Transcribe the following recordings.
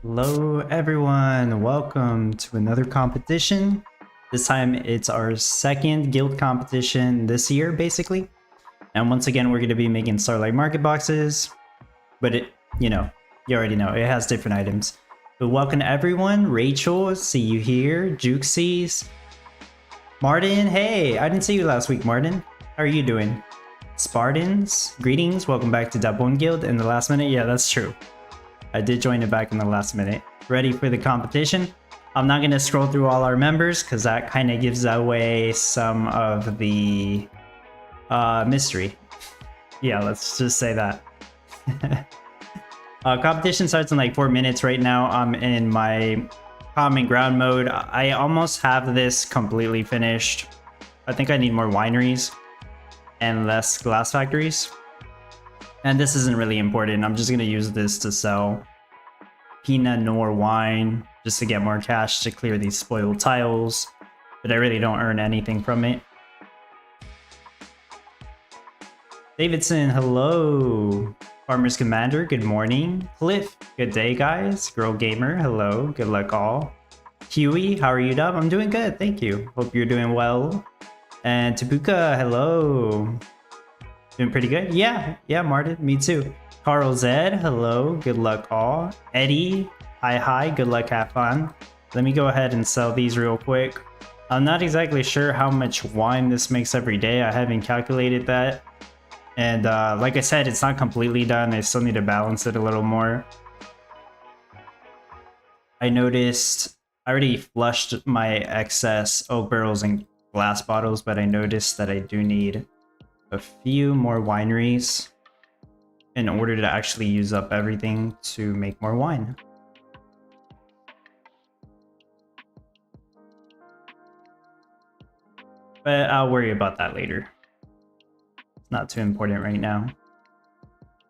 Hello everyone, welcome to another competition. This time it's our second guild competition this year basically. And once again we're going to be making Starlight market boxes. But you already know, it has different items. But welcome everyone, Rachel, see you here, Jukesies, Martin, hey, I didn't see you last week Martin. How are you doing? Spartans, greetings, welcome back to That Guild in the last minute. Yeah, that's true. I did join it back in the last minute. Ready for the competition? I'm not going to scroll through all our members because that kind of gives away some of the mystery. Yeah, let's just say that. Competition starts in like 4 minutes right now. I'm in my common ground mode. I almost have this completely finished. I think I need more wineries and less glass factories. And this isn't really important. I'm just going to use this to sell Pinot Noir wine just to get more cash to clear these spoiled tiles. But I really don't earn anything from it. Davidson, hello. Farmers Commander, good morning. Cliff, good day, guys. Girl Gamer, hello. Good luck all. Huey, how are you, Dub? I'm doing good, thank you. Hope you're doing well. And Tabuka, hello. Doing pretty good? Yeah, Martin, me too. Carl Zed, hello, good luck all. Eddie, hi, good luck, have fun. Let me go ahead and sell these real quick. I'm not exactly sure how much wine this makes every day. I haven't calculated that. And like I said, it's not completely done. I still need to balance it a little more. I noticed I already flushed my excess oak barrels and glass bottles, but I noticed that I do need a few more wineries in order to actually use up everything to make more wine. But I'll worry about that later. It's not too important right now.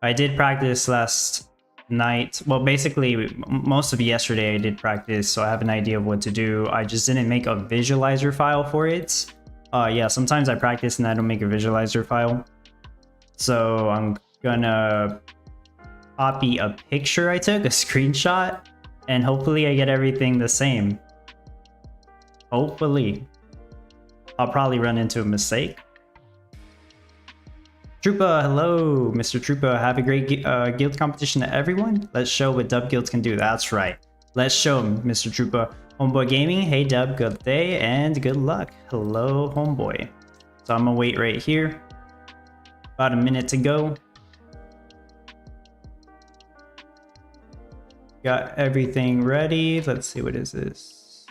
I did practice last night. Well, basically most of yesterday I did practice, so I have an idea of what to do. I just didn't make a visualizer file for it. Yeah, sometimes I practice and I don't make a visualizer file. So I'm gonna copy a picture I took, a screenshot, and hopefully I get everything the same. Hopefully. I'll probably run into a mistake. Troopa, hello, Mr. Troopa. Have a great guild competition to everyone. Let's show what dub guilds can do. That's right. Let's show them, Mr. Troopa. Homeboy Gaming, hey dub, good day and good luck. Hello, homeboy. So I'm gonna wait right here. About a minute to go. Got everything ready. Let's see, what is this?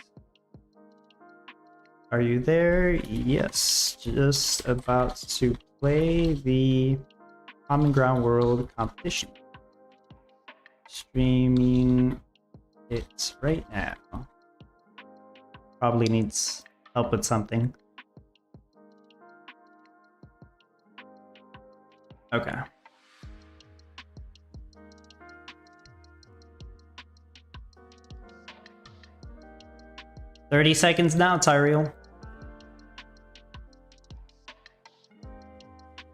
Are you there? Yes, just about to play the Common Ground World competition. Streaming it right now. Probably needs help with something. Okay. "30 seconds now, Tyrell."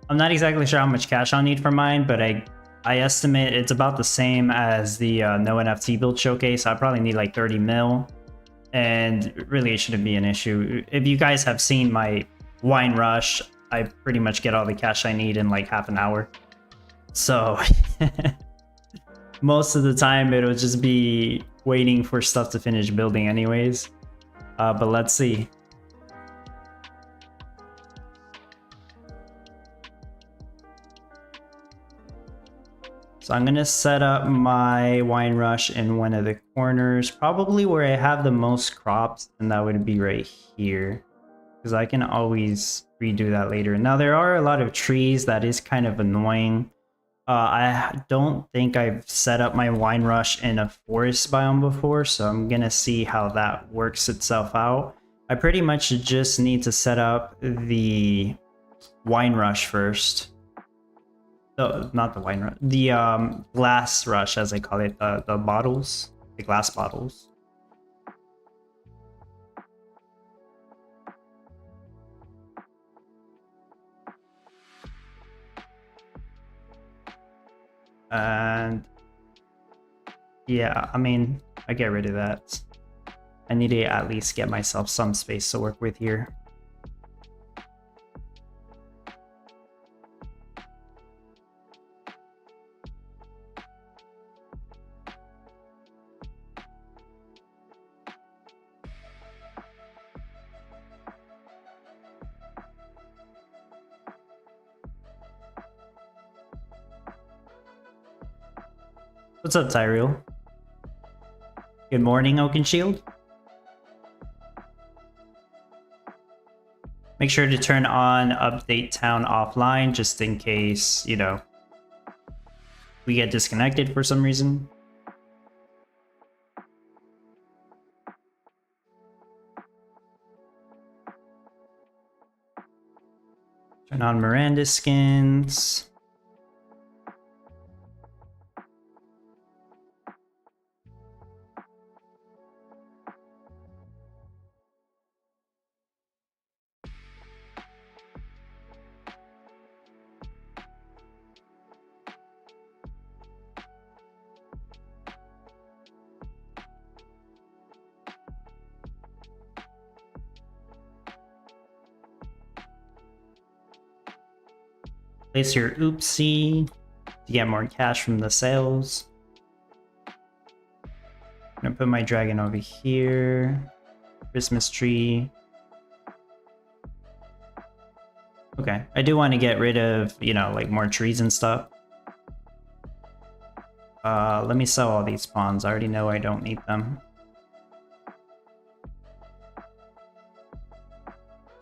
I'm not exactly sure how much cash I'll need for mine, but I estimate it's about the same as the no NFT build showcase. I probably need like 30 mil, and really it shouldn't be an issue. If you guys have seen my wine rush, I pretty much get all the cash I need in like half an hour. So most of the time it'll just be waiting for stuff to finish building anyways. But let's see. So I'm gonna set up my wine rush in one of the corners, probably where I have the most crops, and that would be right here, because I can always redo that later. Now there are a lot of trees, that is kind of annoying. I don't think I've set up my wine rush in a forest biome before, so I'm gonna see how that works itself out. I pretty much just need to set up the wine rush first. No, not the wine rush. The glass rush, as I call it. The bottles. The glass bottles. And Yeah, I mean, I get rid of that. I need to at least get myself some space to work with here. What's up, Tyrell? Good morning, Oakenshield. Make sure to turn on update town offline just in case, you know, we get disconnected for some reason. Turn on Miranda skins. Place your oopsie to get more cash from the sales. I'm gonna put my dragon over here. Christmas tree. Okay, I do want to get rid of, you know, like more trees and stuff. Let me sell all these pawns. I already know I don't need them.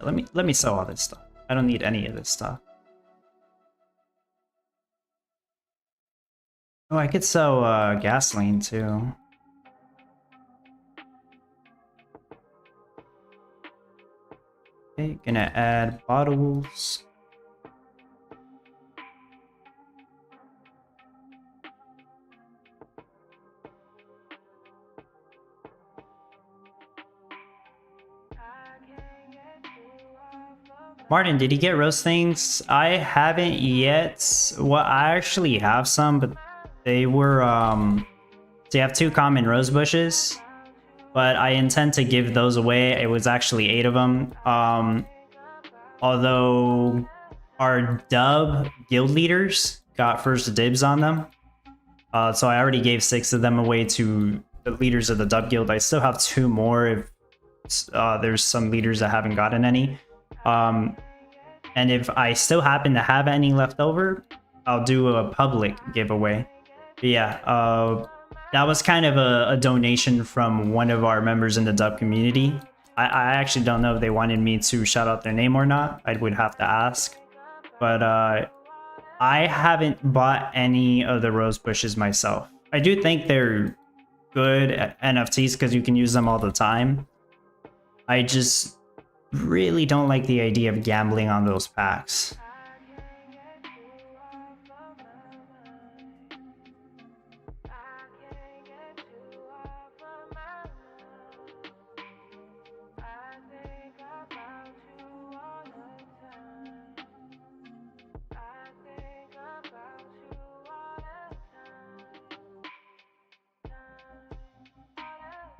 Let me sell all this stuff. I don't need any of this stuff. Oh, I could sell gasoline too. Okay, gonna add bottles. Martin, did you get rose things? I haven't yet. Well, I actually have some, but they were they have 2 common rose bushes, but I intend to give those away. It was actually 8 of them. Although our dub guild leaders got first dibs on them. So I already gave 6 of them away to the leaders of the dub guild. I still have 2 more if there's some leaders that haven't gotten any. And if I still happen to have any left over, I'll do a public giveaway. But yeah, that was kind of a donation from one of our members in the dub community. I actually don't know if they wanted me to shout out their name or not. I would have to ask. But I haven't bought any of the rose bushes myself. I do think they're good at NFTs because you can use them all the time. I just really don't like the idea of gambling on those packs.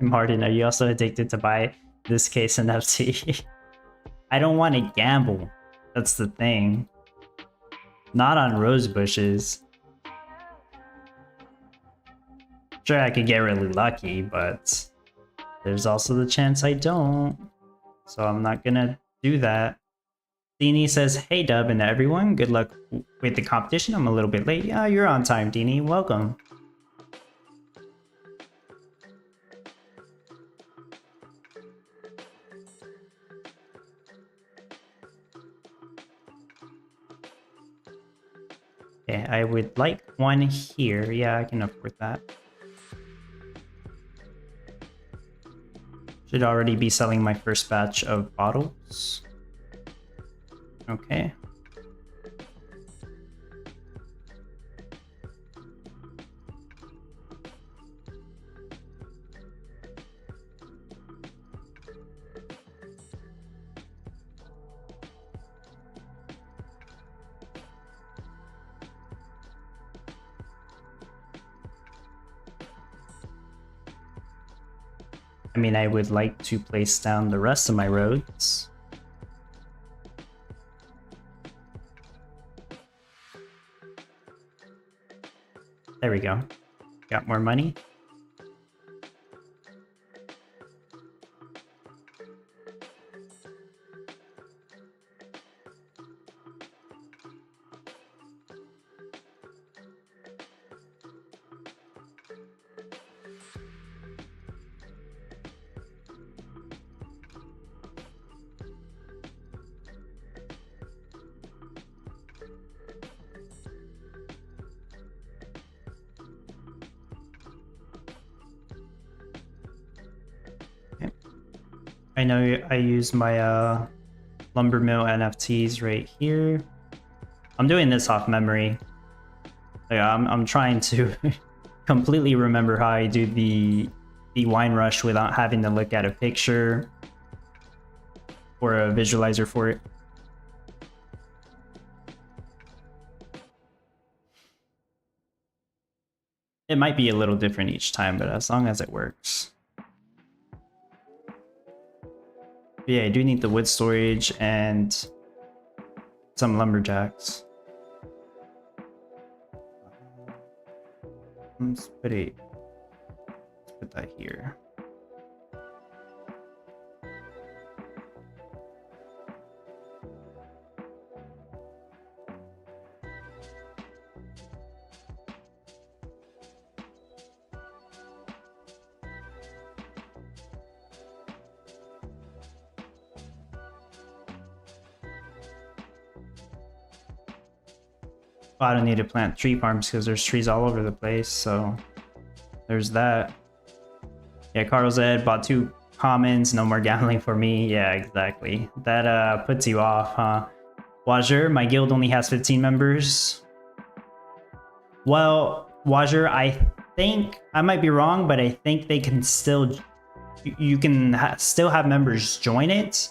Martin, are you also addicted to buy this case NFT? I don't want to gamble. That's the thing. Not on rose bushes. Sure, I could get really lucky, but there's also the chance I don't. So I'm not gonna do that. Deanie says, hey Dub and everyone, good luck with the competition. I'm a little bit late. Yeah, you're on time, Deanie. Welcome. Okay, I would like one here. Yeah, I can afford that. Should already be selling my first batch of bottles. Okay. I mean, I would like to place down the rest of my roads. There we go. Got more money. I know I use my lumber mill NFTs right here. I'm doing this off memory. Like, I'm trying to completely remember how I do the wine rush without having to look at a picture or a visualizer for it. It might be a little different each time, but as long as it works. But yeah, I do need the wood storage and some lumberjacks. Let's put that here. I don't need to plant tree farms because there's trees all over the place, so there's that. Yeah, Carl's Ed bought 2 commons, no more gambling for me. Yeah, exactly. That puts you off, huh? Wajer, my guild only has 15 members. Well, Wajer, I think, I might be wrong, but I think they can still, you can still have members join it.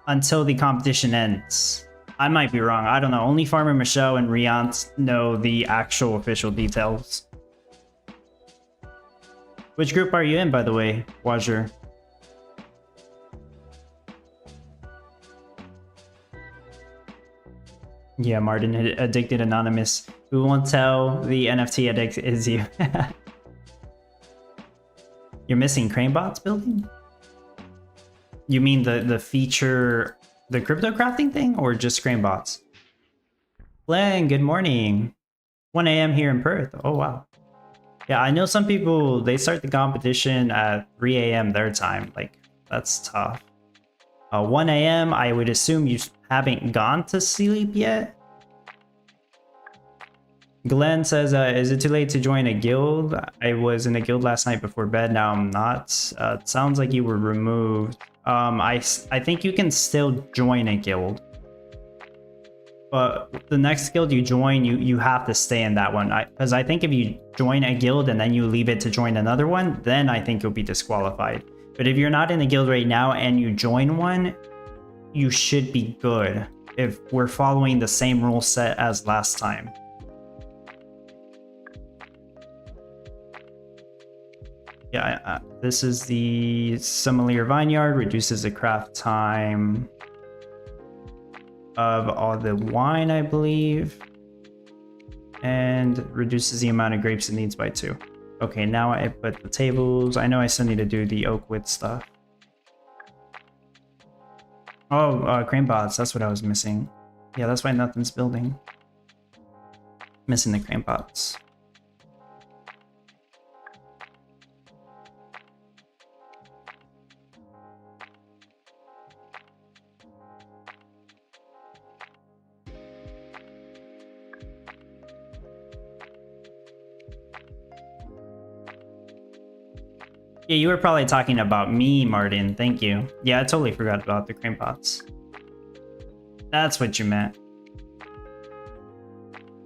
Until the competition ends. I might be wrong. I don't know. Only Farmer Michelle and Riant know the actual official details. Which group are you in, by the way, Wajer? Yeah, Martin, Addicted Anonymous. We won't tell the NFT addict is you. You're missing Cranebots building? You mean the feature, the crypto crafting thing, or just Cranebots? Glenn, good morning. 1 a.m. here in Perth. Oh, wow. Yeah, I know some people, they start the competition at 3 a.m. their time. Like, that's tough. 1 a.m., I would assume you haven't gone to sleep yet? Glenn says, is it too late to join a guild? I was in a guild last night before bed, now I'm not. It sounds like you were removed. I think you can still join a guild. But the next guild you join, you have to stay in that one. Because I think if you join a guild and then you leave it to join another one, then I think you'll be disqualified. But if you're not in a guild right now and you join one, you should be good if we're following the same rule set as last time. Yeah, this is the SAR Vineyard, reduces the craft time of all the wine, I believe, and reduces the amount of grapes it needs by 2. Okay, now I put the tables. I know I still need to do the oak wood stuff. Oh, Cranebots, that's what I was missing. Yeah, that's why nothing's building. Missing the Cranebots. Yeah, you were probably talking about me, Martin. Thank you. Yeah, I totally forgot about the Cranebots. That's what you meant.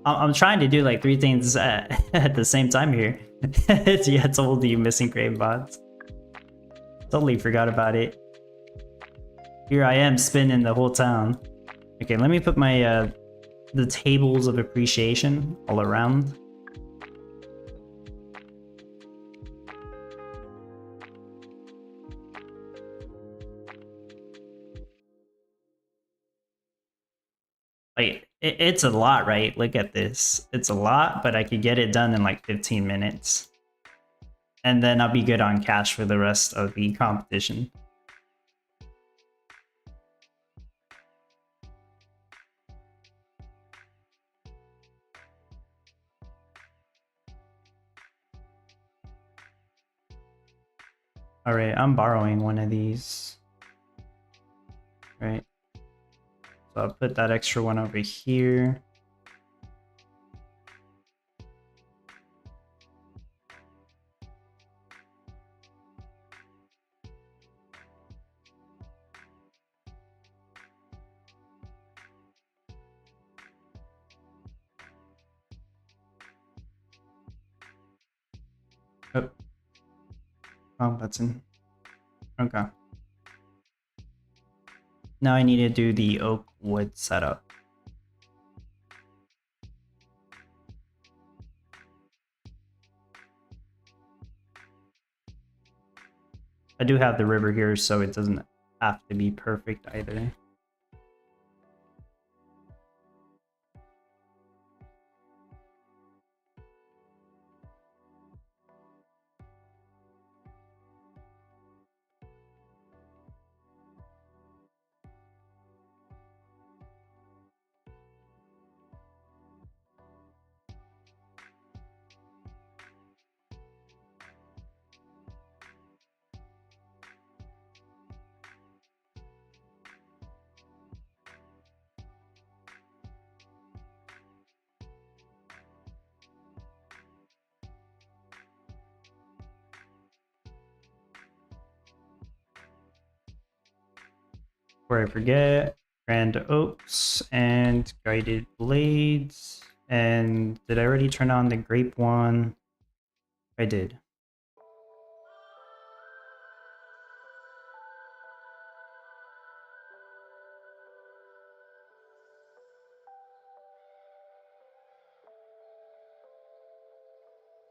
I'm trying to do like 3 things at the same time here. Yeah, I told you missing Cranebots. Totally forgot about it. Here I am spinning the whole town. Okay, let me put my the tables of appreciation all around. It's a lot, right? Look at this. It's a lot, but I could get it done in like 15 minutes. And then I'll be good on cash for the rest of the competition. All right, I'm borrowing one of these. Right. So I'll put that extra one over here. Oh, that's in. Okay. Now I need to do the oak wood setup. I do have the river here, so it doesn't have to be perfect either. Before I forget, grand oaks and guided blades. And did I already turn on the grape one? I did.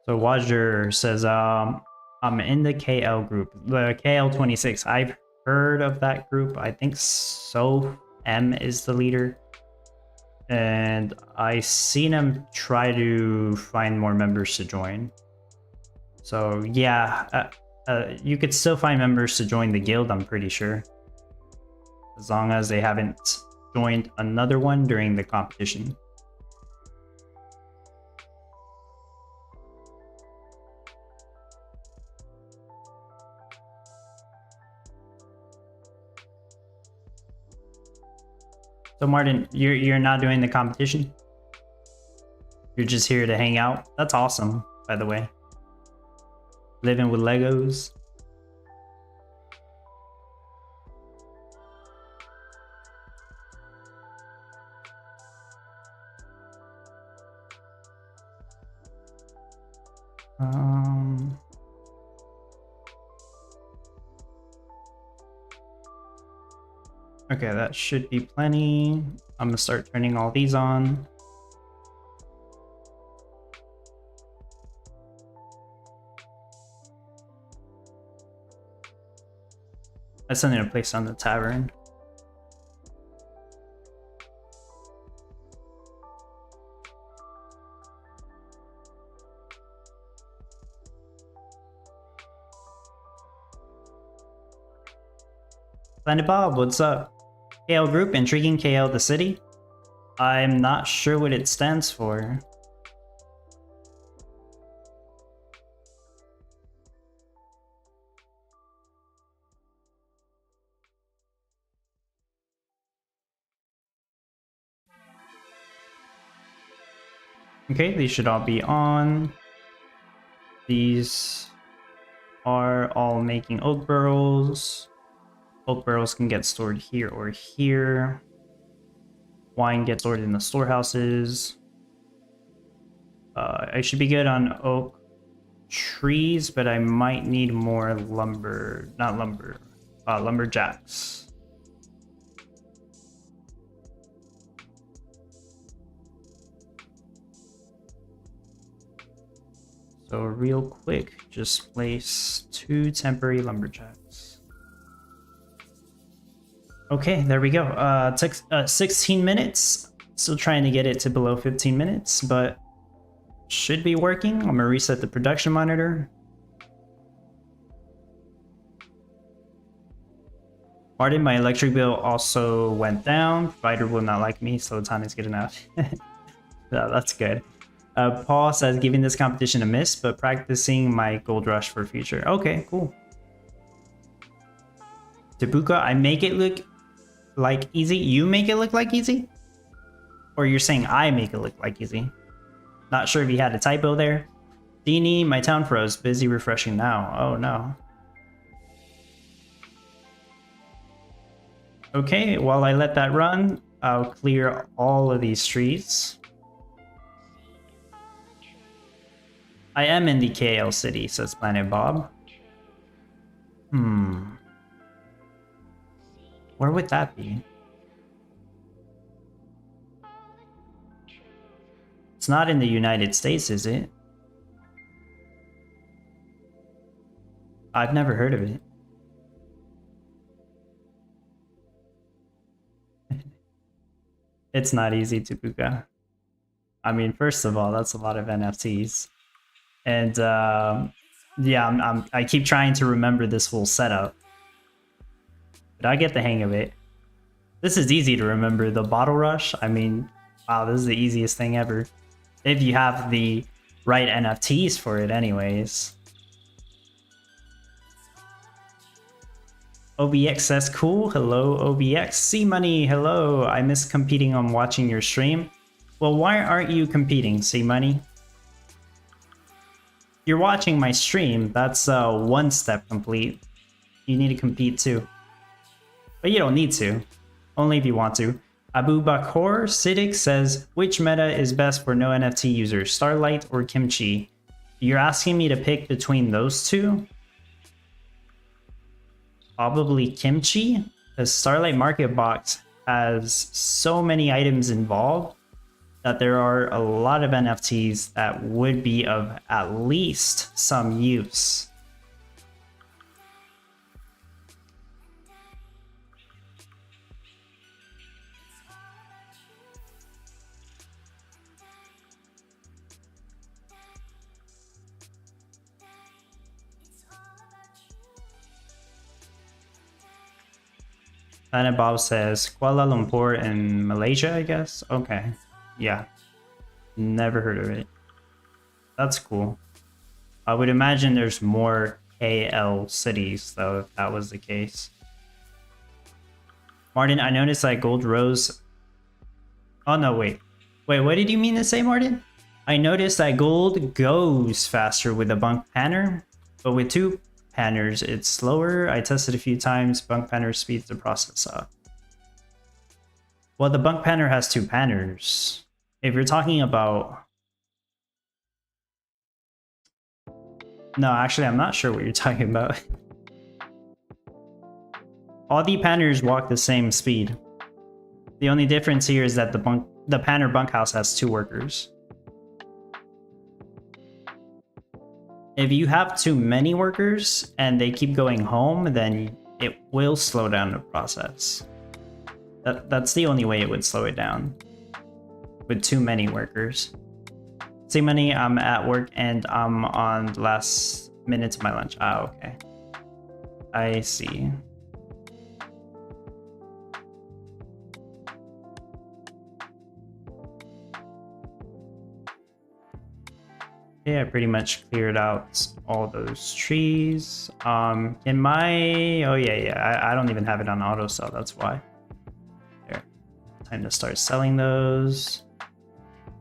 So Wajir says, I'm in the KL group, the KL26. I've heard of that group. I think So M is the leader. And I seen him try to find more members to join. So yeah, you could still find members to join the guild, I'm pretty sure. As long as they haven't joined another one during the competition. So Martin, you're not doing the competition? You're just here to hang out? That's awesome, by the way. Living with Legos. Okay, that should be plenty. I'm gonna start turning all these on. I still need to place on the tavern. Planet Bob, what's up? KL Group, Intriguing KL the city? I'm not sure what it stands for. Okay, these should all be on. These are all making oak barrels. Oak barrels can get stored here or here. Wine gets stored in the storehouses. I should be good on oak trees, but I might need more lumber. Not lumber. Lumberjacks. So real quick, just place 2 temporary lumberjacks. Okay, there we go. Took 16 minutes. Still trying to get it to below 15 minutes, but should be working. I'm gonna reset the production monitor. Martin, my electric bill also went down. Provider will not like me, slow time is good enough. That's good. Paul says, giving this competition a miss, but practicing my gold rush for future. Okay, cool. Tabuka, I make it look like easy. You make it look like easy? Or you're saying I make it look like easy? Not sure if you had a typo there. Dini, my town froze. Busy refreshing now. Oh no. Okay, while I let that run, I'll clear all of these streets. I am in the KL city, says Planet Bob. Where would that be? It's not in the United States, is it? I've never heard of it. It's not easy, Tabuka. I mean, first of all, that's a lot of NFTs. And yeah, I keep trying to remember this whole setup. But I get the hang of it. This is easy to remember. The bottle rush, I mean, wow, this is the easiest thing ever. If you have the right NFTs for it anyways. OBX says, cool. Hello, OBX. C-Money, hello. I miss competing on watching your stream. Well, why aren't you competing, C-Money? You're watching my stream. That's one step complete. You need to compete too. But you don't need to. Only if you want to. Abu Bakr Siddiq says, which meta is best for no NFT users, Starlight or Kimchi? You're asking me to pick between those two? Probably Kimchi, because Starlight Market Box has so many items involved that there are a lot of NFTs that would be of at least some use. Planet Bob says Kuala Lumpur in Malaysia, I guess. Okay. Yeah. Never heard of it. That's cool. I would imagine there's more KL cities, though, if that was the case. Martin, I noticed that gold rose. Oh, no, wait. Wait, what did you mean to say, Martin? I noticed that gold goes faster with a bunk panner, but with two panners, it's slower. I tested a few times. Bunk panner speeds the process up. Well, the bunk panner has two panners. If you're talking about... No, actually, I'm not sure what you're talking about. All the panners walk the same speed. The only difference here is that the panner bunkhouse has two workers. If you have too many workers and they keep going home, then it will slow down the process. That's the only way it would slow it down. With too many workers. See, money, I'm at work and I'm on the last minutes of my lunch. Ah, okay. I see. Yeah, I pretty much cleared out all those trees. In my... Oh, yeah. I don't even have it on auto sell. That's why. There. Time to start selling those.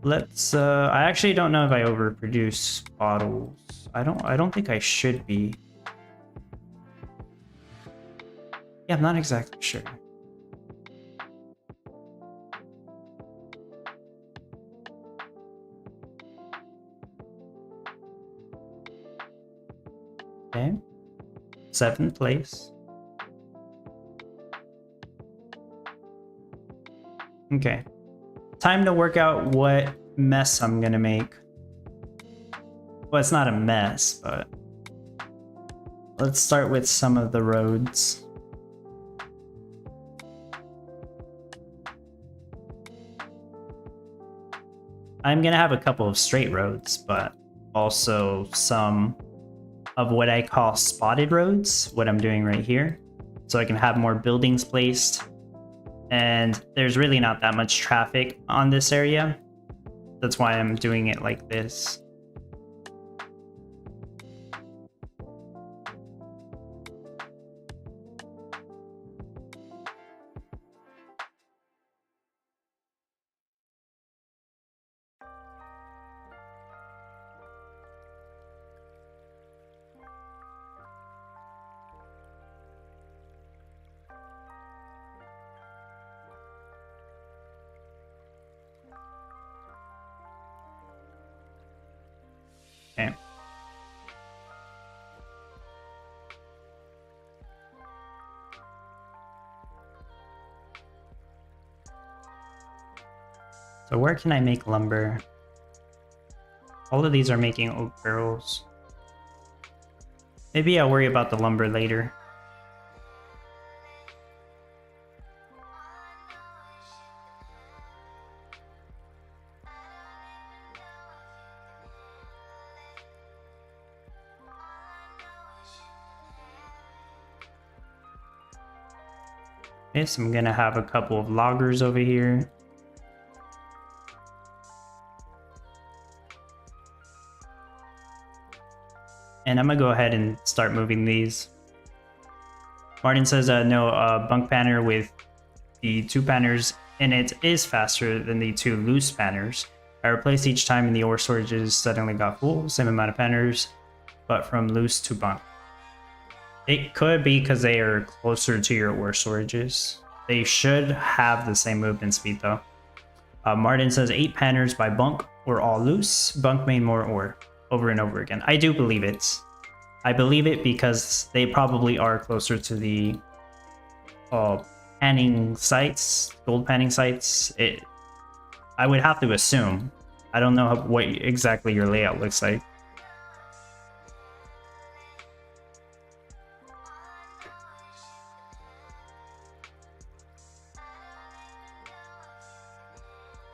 Let's... I actually don't know if I overproduce bottles. I don't think I should be. Yeah, I'm not exactly sure. Okay, 7th place. Okay, time to work out what mess I'm gonna make. Well, it's not a mess, but let's start with some of the roads. I'm gonna have a couple of straight roads, but also some of what I call spotted roads, what I'm doing right here. So I can have more buildings placed. And there's really not that much traffic on this area. That's why I'm doing it like this. Okay. So where can I make lumber? All of these are making oak barrels. Maybe I'll worry about the lumber later. Okay, so I'm gonna have a couple of loggers over here. And I'm gonna go ahead and start moving these. Martin says no, bunk panner with the 2 panners in it is faster than the 2 loose panners. I replaced each time and the ore storages suddenly got full, same amount of panners, but from loose to bunk. It could be because they are closer to your ore storages. They should have the same movement speed though. Martin says 8 panners by bunk were all loose. Bunk made more ore over and over again. I do believe it. I believe it because they probably are closer to the panning sites, gold panning sites. I would have to assume. I don't know what exactly your layout looks like.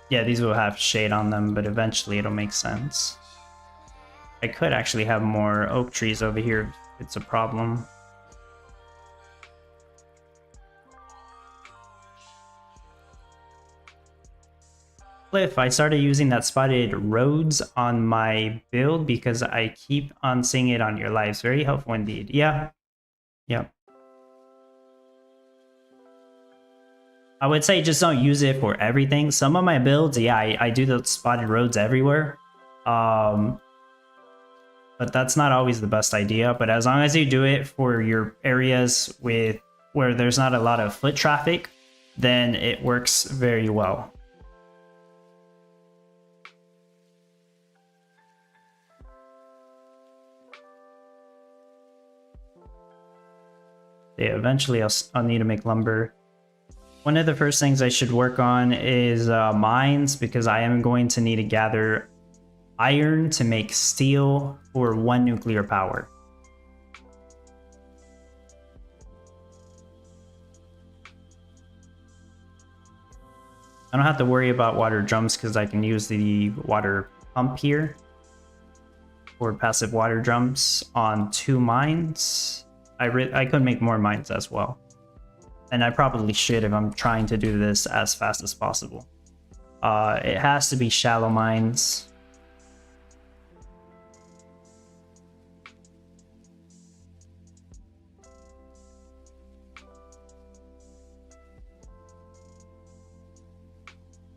Yeah, these will have shade on them, but eventually it'll make sense. I could actually have more oak trees over here if it's a problem. Cliff, I started using that spotted roads on my build because I keep on seeing it on your lives. Very helpful indeed. Yeah. Yep. I would say just don't use it for everything. Some of my builds, yeah, I do the spotted roads everywhere. But that's not always the best idea. But as long as you do it for your areas with where there's not a lot of foot traffic, then it works very well. Yeah, eventually I'll need to make lumber. One of the first things I should work on is mines, because I am going to need to gather iron to make steel for 1 nuclear power. I don't have to worry about water drums because I can use the water pump here for passive water drums on 2 mines. I could make more mines as well. And I probably should if I'm trying to do this as fast as possible. It has to be shallow mines.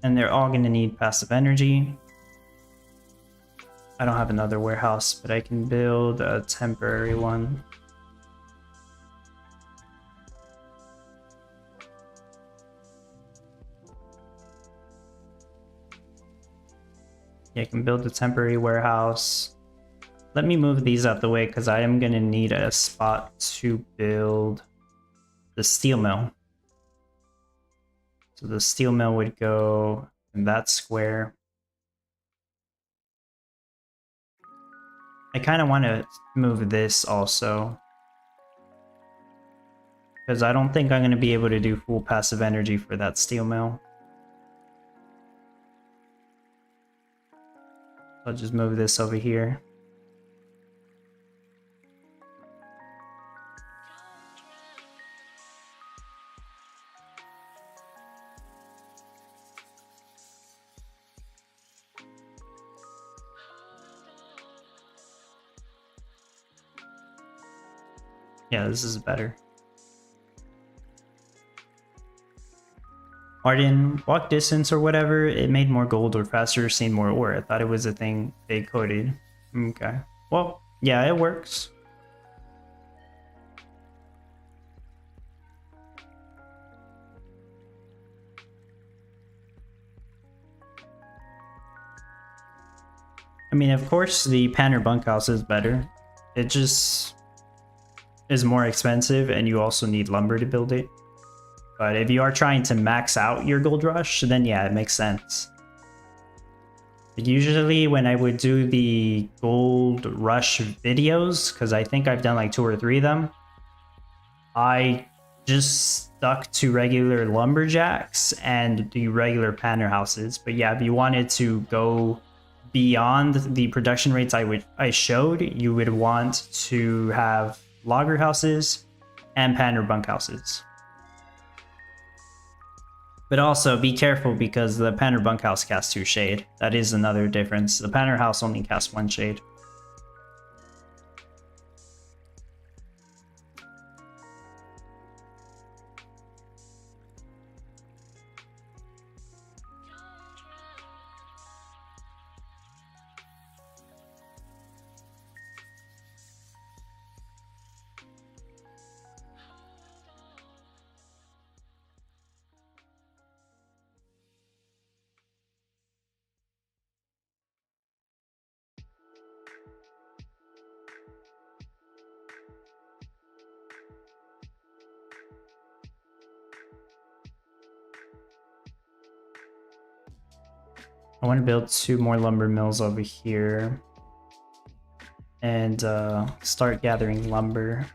And they're all going to need passive energy. I don't have another warehouse, but I can build a temporary one. Yeah, I can build a temporary warehouse. Let me move these out the way because I am going to need a spot to build the steel mill. So the steel mill would go in that square. I kind of want to move this also, because I don't think I'm going to be able to do full passive energy for that steel mill. I'll just move this over here. Yeah, this is better. Arden, walk distance or whatever, it made more gold or faster, seen more ore. I thought it was a thing they coded. Okay. Well, yeah, it works. I mean, of course, the Panner Bunk House is better. It just is more expensive, and you also need lumber to build it. But if you are trying to max out your gold rush, then yeah, it makes sense. Usually when I would do the gold rush videos, because I think I've done like 2 or 3 of them, I just stuck to regular lumberjacks and the regular panner houses. But yeah, if you wanted to go beyond the production rates I showed, you would want to have logger houses and panner bunk houses. But also be careful because the panner bunk house casts 2 shade. That is another difference. The panner house only casts 1 shade. I want to build 2 more lumber mills over here and start gathering lumber.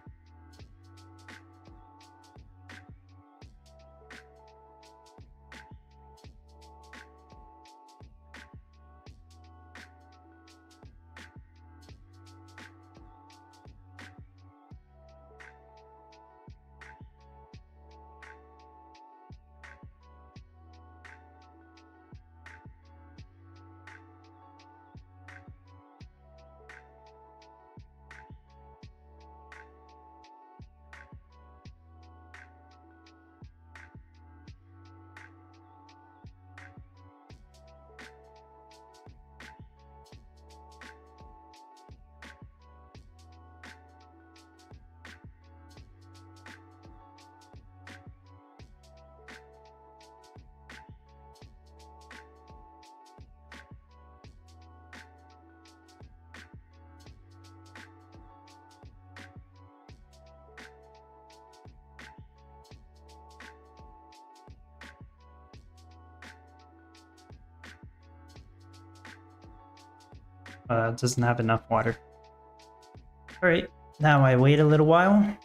It doesn't have enough water. Alright, now I wait a little while.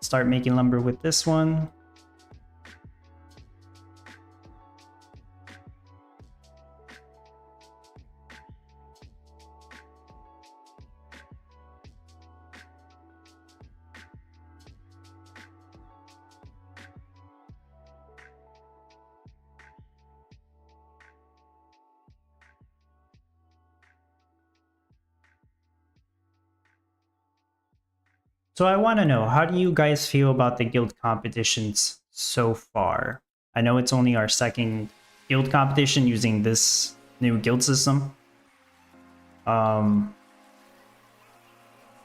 Start making lumber with this one. So I want to know, how do you guys feel about the guild competitions so far? I know it's only our 2nd guild competition using this new guild system. But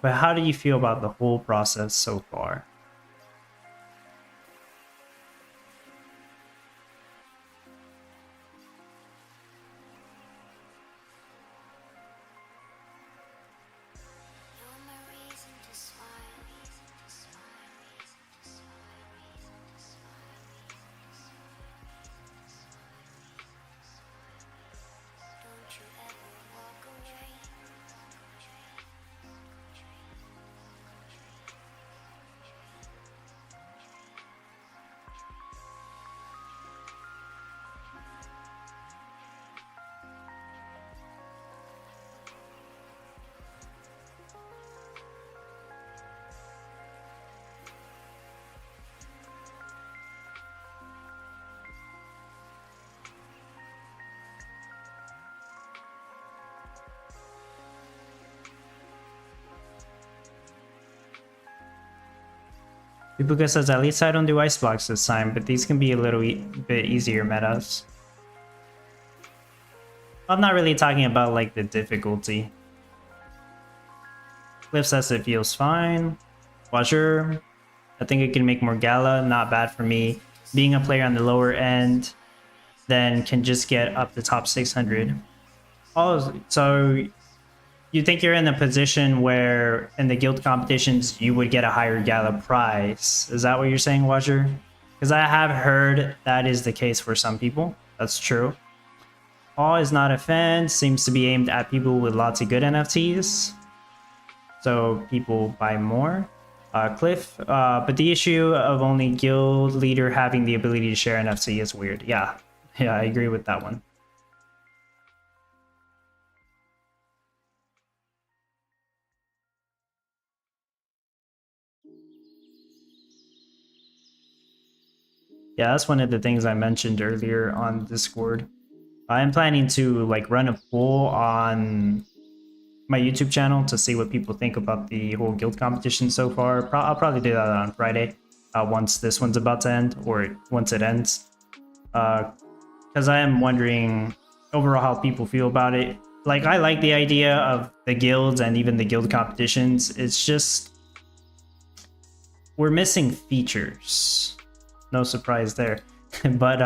how do you feel about the whole process so far? Tabuka says, at least I don't do ice blocks this time, but these can be a little bit easier metas. I'm not really talking about like the difficulty. Cliff says it feels fine. Wazir, I think I can make more Gala, not bad for me. Being a player on the lower end, then can just get up the top 600. Oh, so you think you're in a position where in the guild competitions you would get a higher Gala prize? Is that what you're saying, Wazir? Because I have heard that is the case for some people. That's true. All is not a fan, seems to be aimed at people with lots of good NFTs. So people buy more. Cliff, but the issue of only guild leader having the ability to share NFT is weird. Yeah, I agree with that one. Yeah, that's one of the things I mentioned earlier on Discord. I'm planning to like run a poll on my YouTube channel to see what people think about the whole guild competition so far. I'll probably do that on Friday, once this one's about to end, or once it ends. Because I am wondering overall how people feel about it. Like, I like the idea of the guilds and even the guild competitions. It's just we're missing features. No surprise there. But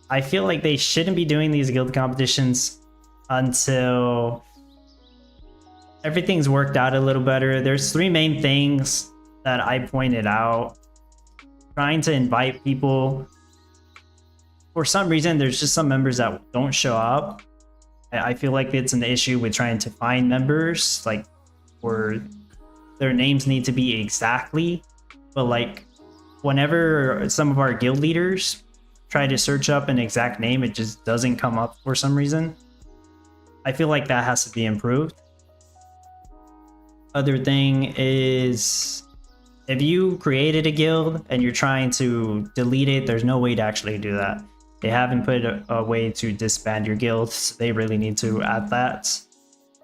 I feel like they shouldn't be doing these guild competitions until everything's worked out a little better. There's three main things that I pointed out. Trying to invite people. For some reason, there's just some members that don't show up. I feel like it's an issue with trying to find members, like, or their names need to be exactly. But like, whenever some of our guild leaders try to search up an exact name, it just doesn't come up for some reason. I feel like that has to be improved. Other thing is, if you created a guild and you're trying to delete it, there's no way to actually do that. They haven't put a way to disband your guilds. They really need to add that.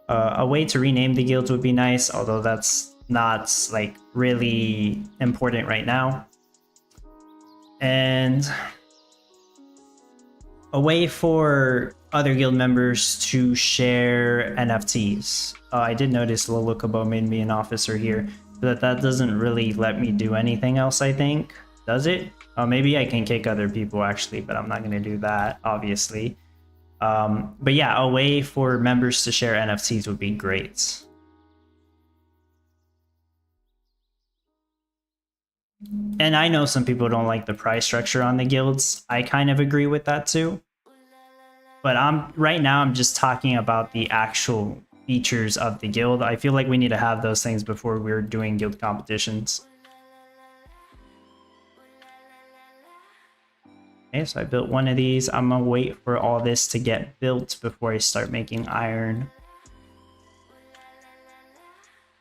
A way to rename the guilds would be nice, although that's not like really important right now. And a way for other guild members to share NFTs. I did notice Lolukabo made me an officer here, but that doesn't really let me do anything else, I think. Does it? Maybe I can kick other people actually, but I'm not going to do that, obviously. But yeah, a way for members to share NFTs would be great. And I know some people don't like the price structure on the guilds. I kind of agree with that too. But right now I'm just talking about the actual features of the guild. I feel like we need to have those things before we're doing guild competitions. Okay, so I built one of these. I'm gonna wait for all this to get built before I start making iron.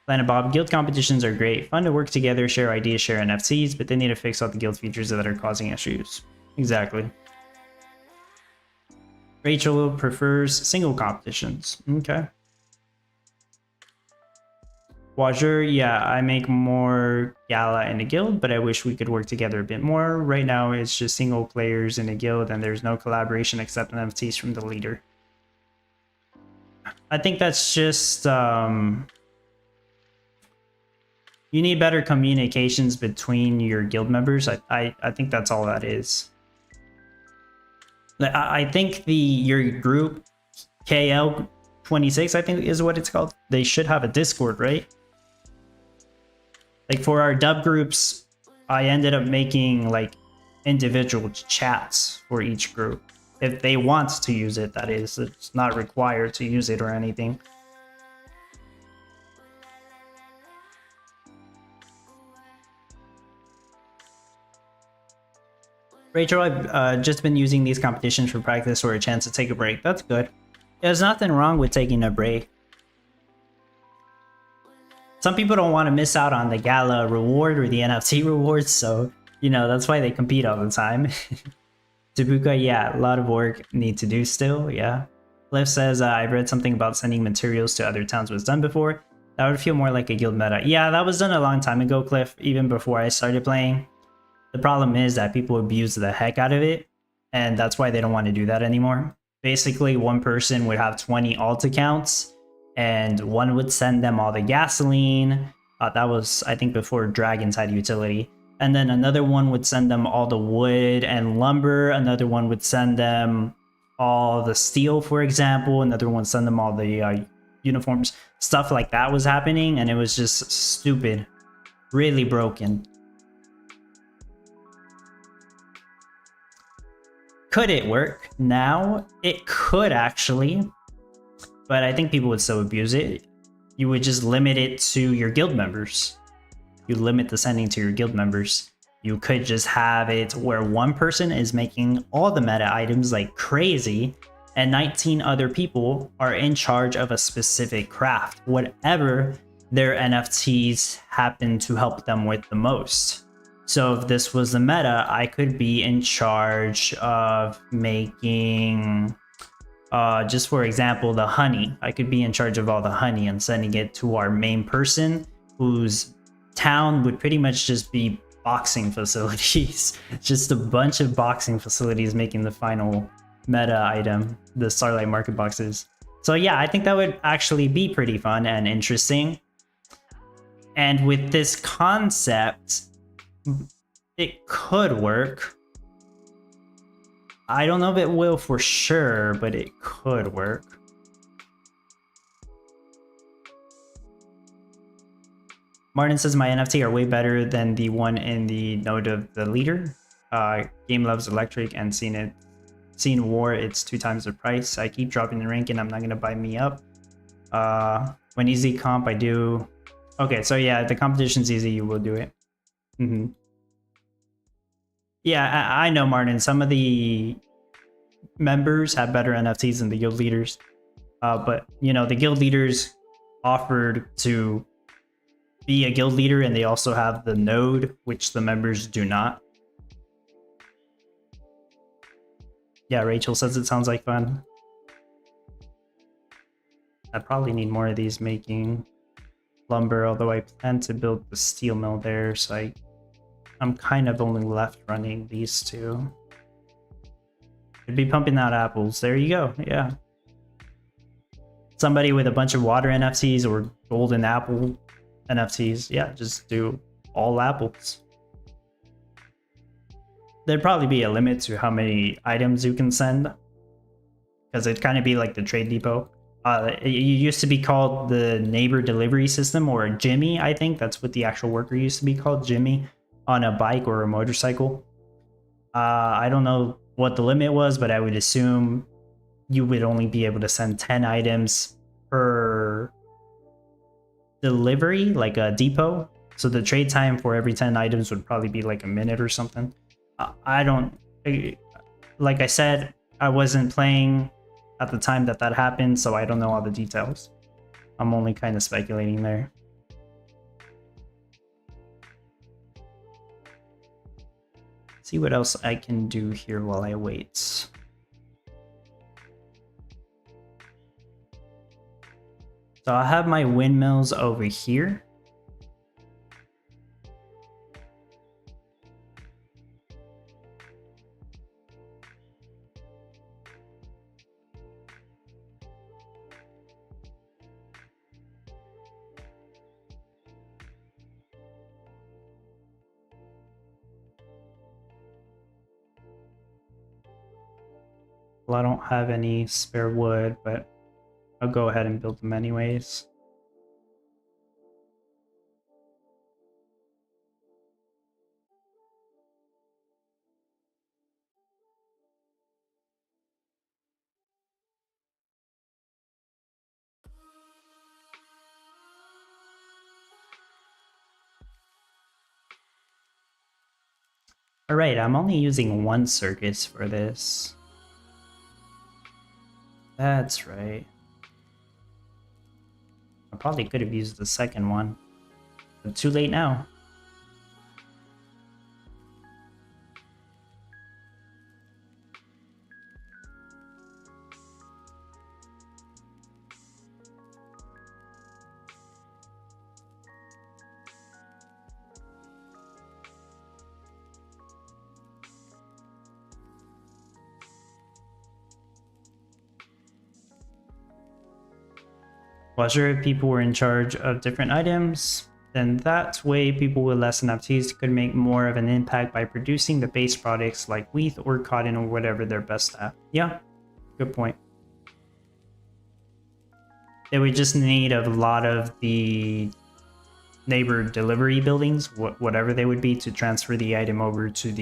Planet Bob, guild competitions are great. Fun to work together, share ideas, share NFTs, but they need to fix all the guild features that are causing issues. Exactly. Rachel prefers single competitions. Okay. Wazir, yeah, I make more Gala in a guild, but I wish we could work together a bit more. Right now, it's just single players in a guild, and there's no collaboration except NFTs from the leader. I think that's just... you need better communications between your guild members. I think that's all that is. I think your group, KL26, I think is what it's called. They should have a Discord, right? Like for our dub groups, I ended up making like individual chats for each group. If they want to use it, that is. It's not required to use it or anything. Rachel, I've just been using these competitions for practice or a chance to take a break. That's good. There's nothing wrong with taking a break. Some people don't want to miss out on the Gala reward or the NFT rewards, so, you know, that's why they compete all the time. Tabuka, yeah, a lot of work need to do still, yeah. Cliff says, I've read something about sending materials to other towns was done before. That would feel more like a guild meta. Yeah, that was done a long time ago, Cliff, even before I started playing. The problem is that people abuse the heck out of it, and that's why they don't want to do that anymore. Basically, one person would have 20 alt accounts, and one would send them all the gasoline. That was, I think, before Dragons had utility. And then another one would send them all the wood and lumber. Another one would send them all the steel, for example. Another one send them all the uniforms. Stuff like that was happening, and it was just stupid. Really broken. Could it work now? It could actually, but I think people would still abuse it. You would just limit it to your guild members. You limit the sending to your guild members. You could just have it where one person is making all the meta items like crazy, and 19 other people are in charge of a specific craft, whatever their NFTs happen to help them with the most. So if this was the meta, I could be in charge of making, just for example, the honey. I could be in charge of all the honey and sending it to our main person, whose town would pretty much just be boxing facilities. Just a bunch of boxing facilities making the final meta item, the Starlight market boxes. So yeah, I think that would actually be pretty fun and interesting. And with this concept, it could work. I don't know if it will for sure, but it could work. Martin says my NFT are way better than the one in the node of the leader. Game loves electric and seen war, it's 2 times the price. I keep dropping the rank and I'm not gonna buy me up. When easy comp, I do. Okay, so yeah, if the competition's easy, you will do it. Yeah, I know, Martin. Some of the members have better NFTs than the guild leaders. But, you know, the guild leaders offered to be a guild leader, and they also have the node, which the members do not. Yeah, Rachel says it sounds like fun. I probably need more of these making lumber, although I plan to build the steel mill there, so I'm kind of only left running these two. Could be pumping out apples. There you go. Yeah. Somebody with a bunch of water NFTs or golden apple NFTs. Yeah, just do all apples. There'd probably be a limit to how many items you can send, because it'd kind of be like the trade depot. It used to be called the neighbor delivery system, or Jimmy, I think. That's what the actual worker used to be called, Jimmy, on a bike or a motorcycle. I don't know what the limit was, but I would assume you would only be able to send 10 items per delivery, like a depot. So the trade time for every 10 items would probably be like a minute or something. Like I said, I wasn't playing at the time that happened, so I don't know all the details. I'm only kind of speculating there. See what else I can do here while I wait. So I'll have my windmills over here. Well, I don't have any spare wood, but I'll go ahead and build them anyways. Alright, I'm only using one circus for this. That's right. I probably could have used the second one, but too late now. Well, sure, if people were in charge of different items, then that way people with less NFTs could make more of an impact by producing the base products like wheat or cotton or whatever they're best at. Yeah, good point. They would just need a lot of the neighbor delivery buildings, whatever they would be, to transfer the item over to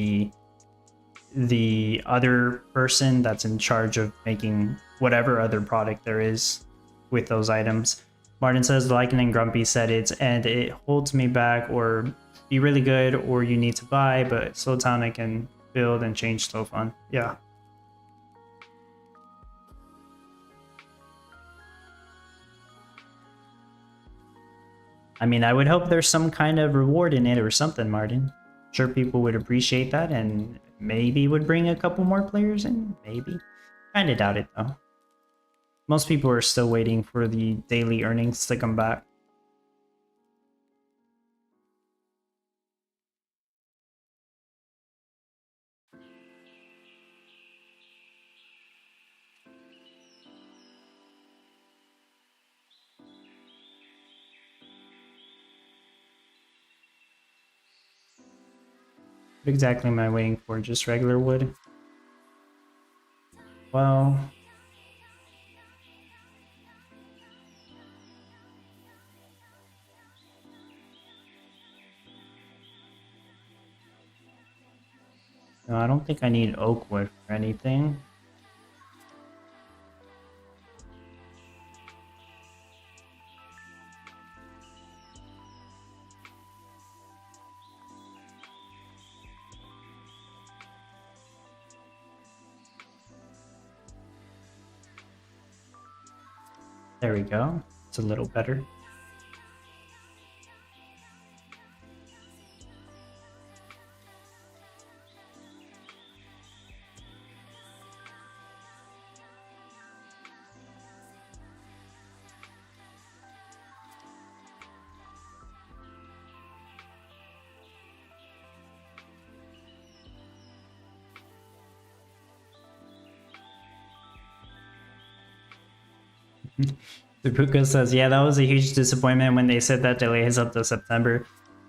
the other person that's in charge of making whatever other product there is with those items. Martin says Lycan and Grumpy said it holds me back, or be really good, or you need to buy, but slow down I can build and change so fun. Yeah. I mean, I would hope there's some kind of reward in it or something, Martin. Sure, people would appreciate that and maybe would bring a couple more players in. Maybe. Kinda doubt it, though. Most people are still waiting for the daily earnings to come back. What exactly am I waiting for? Just regular wood? Well... no, I don't think I need oak wood for anything. There we go. It's a little better. Tabuka says, yeah, that was a huge disappointment when they said that delays up to September.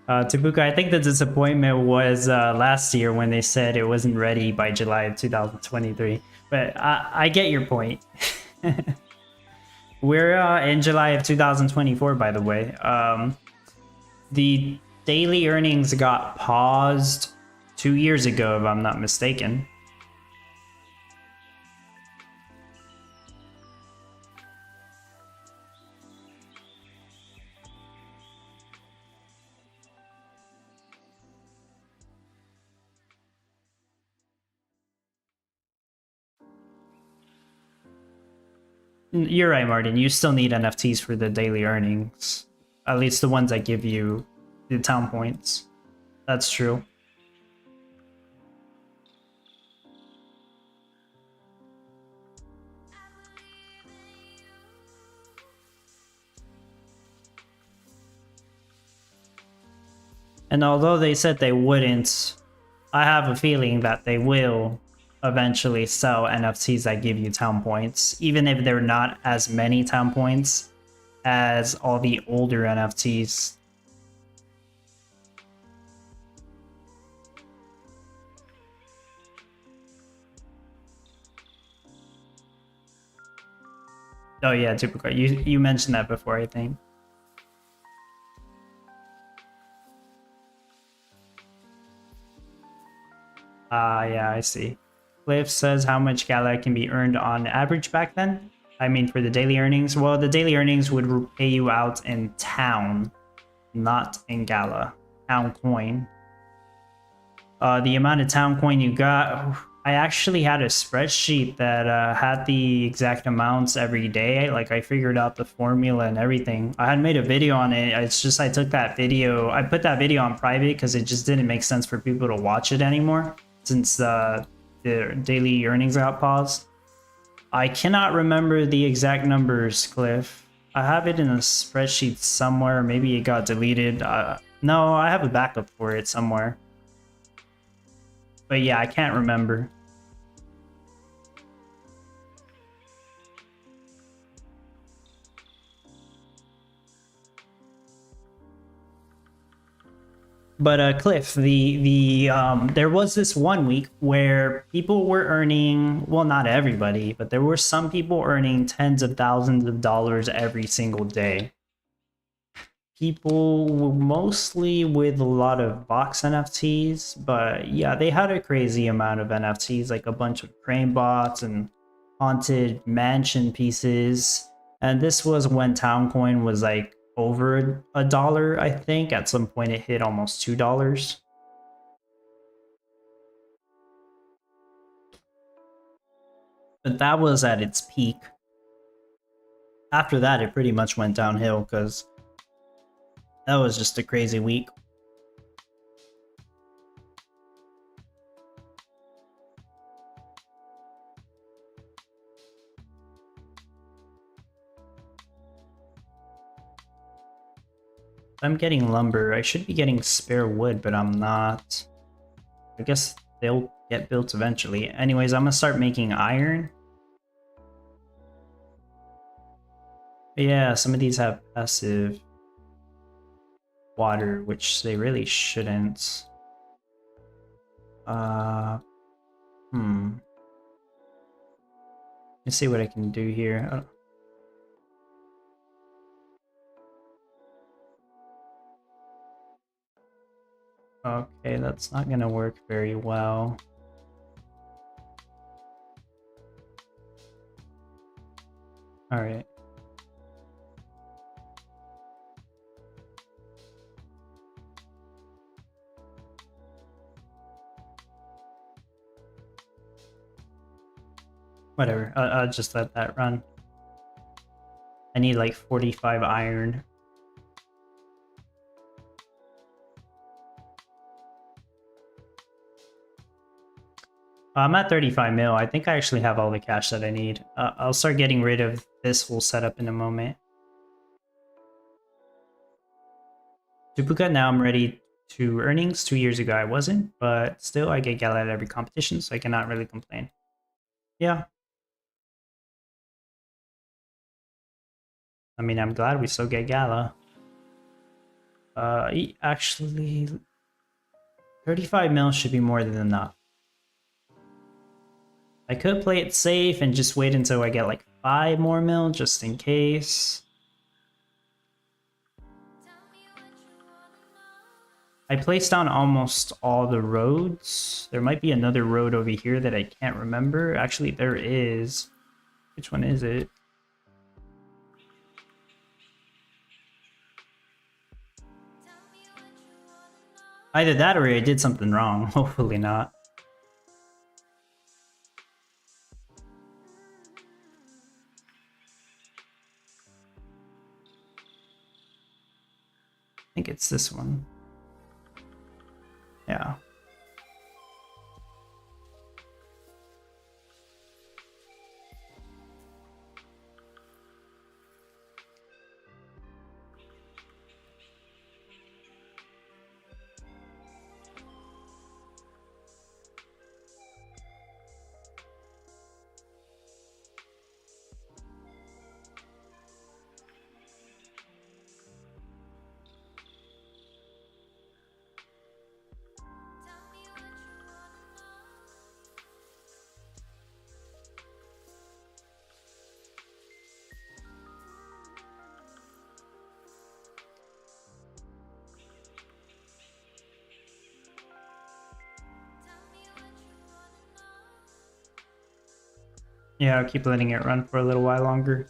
Tabuka, I think the disappointment was last year when they said it wasn't ready by July of 2023. But I get your point. We're in July of 2024, by the way. The daily earnings got paused 2 years ago, if I'm not mistaken. You're right, Martin. You still need NFTs for the daily earnings. At least the ones that give you the town points. That's true. And although they said they wouldn't, I have a feeling that they will eventually sell NFTs that give you town points, even if they're not as many town points as all the older NFTs. Oh yeah, Tabuka, you mentioned that before, I think. Yeah, I see. Cliff says how much Gala can be earned on average back then. I mean, for the daily earnings. Well, the daily earnings would pay you out in town, not in Gala. Town coin. The amount of town coin you got. I actually had a spreadsheet that had the exact amounts every day. Like, I figured out the formula and everything. I had made a video on it. It's just I took that video. I put that video on private because it just didn't make sense for people to watch it anymore since the daily earnings got paused. I cannot remember the exact numbers, Cliff. I have it in a spreadsheet somewhere. Maybe it got deleted. No, I have a backup for it somewhere. But yeah, I can't remember. But Cliff, there was this one week where people were earning, well, not everybody, but there were some people earning tens of thousands of dollars every single day. People mostly with a lot of box NFTs, but yeah, they had a crazy amount of NFTs, like a bunch of crane bots and haunted mansion pieces. And this was when Towncoin was like over $1, I think. At some point it hit almost $2. But that was at its peak. After that, it pretty much went downhill because that was just a crazy week. I'm getting lumber. I should be getting spare wood, but I'm not. I guess they'll get built eventually. Anyways, I'm gonna start making iron. But yeah, some of these have passive water, which they really shouldn't. Let's see what I can do here. Okay, that's not gonna work very well. All right. Whatever, I'll just let that run. I need like 45 iron. I'm at 35 mil. I think I actually have all the cash that I need. I'll start getting rid of this whole setup in a moment. Tabuka, now I'm ready to earnings. 2 years ago I wasn't, but still I get Gala at every competition, so I cannot really complain. Yeah. I mean, I'm glad we still get Gala. Actually, 35 mil should be more than enough. I could play it safe and just wait until I get like 5 more mil just in case. I placed down almost all the roads. There might be another road over here that I can't remember. Actually, there is. Which one is it? Either that or I did something wrong. Hopefully not. I think it's this one. Yeah. Yeah, I'll keep letting it run for a little while longer.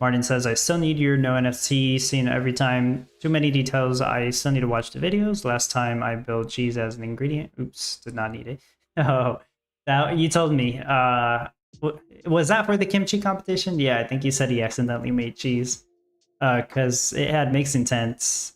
Martin says, I still need your no NFT scene every time. Too many details. I still need to watch the videos. Last time I built cheese as an ingredient. Oops, did not need it. Oh, that you told me. Was that for the kimchi competition? Yeah, I think you said he accidentally made cheese. Because it had mixing intents.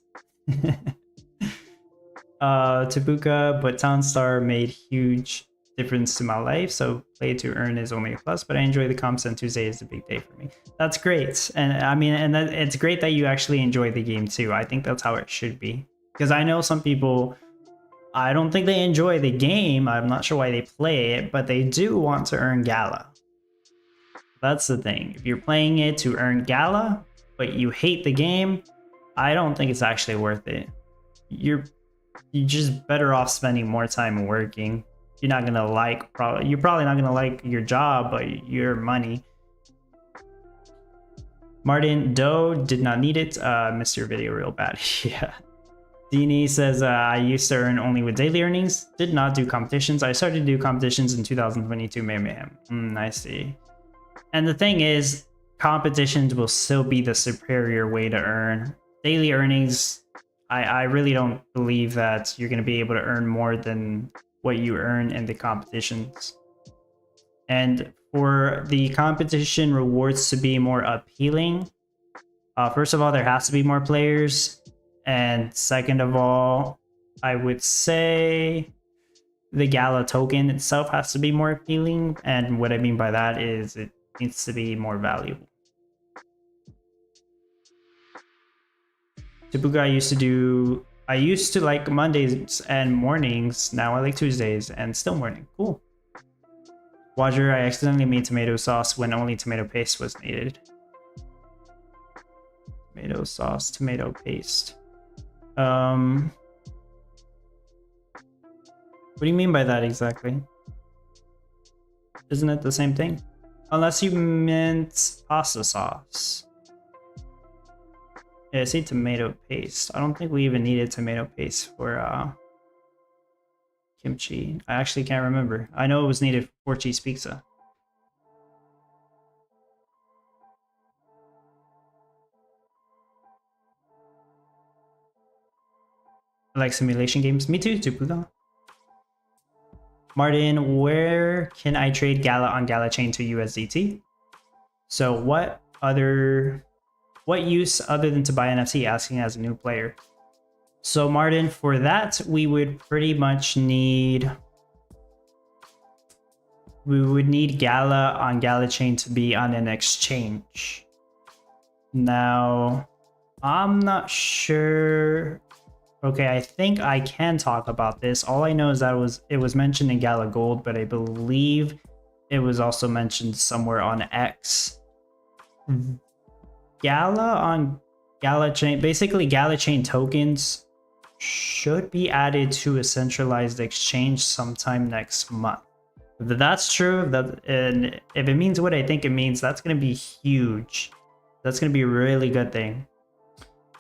Tabuka, but Townstar made huge difference to my life, so play to earn is only a plus, but I enjoy the comps and Tuesday is a big day for me. That's great. And I mean, and it's great that you actually enjoy the game too. I think that's how it should be. Because I know some people, I don't think they enjoy the game. I'm not sure why they play it, but they do want to earn Gala. That's the thing. If you're playing it to earn Gala, but you hate the game, I don't think it's actually worth it. You're just better off spending more time working. You're not gonna like you're probably not gonna like your job, but your money. Martin Doe did not need it. Missed your video real bad. Yeah. Dini says, I used to earn only with daily earnings. Did not do competitions. I started to do competitions in 2022 Mayhem. I see. And the thing is, competitions will still be the superior way to earn. Daily earnings, I really don't believe that you're going to be able to earn more than what you earn in the competitions. And for the competition rewards to be more appealing, first of all, there has to be more players. And second of all, I would say the Gala token itself has to be more appealing. And what I mean by that is it needs to be more valuable. Tabuka, I used to like Mondays and mornings. Now I like Tuesdays and still morning. Cool. Roger, I accidentally made tomato sauce when only tomato paste was needed. Tomato sauce, tomato paste. What do you mean by that exactly? Isn't it the same thing? Unless you meant pasta sauce. Yeah, I see tomato paste. I don't think we even needed tomato paste for kimchi. I actually can't remember. I know it was needed for cheese pizza. I like simulation games. Me too, Tabuka. Martin, where can I trade Gala on Gala chain to USDT? So what use other than to buy NFT, asking as a new player? So Martin, for that, we would pretty much need... We would need Gala on Gala chain to be on an exchange. Now, I'm not sure... Okay, I think I can talk about this. All I know is that it was mentioned in Gala Gold, but I believe it was also mentioned somewhere on X. Gala on Gala chain, basically Gala chain tokens should be added to a centralized exchange sometime next month. If that's true, and if it means what I think it means, that's going to be huge. That's going to be a really good thing.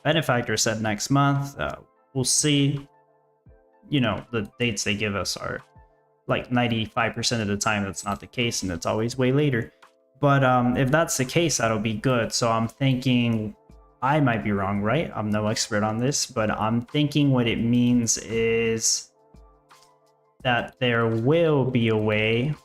Benefactor said next month. We'll see. You know, the dates they give us are like 95% of the time that's not the case, and it's always way later. But if that's the case, that'll be good. So I'm thinking, I might be wrong, right? I'm no expert on this, but I'm thinking what it means is that there will be a way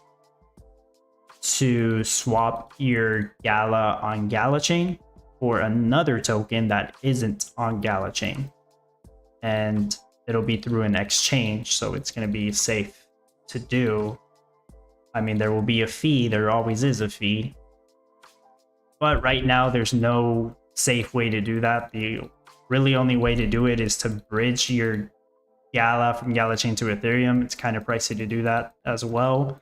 to swap your Gala on Gala chain for another token that isn't on Gala chain. And it'll be through an exchange, so it's going to be safe to do. I mean, there will be a fee. There always is a fee. But right now, there's no safe way to do that. The really only way to do it is to bridge your Gala from Gala chain to Ethereum. It's kind of pricey to do that as well.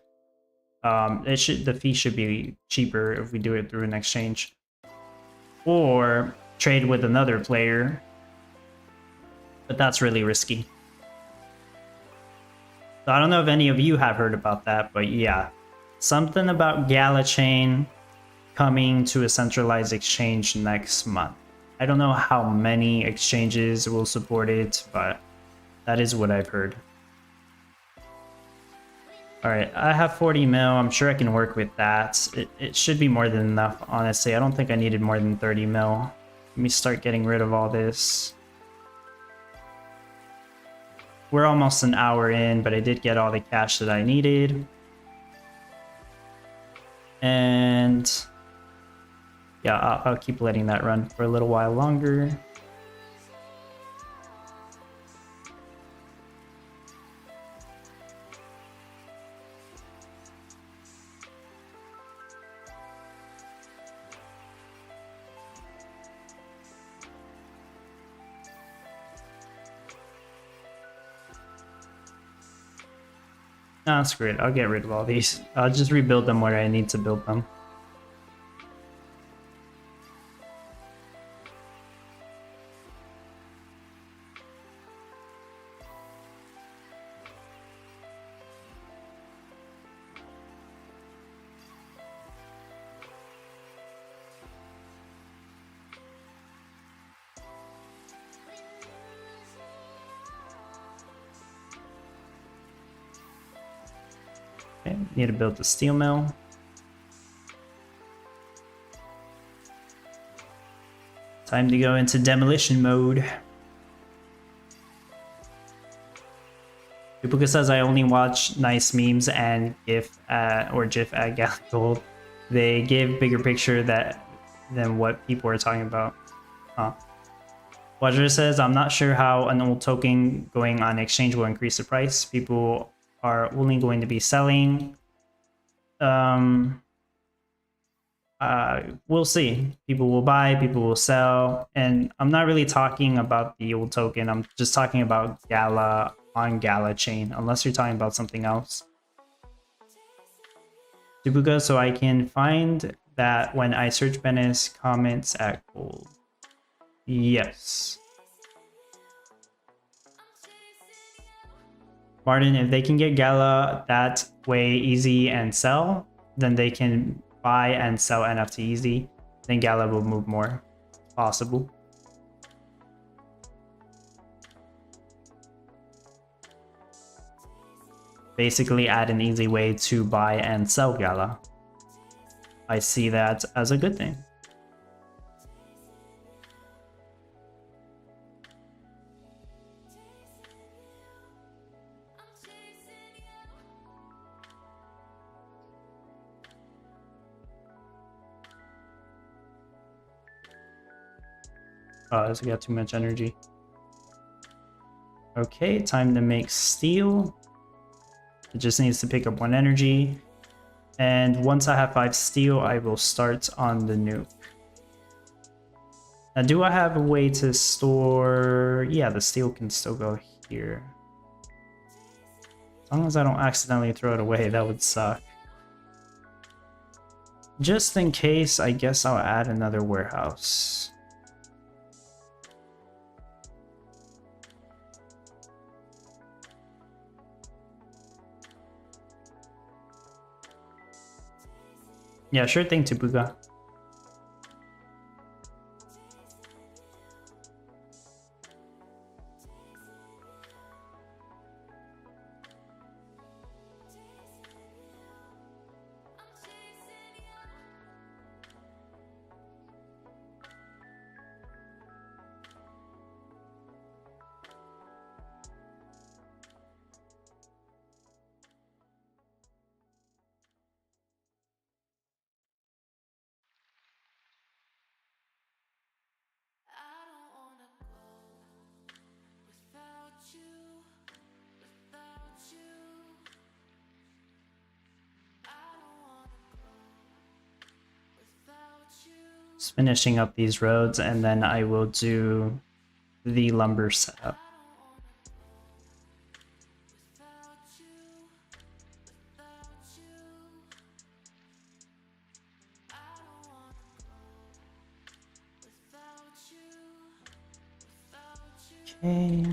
The fee should be cheaper if we do it through an exchange. Or trade with another player. But that's really risky. So I don't know if any of you have heard about that, but yeah. Something about Gala chain coming to a centralized exchange next month. I don't know how many exchanges will support it, but that is what I've heard. Alright, I have 40 mil. I'm sure I can work with that. It should be more than enough, honestly. I don't think I needed more than 30 mil. Let me start getting rid of all this. We're almost an hour in, but I did get all the cash that I needed. And yeah, I'll keep letting that run for a little while longer. Nah, screw it. I'll get rid of all these. I'll just rebuild them where I need to build them. Okay, need to build the steel mill. Time to go into demolition mode. Tabuka says I only watch nice memes and GIF or GIF at Gala Gold. They give bigger picture than what people are talking about. Huh. Roger says I'm not sure how an old token going on exchange will increase the price. People are only going to be selling. We'll see. People will buy, people will sell, and I'm not really talking about the old token. I'm just talking about Gala on Gala chain, unless you're talking about something else. Tabuka, so I can find that when I search Venice comments at gold. Yes. Martin, if they can get Gala that way easy and sell, then they can buy and sell NFT easy. Then Gala will move more. Possible. Basically add an easy way to buy and sell Gala. I see that as a good thing. Oh, this got too much energy. Okay, time to make steel. It just needs to pick up 1 energy. And once I have 5 steel, I will start on the nuke. Now, do I have a way to store... Yeah, the steel can still go here. As long as I don't accidentally throw it away, that would suck. Just in case, I guess I'll add another warehouse. Yeah, sure thing, Tabuka. Just finishing up these roads, and then I will do the lumber setup. Okay.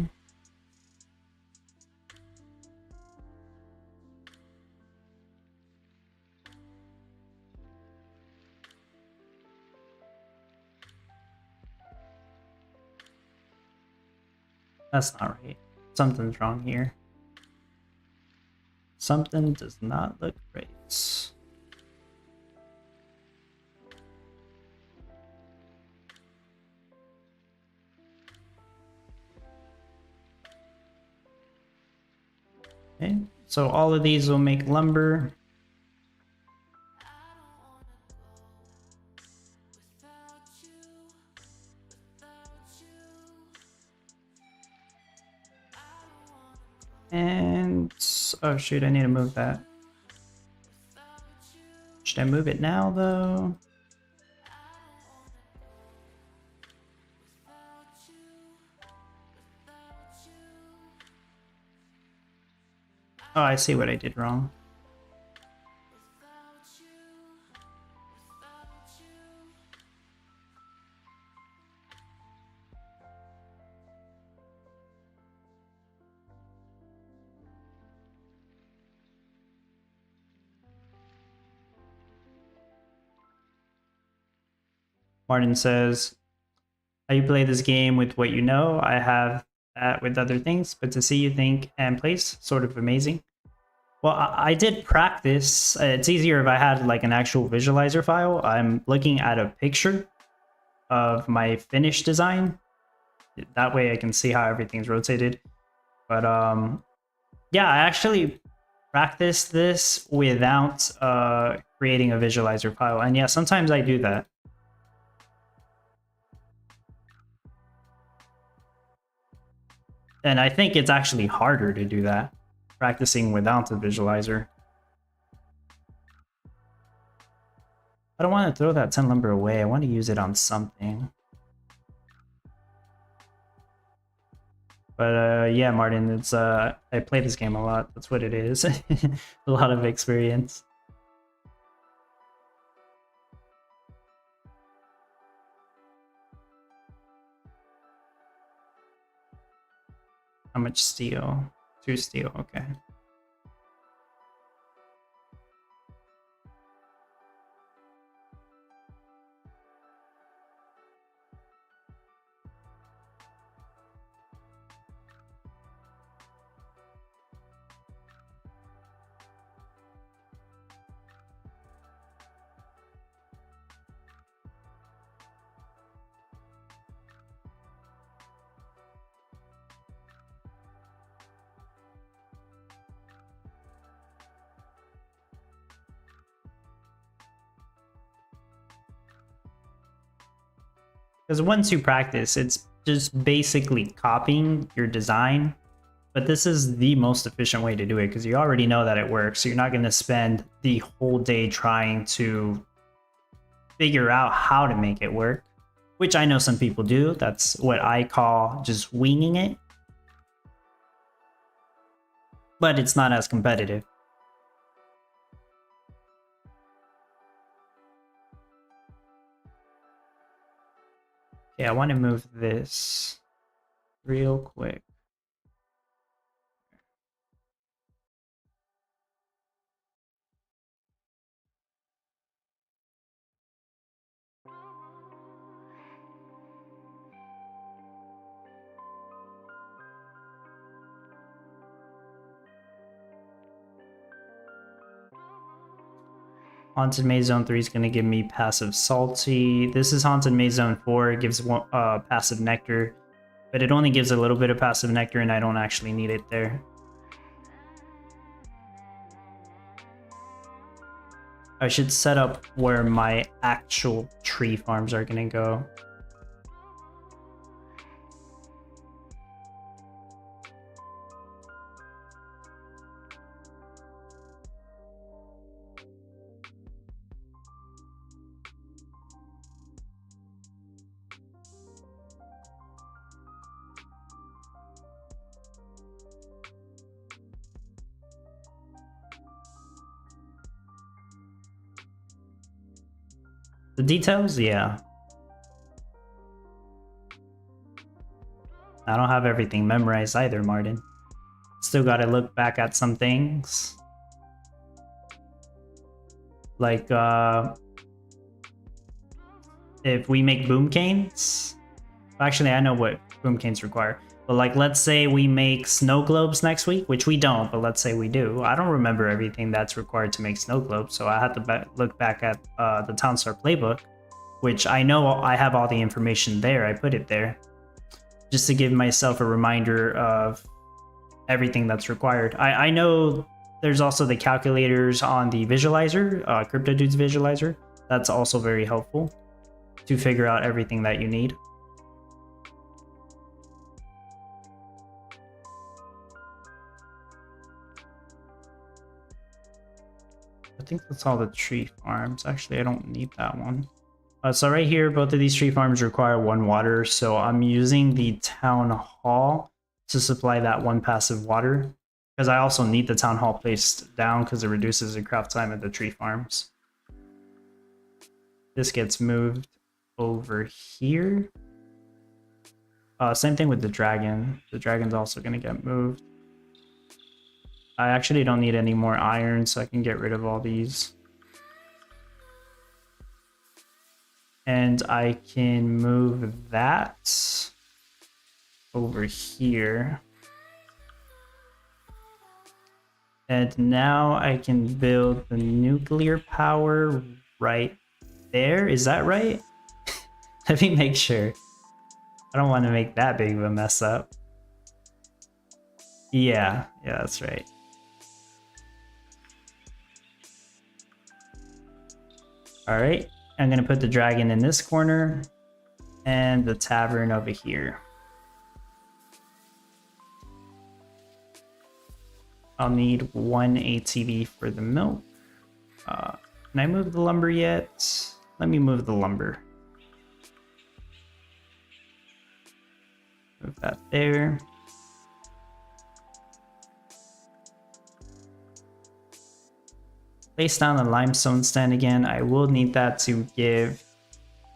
That's not right. Something's wrong here. Something does not look right. Okay, so all of these will make lumber. And oh shoot, I need to move that. Should I move it now though? Oh, I see what I did wrong. Martin says, how you play this game with what you know. I have that with other things, but to see you think and place, sort of amazing. Well, I did practice. It's easier if I had like an actual visualizer file. I'm looking at a picture of my finished design. That way I can see how everything's rotated. But yeah, I actually practiced this without creating a visualizer file. And yeah, sometimes I do that. And I think it's actually harder to do that, practicing without a visualizer. I don't want to throw that 10 lumber away. I want to use it on something. But yeah, Martin, it's I play this game a lot. That's what it is. A lot of experience. How much steel? 2 steel, okay. Because once you practice, it's just basically copying your design. But this is the most efficient way to do it because you already know that it works. So you're not going to spend the whole day trying to figure out how to make it work, which I know some people do. That's what I call just winging it. But it's not as competitive. Okay, I want to move this real quick. Haunted Maze Zone 3 is going to give me passive Salty. This is Haunted Maze Zone 4. It gives passive Nectar, but it only gives a little bit of passive Nectar, and I don't actually need it there. I should set up where my actual tree farms are going to go. The details? Yeah. I don't have everything memorized either, Martin. Still gotta look back at some things. Like, if we make boom canes... Actually, I know what boom canes require. But like, let's say we make snow globes next week, which we don't, but let's say we do. I don't remember everything that's required to make snow globes, so I had to look back at the Townstar playbook, which I know I have all the information there. I put it there just to give myself a reminder of everything that's required. I know there's also the calculators on the visualizer, Crypto Dude's visualizer. That's also very helpful to figure out everything that you need. I think that's all the tree farms. Actually, I don't need that one. So right here, both of these tree farms require 1 water, so I'm using the town hall to supply that 1 passive water. Because I also need the town hall placed down because it reduces the craft time at the tree farms. This gets moved over here. Same thing with the dragon. The dragon's also going to get moved. I actually don't need any more iron, so I can get rid of all these. And I can move that over here. And now I can build the nuclear power right there. Is that right? Let me make sure. I don't want to make that big of a mess up. Yeah, that's right. All right, I'm gonna put the dragon in this corner and the tavern over here. I'll need 1 ATV for the milk. Can I move the lumber yet? Let me move the lumber. Move that there. Place down the limestone stand again. I will need that to give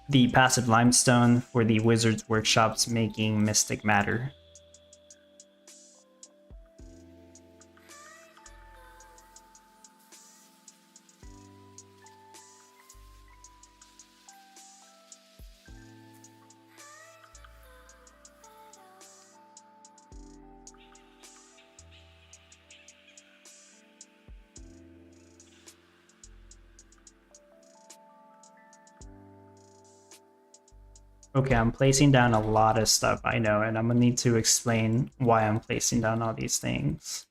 the passive limestone for the wizard's workshops making mystic matter. Okay, I'm placing down a lot of stuff, I know, and I'm gonna need to explain why I'm placing down all these things.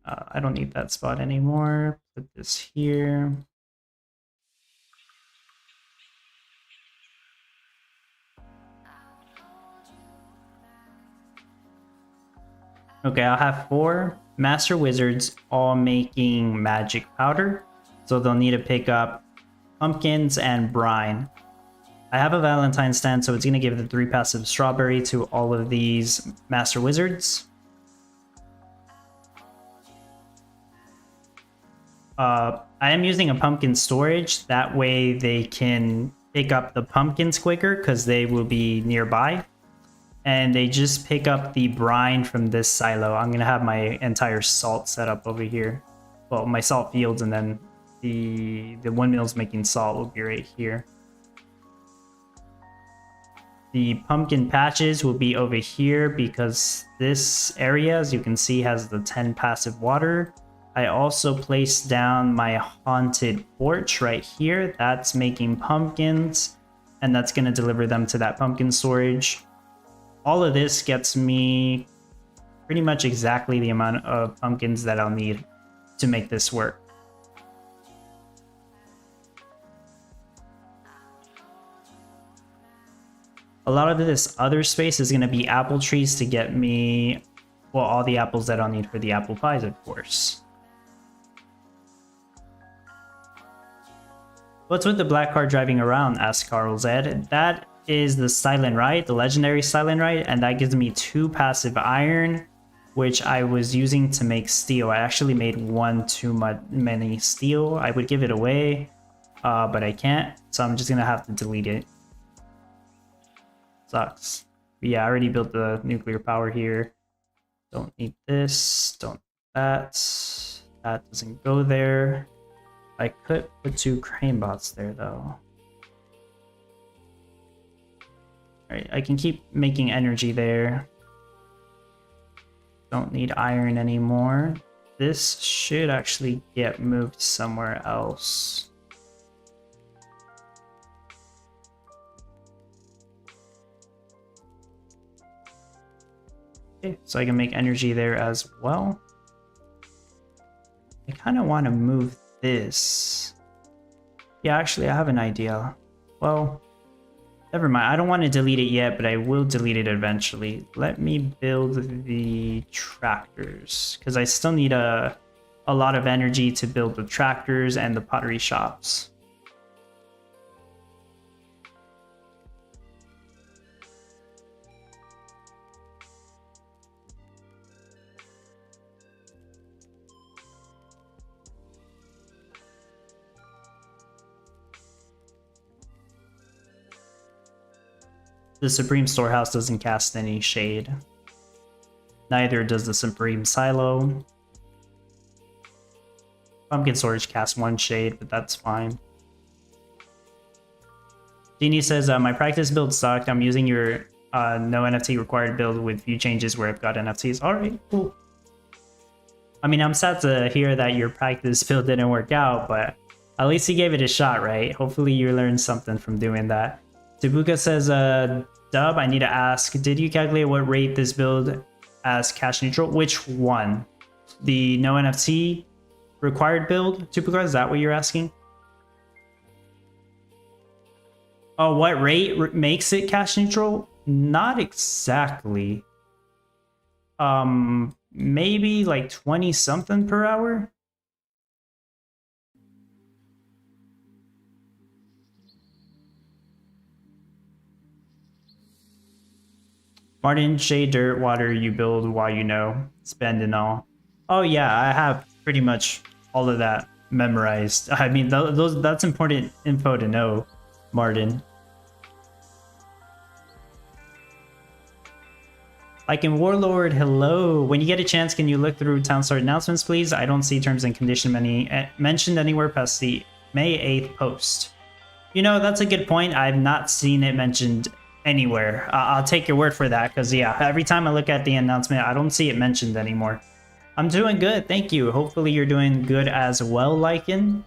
I don't need that spot anymore. Put this here. Okay, I'll have 4 master wizards all making magic powder. So they'll need to pick up pumpkins and brine. I have a Valentine stand, so it's going to give the 3 passive strawberry to all of these master wizards. I am using a pumpkin storage. That way they can pick up the pumpkins quicker because they will be nearby. And they just pick up the brine from this silo. I'm going to have my entire salt set up over here. Well, my salt fields, and then the windmills making salt will be right here. The pumpkin patches will be over here because this area, as you can see, has the 10 passive water. I also placed down my haunted porch right here. That's making pumpkins, and that's going to deliver them to that pumpkin storage. All of this gets me pretty much exactly the amount of pumpkins that I'll need to make this work. A lot of this other space is going to be apple trees to get me, well, all the apples that I'll need for the apple pies, of course. What's with the black car driving around? Asked Carl Zed. That is the Silent Rite, the legendary Silent Rite, and that gives me 2 passive iron, which I was using to make steel. I actually made 1 too many steel. I would give it away, but I can't, so I'm just going to have to delete it. Sucks. But yeah, I already built the nuclear power here. Don't need this, don't need that. That doesn't go there. I could put 2 crane bots there though. Alright, I can keep making energy there. Don't need iron anymore. This should actually get moved somewhere else. Okay, so I can make energy there as well. I kind of want to move this. Yeah, actually, I have an idea. Well, never mind. I don't want to delete it yet, but I will delete it eventually. Let me build the tractors, because I still need a lot of energy to build the tractors and the pottery shops. The Supreme Storehouse doesn't cast any shade. Neither does the Supreme Silo. Pumpkin Storage casts 1 shade, but that's fine. Dini says, my practice build sucked. I'm using your no NFT required build with few changes where I've got NFTs. Alright, cool. I mean, I'm sad to hear that your practice build didn't work out, but at least you gave it a shot, right? Hopefully you learned something from doing that. Tabuka says, Dub, I need to ask, did you calculate what rate this build as cash neutral? Which one? The no NFT required build? Tabuka, is that what you're asking? Oh, what rate makes it cash neutral? Not exactly. Maybe like 20 something per hour. Martin, shade, dirt, water, you build while you know, spend and all. Oh yeah, I have pretty much all of that memorized. I mean, that's important info to know, Martin. Like in Warlord, hello. When you get a chance, can you look through Town Start announcements, please? I don't see terms and conditions mentioned anywhere past the May 8th post. You know, that's a good point. I've not seen it mentioned anywhere. I'll take your word for that, because yeah, every time I look at the announcement, I don't see it mentioned anymore. I'm doing good, thank you. Hopefully you're doing good as well, Lycan.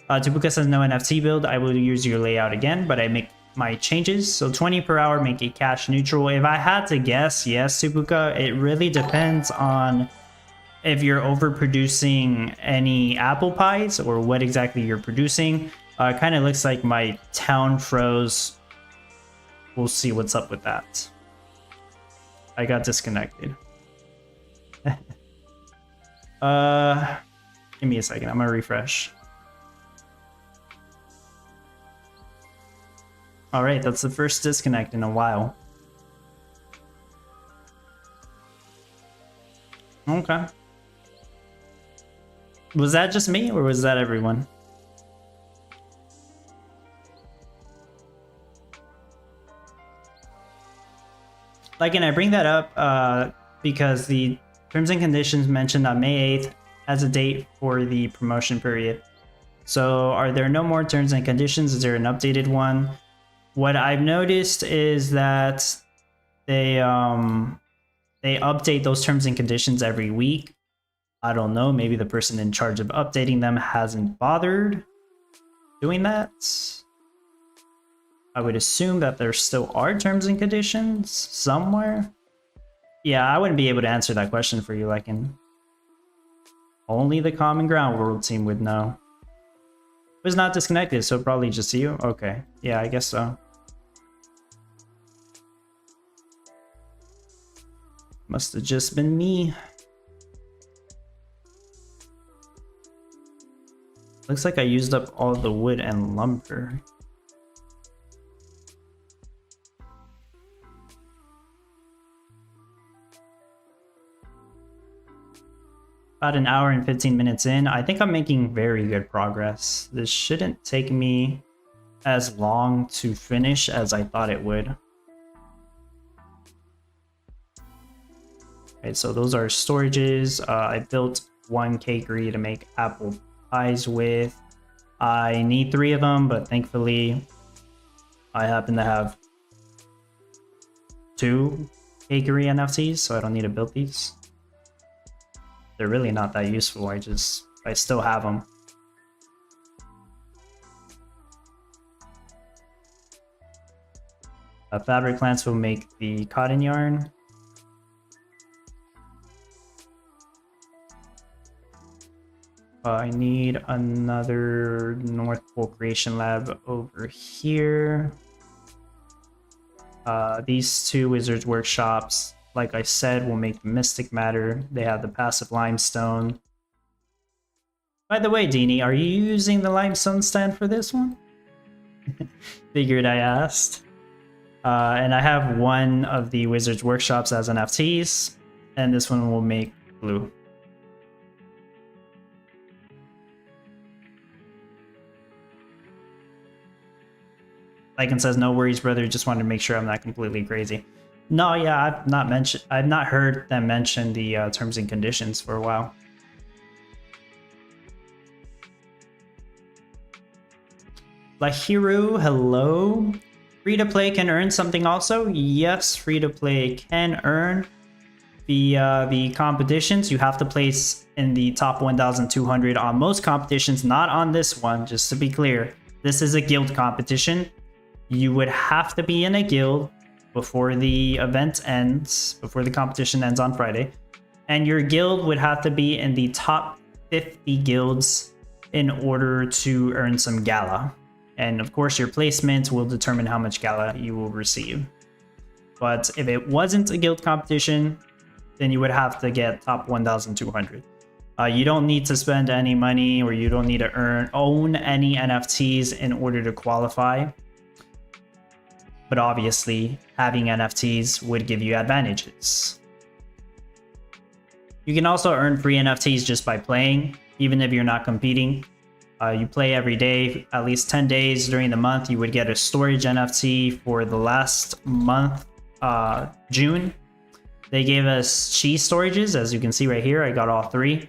Tabuka says no NFT build. I will use your layout again, but I make my changes. So 20 per hour, make it cash neutral. If I had to guess, yes, Tabuka, it really depends on if you're overproducing any apple pies or what exactly you're producing. It kind of looks like my town froze. We'll see what's up with that. I got disconnected. Give me a second. I'm gonna refresh. All right, that's the first disconnect in a while. Okay. Was that just me or was that everyone? Like, and I bring that up because the terms and conditions mentioned on May 8th as a date for the promotion period. So are there no more terms and conditions? Is there an updated one? What I've noticed is that they update those terms and conditions every week. I don't know, maybe the person in charge of updating them hasn't bothered doing that. I would assume that there still are terms and conditions somewhere. Yeah, I wouldn't be able to answer that question for you, Lycan. Only the Common Ground World team would know. It was not disconnected, so probably just you? Okay, yeah, I guess so. Must have just been me. Looks like I used up all the wood and lumber. About an hour and 15 minutes in. I think I'm making very good progress. This shouldn't take me as long to finish as I thought it would. Okay, so those are storages. I built 1 cakery to make apple pies with. I need 3 of them, but thankfully I happen to have 2 cakery NFTs, so I don't need to build these. They're really not that useful. I still have them. Fabric plants will make the cotton yarn. I need another North Pole Creation Lab over here. These 2 Wizards Workshops, like I said, will make the Mystic Matter. They have the passive limestone. By the way, Dini, are you using the limestone stand for this one? Figured I asked. And I have 1 of the Wizards Workshops as NFTs, and this one will make blue. Lycan says, no worries, brother. Just wanted to make sure I'm not completely crazy. No, yeah, I've not heard them mention the terms and conditions for a while. Lahiru, hello. Free to play can earn something also. Yes, free to play can earn the competitions. You have to place in the top 1,200 on most competitions, not on this one. Just to be clear, this is a guild competition. You would have to be in a guild before the event ends, before the competition ends on Friday, and your guild would have to be in the top 50 guilds in order to earn some Gala. And of course, your placement will determine how much Gala you will receive. But if it wasn't a guild competition, then you would have to get top 1,200. You don't need to spend any money, or you don't need to own any NFTs in order to qualify. But obviously, having NFTs would give you advantages. You can also earn free NFTs just by playing, even if you're not competing. You play every day, at least 10 days during the month. You would get a storage NFT for the last month, June. They gave us cheese storages, as you can see right here. I got all 3.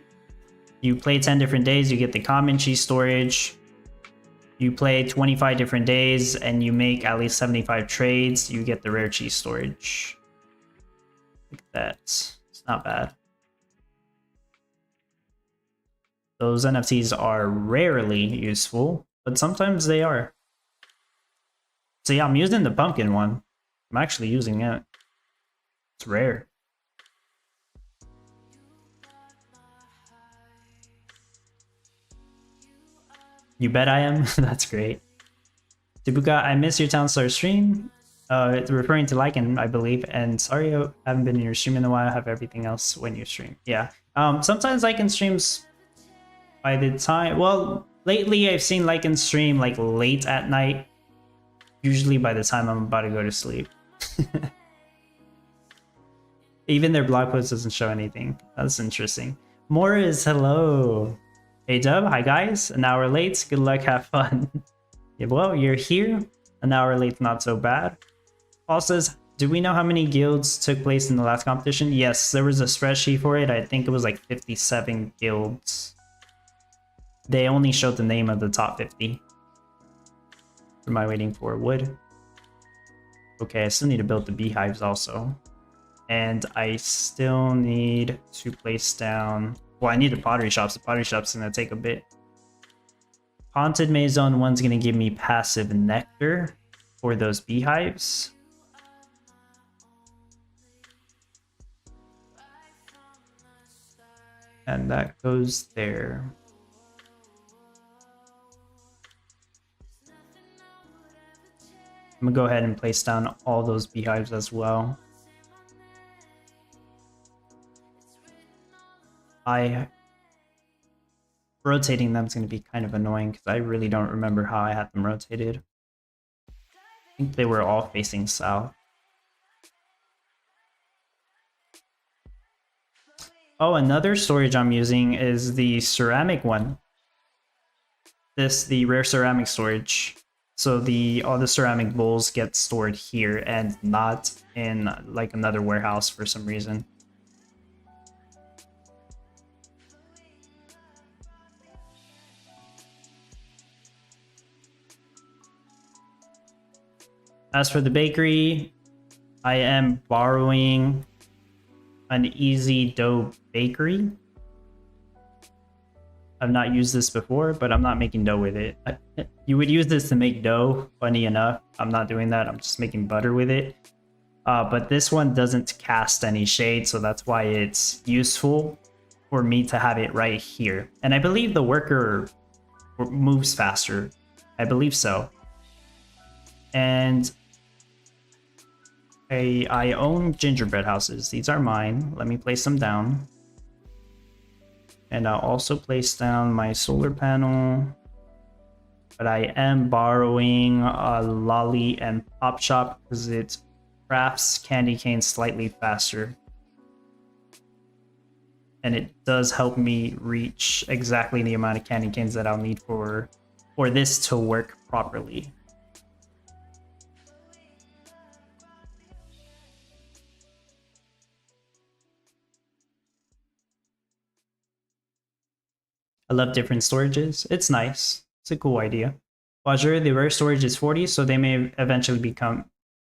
You play 10 different days, you get the common cheese storage. You play 25 different days and you make at least 75 trades, you get the rare cheese storage. Look at that. It's not bad. Those NFTs are rarely useful, but sometimes they are. So yeah, I'm using the pumpkin one. I'm actually using it. It's rare. You bet I am? That's great. Tabuka, I miss your Town Star stream. It's referring to Lycan, I believe. And sorry I haven't been in your stream in a while. I have everything else when you stream. Yeah. Sometimes Lycan streams by the time... Well, lately I've seen Lycan stream like late at night. Usually by the time I'm about to go to sleep. Even their blog post doesn't show anything. That's interesting. Morris, hello. Hey Dub, hi guys. An hour late. Good luck, have fun. Yeah, well, you're here. An hour late, not so bad. Paul says, do we know how many guilds took place in the last competition? Yes, there was a spreadsheet for it. I think it was like 57 guilds. They only showed the name of the top 50. What am I waiting for? Wood. Okay, I still need to build the beehives also. And I still need to place down... Well, I need the pottery shops. The pottery shop's gonna take a bit. Haunted Maze Zone 1's gonna give me passive nectar for those beehives. And that goes there. I'm gonna go ahead and place down all those beehives as well. Rotating them is going to be kind of annoying because I really don't remember how I had them rotated. I think they were all facing south. Oh, another storage I'm using is the ceramic one. The rare ceramic storage. So all the ceramic bowls get stored here and not in like another warehouse for some reason. As for the bakery, I am borrowing an easy dough bakery. I've not used this before, but I'm not making dough with it. You would use this to make dough, funny enough. I'm not doing that, I'm just making butter with it. But this one doesn't cast any shade, so that's why it's useful for me to have it right here. And I believe the worker moves faster. I believe so. And I own gingerbread houses. These are mine. Let me place them down. And I'll also place down my solar panel. But I am borrowing a Lolly and Pop Shop because it crafts candy canes slightly faster. And it does help me reach exactly the amount of candy canes that I'll need for this to work properly. I love different storages. It's nice. It's a cool idea. Well, sure, the rare storage is 40, so they may eventually come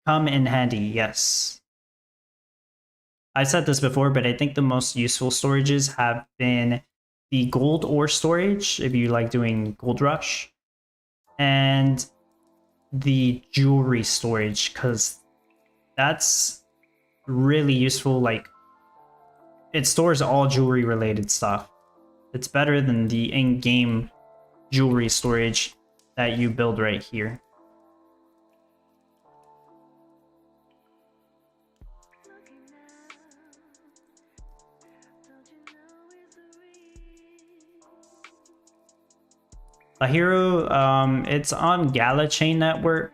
in handy, yes. I said this before, but I think the most useful storages have been the gold ore storage, if you like doing gold rush, and the jewelry storage, because that's really useful. Like, it stores all jewelry related stuff. It's better than the in-game jewelry storage that you build right here. A hero, it's on Gala chain network,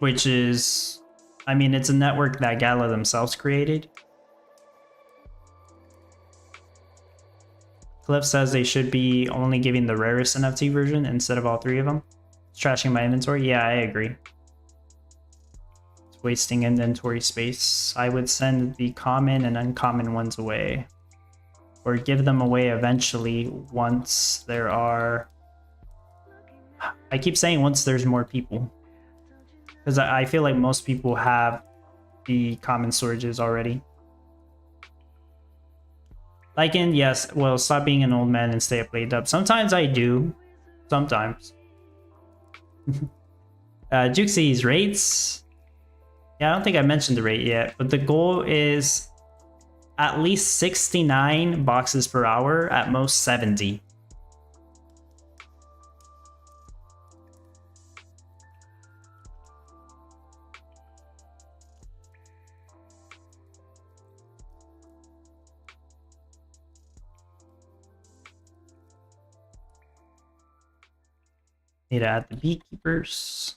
which is, I mean, it's a network that Gala themselves created. Cliff says they should be only giving the rarest NFT version instead of all three of them. It's trashing my inventory. Yeah, I agree. It's wasting inventory space. I would send the common and uncommon ones away. Or give them away eventually once there are... I keep saying once there's more people. Because I feel like most people have the common storages already. Lycan, yes, well, stop being an old man and stay up late up. Sometimes I do. Sometimes. Juxie's rates. Yeah, I don't think I mentioned the rate yet, but the goal is at least 69 boxes per hour, at most 70. Need to add the beekeepers.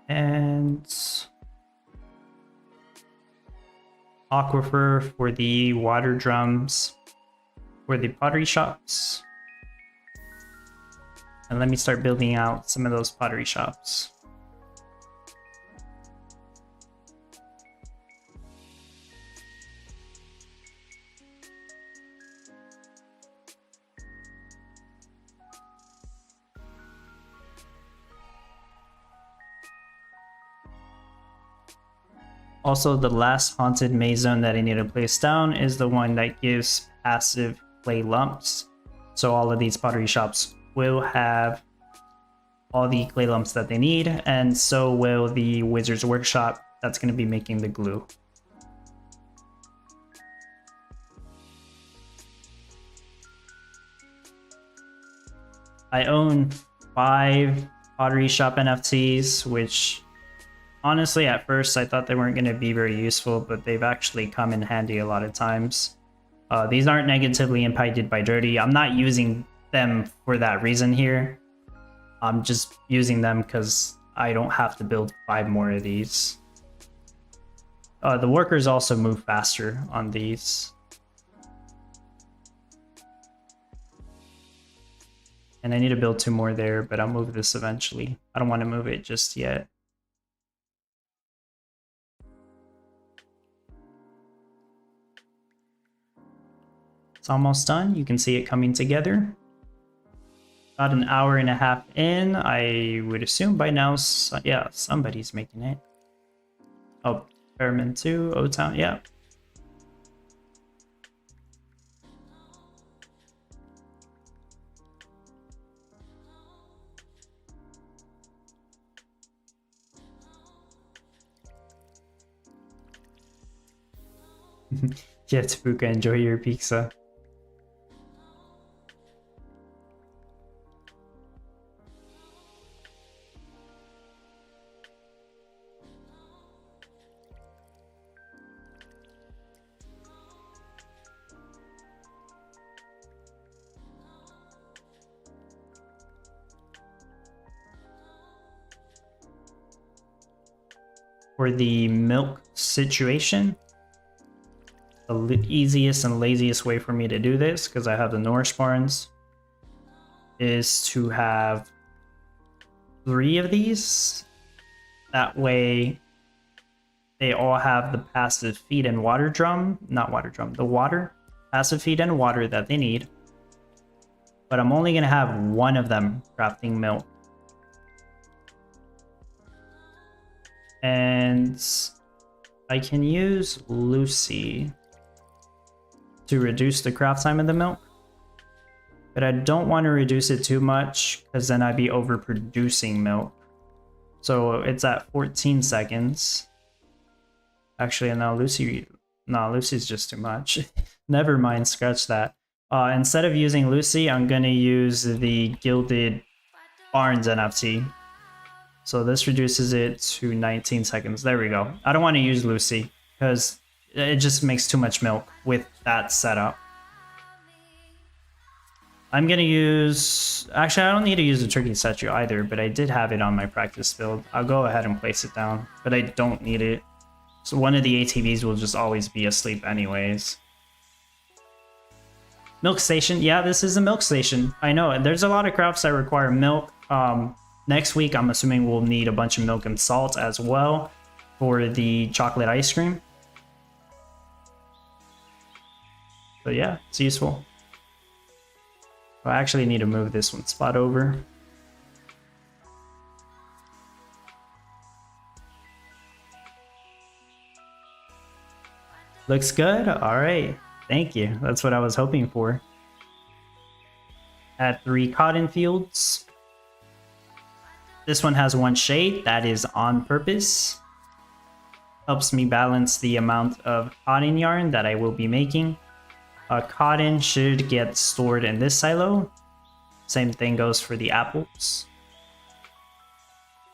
And aquifer for the water drums for the pottery shops. And let me start building out some of those pottery shops. Also, the last haunted maze zone that I need to place down is the one that gives passive clay lumps. So all of these pottery shops will have all the clay lumps that they need, and so will the wizard's workshop that's going to be making the glue. I own 5 pottery shop NFTs, which honestly, at first, I thought they weren't going to be very useful, but they've actually come in handy a lot of times. These aren't negatively impacted by dirty. I'm not using them for that reason here. I'm just using them because I don't have to build 5 more of these. The workers also move faster on these. And I need to build 2 more there, but I'll move this eventually. I don't want to move it just yet. It's almost done. You can see it coming together. About an hour and a half in. I would assume by now, yeah, somebody's making it. Oh, Fairman 2, O-Town, yeah. Yeah, Tabuka, enjoy your pizza. for the milk situation, the easiest and laziest way for me to do this, because I have the Norse barns, is to have 3 of these. That way they all have the passive feed and water drum, not water drum, the water, passive feed and water that they need. But I'm only going to have 1 of them crafting milk. And I can use Lucy to reduce the craft time of the milk. But I don't want to reduce it too much, because then I'd be overproducing milk. So it's at 14 seconds. Actually, no, Lucy's just too much. Never mind, scratch that. Instead of using Lucy, I'm going to use the Gilded Barns NFT. So this reduces it to 19 seconds. There we go. I don't want to use Lucy, because it just makes too much milk with that setup. I'm going to use... Actually, I don't need to use the turkey statue either, but I did have it on my practice build. I'll go ahead and place it down, but I don't need it. So one of the ATVs will just always be asleep anyways. Milk station. Yeah, this is a milk station. I know. There's a lot of crafts that require milk. Next week, I'm assuming we'll need a bunch of milk and salt as well for the chocolate ice cream. So yeah, it's useful. I actually need to move this one spot over. Looks good. All right. Thank you. That's what I was hoping for. Add 3 cotton fields. This one has 1 shade. That is on purpose. Helps me balance the amount of cotton yarn that I will be making. Cotton should get stored in this silo. Same thing goes for the apples.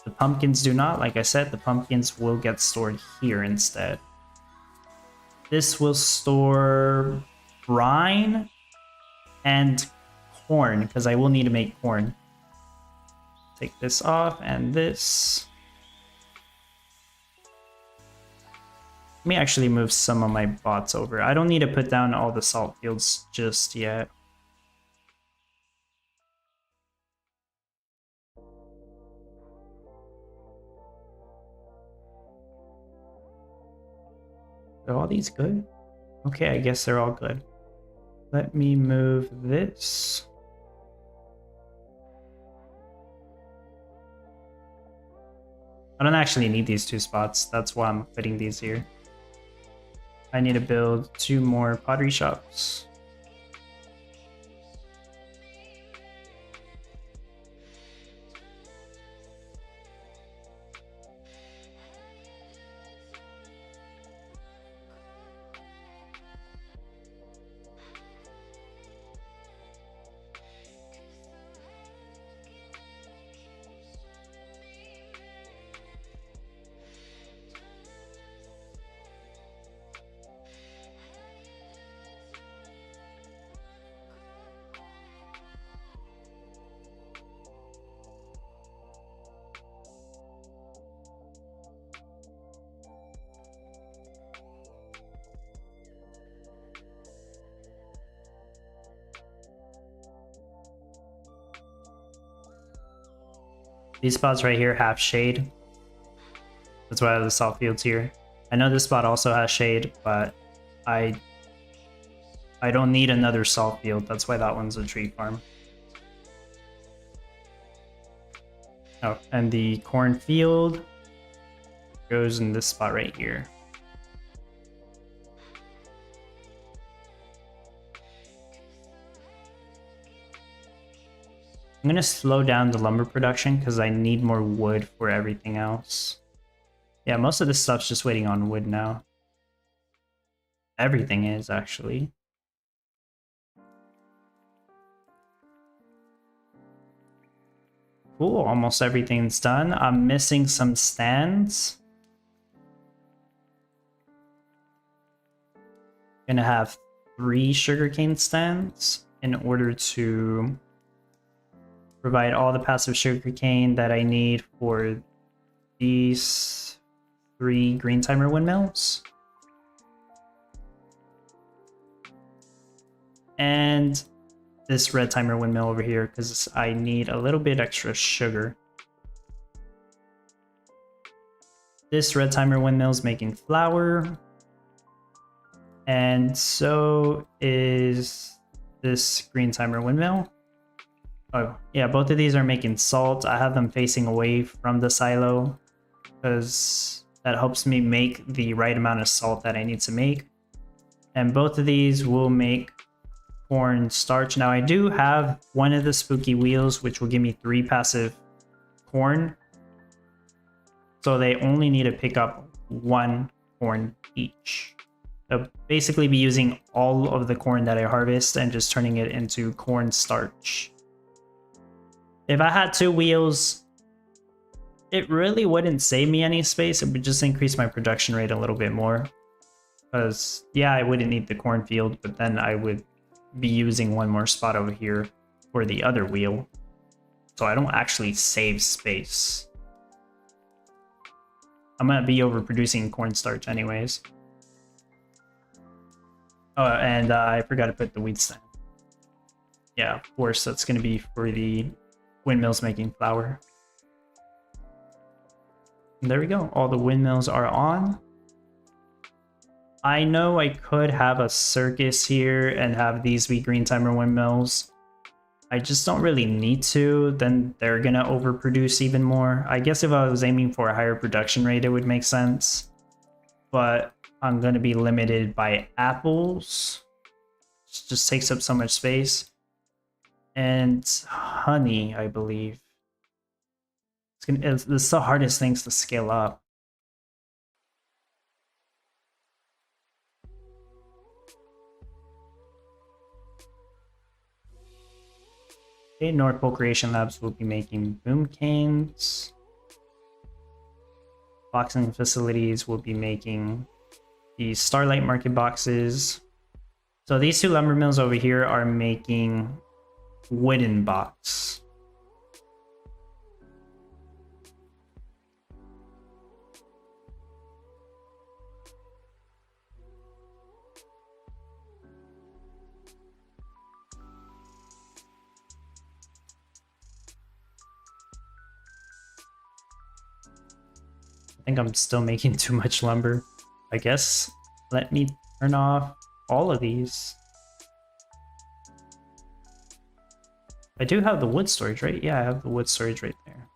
The pumpkins do not. Like I said, the pumpkins will get stored here instead. This will store brine and corn, because I will need to make corn. Take this off and this. Let me actually move some of my bots over. I don't need to put down all the salt fields just yet. Are all these good? Okay, I guess they're all good. Let me move this. I don't actually need these 2 spots. That's why I'm putting these here. I need to build 2 more pottery shops. These spots right here have shade. That's why I have the salt fields here. I know this spot also has shade, but I don't need another salt field. That's why that one's a tree farm. Oh, and the cornfield goes in this spot right here. I'm gonna slow down the lumber production because I need more wood for everything else. Yeah, most of this stuff's just waiting on wood now. Everything is, actually. Cool, almost everything's done. I'm missing some stands. Gonna have 3 sugarcane stands in order to provide all the passive sugarcane that I need for these 3 green timer windmills. And this red timer windmill over here because I need a little bit extra sugar. This red timer windmill is making flour. And so is this green timer windmill. Oh, yeah, both of these are making salt. I have them facing away from the silo because that helps me make the right amount of salt that I need to make. And both of these will make corn starch. Now I do have one of the spooky wheels, which will give me 3 passive corn. So they only need to pick up 1 corn each. They'll basically be using all of the corn that I harvest and just turning it into corn starch. If I had 2 wheels, it really wouldn't save me any space. It would just increase my production rate a little bit more. Because, yeah, I wouldn't need the cornfield, but then I would be using 1 more spot over here for the other wheel. So I don't actually save space. I'm going to be overproducing cornstarch anyways. Oh, and I forgot to put the wheat stand. Yeah, of course, that's going to be for the windmills making flour. And there we go. All the windmills are on. I know I could have a circus here and have these be green timer windmills. I just don't really need to. Then they're going to overproduce even more. I guess if I was aiming for a higher production rate, it would make sense. But I'm going to be limited by apples. It just takes up so much space. And honey, I believe. It's the hardest things to scale up. Okay, North Pole Creation Labs will be making boom canes. Boxing facilities will be making the Starlight market boxes. So these 2 lumber mills over here are making wooden box. I think I'm still making too much lumber. I guess let me turn off all of these. I do have the wood storage, right? Yeah, I have the wood storage right there.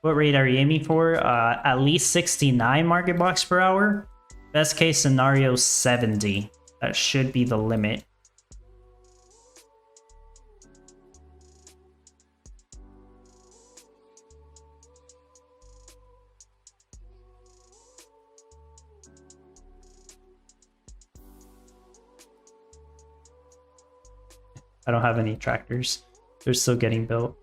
What rate are you aiming for? At least 69 market box per hour. Best case scenario, 70. That should be the limit. I don't have any tractors. They're still getting built.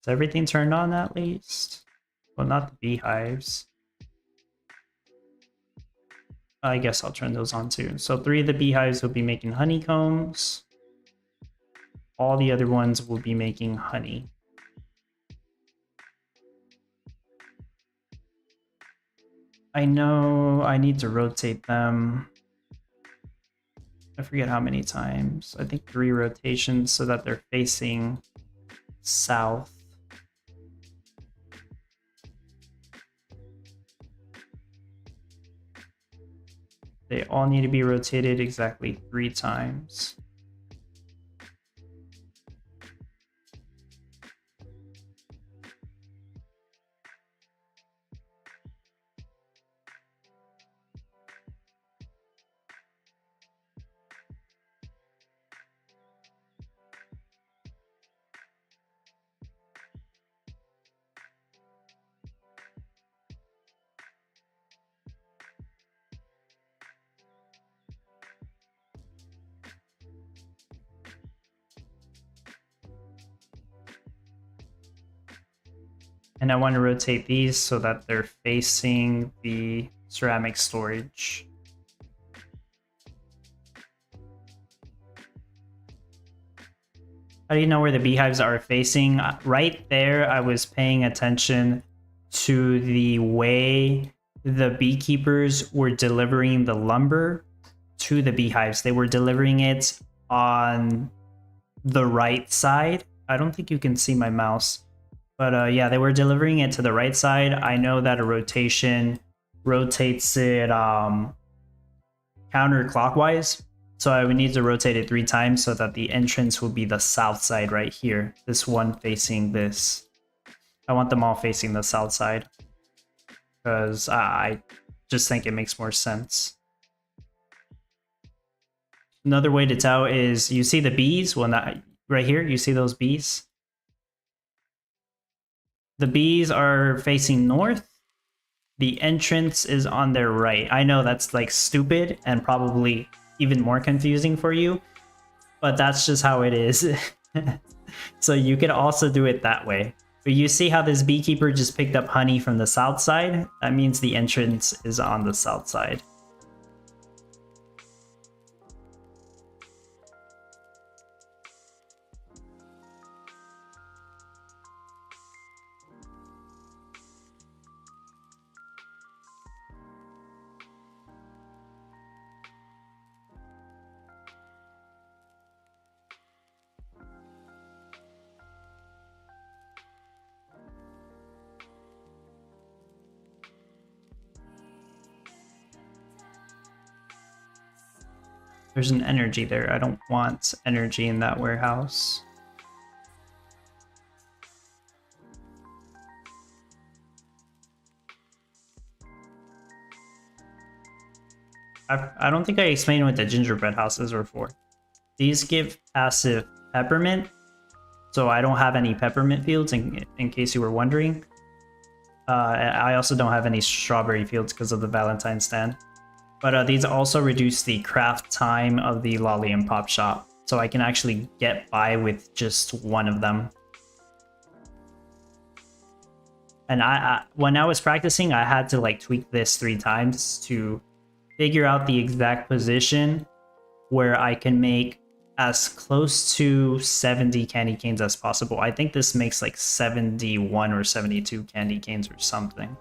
Is everything turned on at least? Well, not the beehives. I guess I'll turn those on too. So 3 of the beehives will be making honeycombs. All the other ones will be making honey. I know I need to rotate them. I forget how many times. I think 3 rotations so that they're facing south. They all need to be rotated exactly 3 times. And I want to rotate these so that they're facing the ceramic storage. How do you know where the beehives are facing? Right there, I was paying attention to the way the beekeepers were delivering the lumber to the beehives. They were delivering it on the right side. I don't think you can see my mouse, but yeah, they were delivering it to the right side. I know that a rotation rotates it counterclockwise. So I would need to rotate it 3 times so that the entrance will be the south side right here. This one facing this. I want them all facing the south side because I just think it makes more sense. Another way to tell is you see the bees. Well, not right here. You see those bees? The bees are facing north. The entrance is on their right. I know that's like stupid and probably even more confusing for you, but that's just how it is. So you could also do it that way. But you see how this beekeeper just picked up honey from the south side? That means the entrance is on the south side. There's an energy there. I don't want energy in that warehouse. I don't think I explained what the gingerbread houses were for. These give passive peppermint, so I don't have any peppermint fields in case you were wondering. I also don't have any strawberry fields because of the Valentine stand. But these also reduce the craft time of the Lolly and Pop shop, so I can actually get by with just one of them. And when I was practicing, I had to like tweak this 3 times to figure out the exact position where I can make as close to 70 candy canes as possible. I think this makes like 71 or 72 candy canes or something.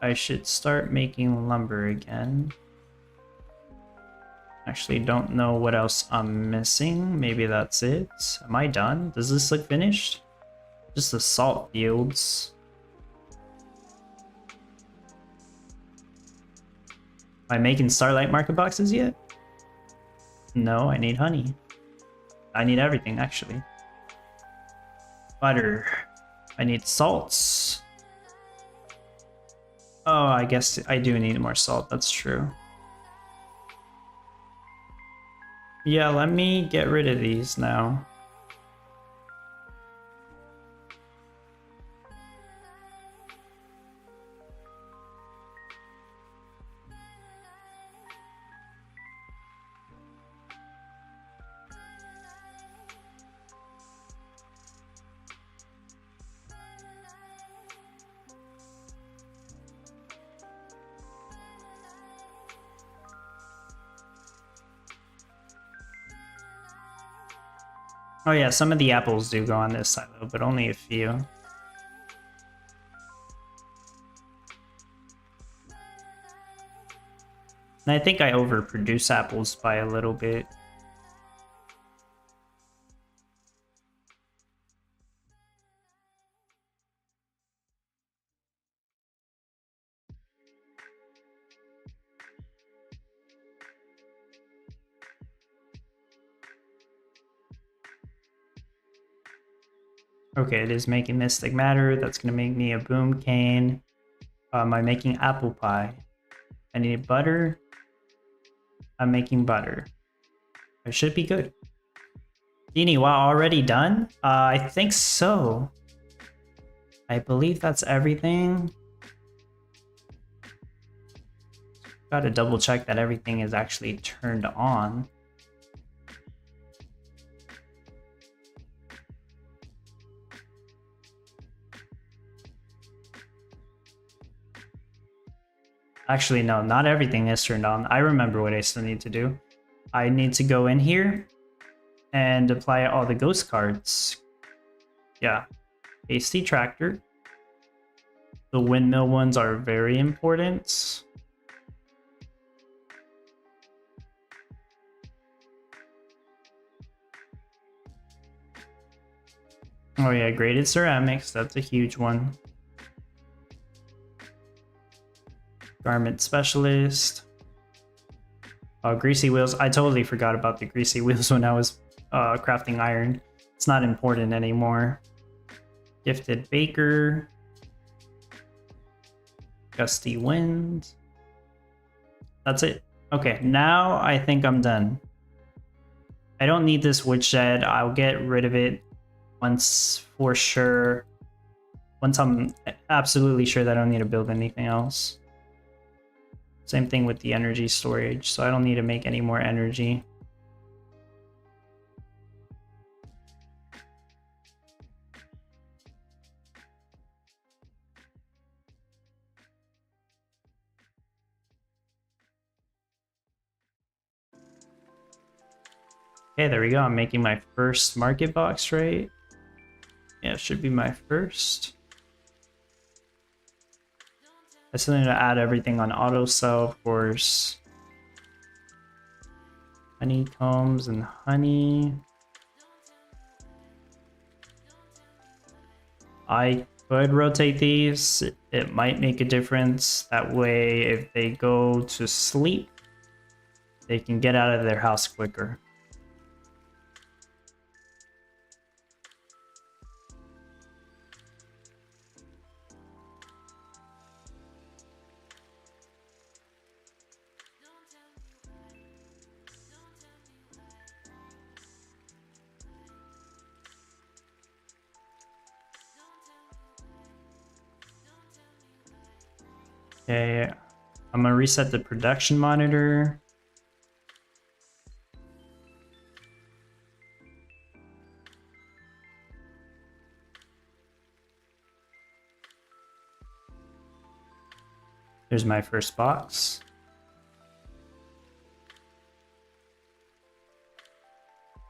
I should start making lumber again. Actually, don't know what else I'm missing. Maybe that's it. Am I done? Does this look finished? Just the salt fields. Am I making Starlight market boxes yet? No, I need honey. I need everything, actually. Butter. I need salts. Oh, I guess I do need more salt. That's true. Yeah, let me get rid of these now. Oh yeah, some of the apples do go on this side though, but only a few. And I think I overproduce apples by a little bit. Okay, it is making mystic matter. That's gonna make me a boom cane. I'm making apple pie. I need butter. I'm making butter. It should be good. Dini, wow, already done? I think so. I believe that's everything. Gotta double check that everything is actually turned on. Actually, no, not everything is turned on. I remember what I still need to do. I need to go in here and apply all the ghost cards. Yeah. Hasty Tractor. The windmill ones are very important. Oh yeah, graded ceramics, that's a huge one. Garment specialist. Oh, greasy wheels. I totally forgot about the greasy wheels when I was crafting iron. It's not important anymore. Gifted baker. Gusty wind. That's it. Okay, now I think I'm done. I don't need this woodshed. I'll get rid of it once for sure. Once I'm absolutely sure that I don't need to build anything else. Same thing with the energy storage, so I don't need to make any more energy. Okay, there we go. I'm making my first market box, right? Yeah, it should be my first. I still need to add everything on auto sell, of course. Honeycombs and honey. I could rotate these. It might make a difference. That way, if they go to sleep, they can get out of their house quicker. Okay, I'm gonna reset the production monitor. There's my first box.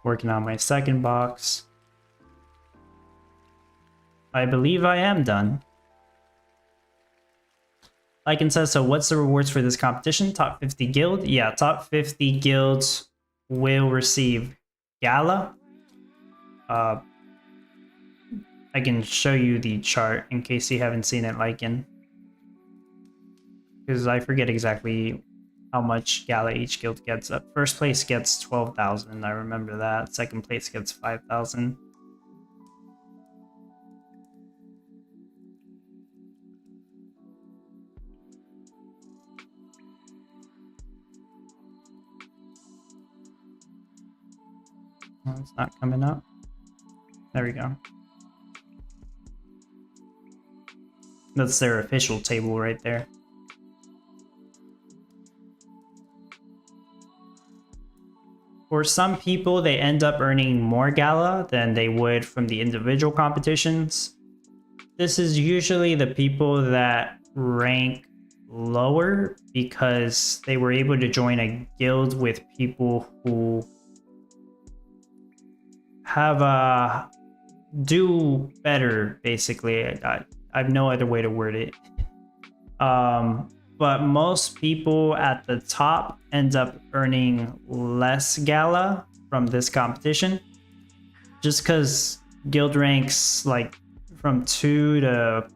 Working on my second box. I believe I am done. Lycan says, so what's the rewards for this competition? Top 50 guild? Yeah, top 50 guilds will receive Gala. I can show you the chart in case you haven't seen it, Lycan. Because I forget exactly how much Gala each guild gets. First place gets 12,000, I remember that. Second place gets 5,000. Oh, it's not coming up. There we go. That's their official table right there. For some people, they end up earning more Gala than they would from the individual competitions. This is usually the people that rank lower because they were able to join a guild with people who have do better, basically. I have no other way to word it. But most people at the top end up earning less Gala from this competition, just because guild ranks like from 2 to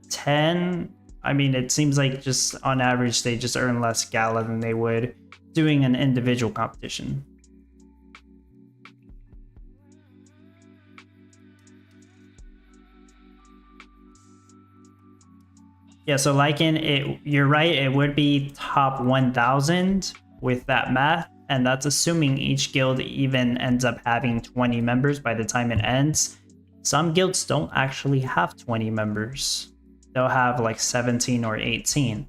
10. I mean, it seems like just on average they just earn less Gala than they would doing an individual competition. Yeah, so Lycan, you're right, it would be top 1,000 with that math, and that's assuming each guild even ends up having 20 members by the time it ends. Some guilds don't actually have 20 members. They'll have like 17 or 18.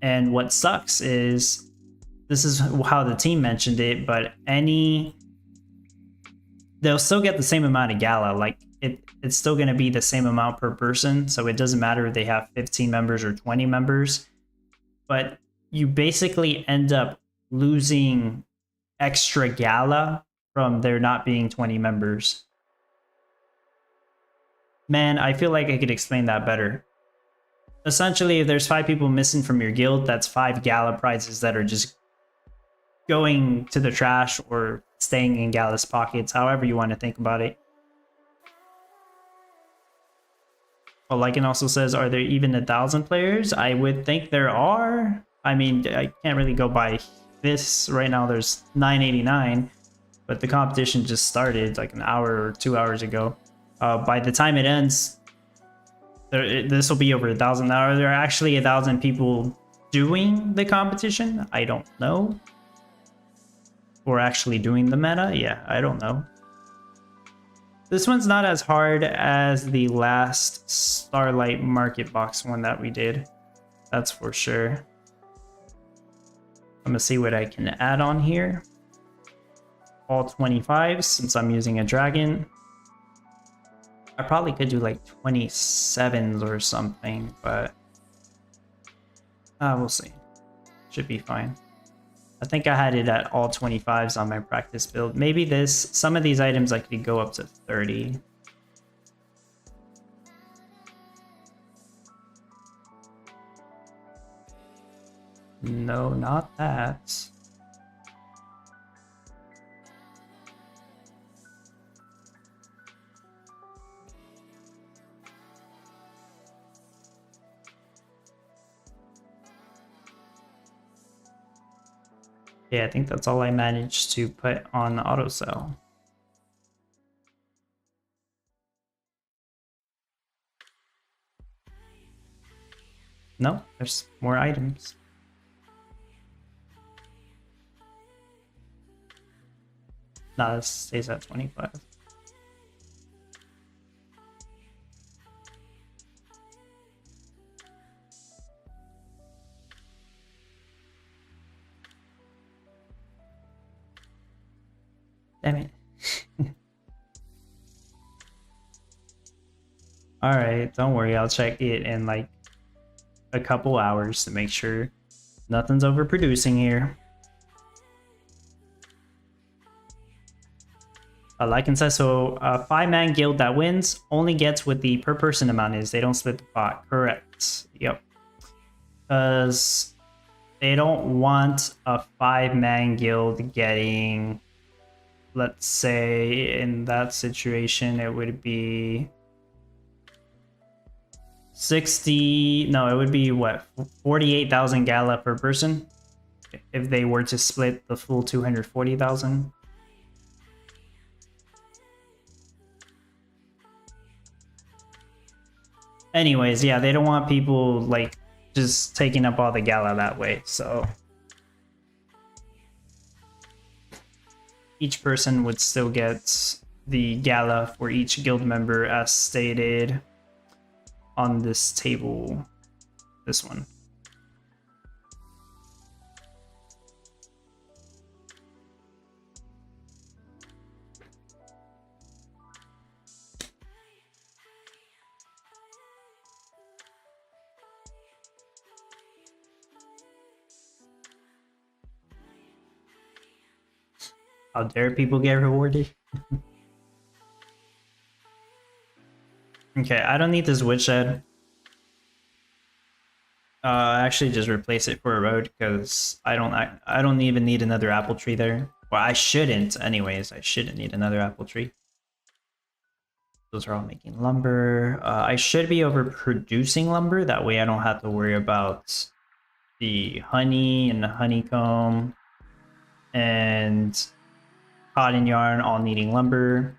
And what sucks is, this is how the team mentioned it, but they'll still get the same amount of Gala. Like, it's still going to be the same amount per person, so it doesn't matter if they have 15 members or 20 members. but you basically end up losing extra Gala from there not being 20 members. Man, I feel like I could explain that better. Essentially, if there's 5 people missing from your guild, that's 5 Gala prizes that are just going to the trash or staying in Gala's pockets, however you want to think about it. Well, Lycan also says, are there even 1,000 players? I would think there are. I mean, I can't really go by this. Right now there's 989, but the competition just started like an hour or 2 hours ago. By the time it ends, this will be over 1,000. Are there actually 1,000 people doing the competition? I don't know. Or actually doing the meta? Yeah, I don't know. This one's not as hard as the last Starlight Market Box one that we did. That's for sure. I'm gonna see what I can add on here. All 25s since I'm using a dragon. I probably could do like 27s or something, but we'll see. Should be fine. I think I had it at all 25s on my practice build. Maybe some of these items I could go up to 30. No, not that. Yeah, I think that's all I managed to put on the auto sell. No, there's more items. No, this stays at 25. Damn it. Alright, don't worry, I'll check it in like a couple hours to make sure nothing's overproducing here. Lycan says, so a 5-man guild that wins only gets what the per person amount is. They don't split the pot. Correct. Yep. Because they don't want a 5-man guild getting, let's say in that situation, it would be 60, no, it would be what, 48,000 Gala per person if they were to split the full 240,000. Anyways, yeah, they don't want people like just taking up all the Gala that way, so each person would still get the Gala for each guild member as stated on this table, this one. How dare people get rewarded? Okay, I don't need this woodshed. Actually just replace it for a road because I don't even need another apple tree there. Well, I shouldn't anyways. I shouldn't need another apple tree. Those are all making lumber. I should be overproducing lumber. That way I don't have to worry about the honey and the honeycomb and cotton yarn all needing lumber.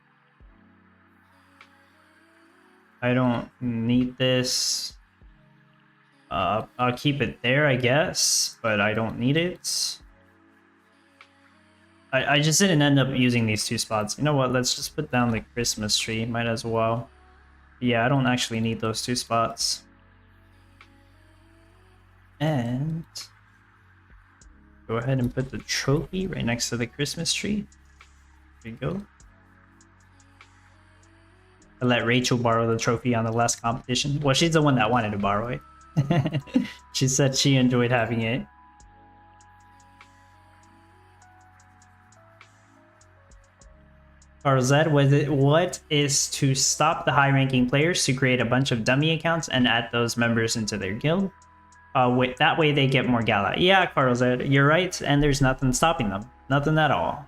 I don't need this. I'll keep it there, I guess, but I don't need it. I just didn't end up using these 2 spots. You know what? Let's just put down the Christmas tree. Might as well. Yeah, I don't actually need those 2 spots. And go ahead and put the trophy right next to the Christmas tree. There you go. I let Rachel borrow the trophy on the last competition. Well, she's the one that wanted to borrow it. She said she enjoyed having it. Carl Z, what is to stop the high-ranking players to create a bunch of dummy accounts and add those members into their guild? That way they get more Gala. Yeah, Carl Z, you're right, and there's nothing stopping them. Nothing at all.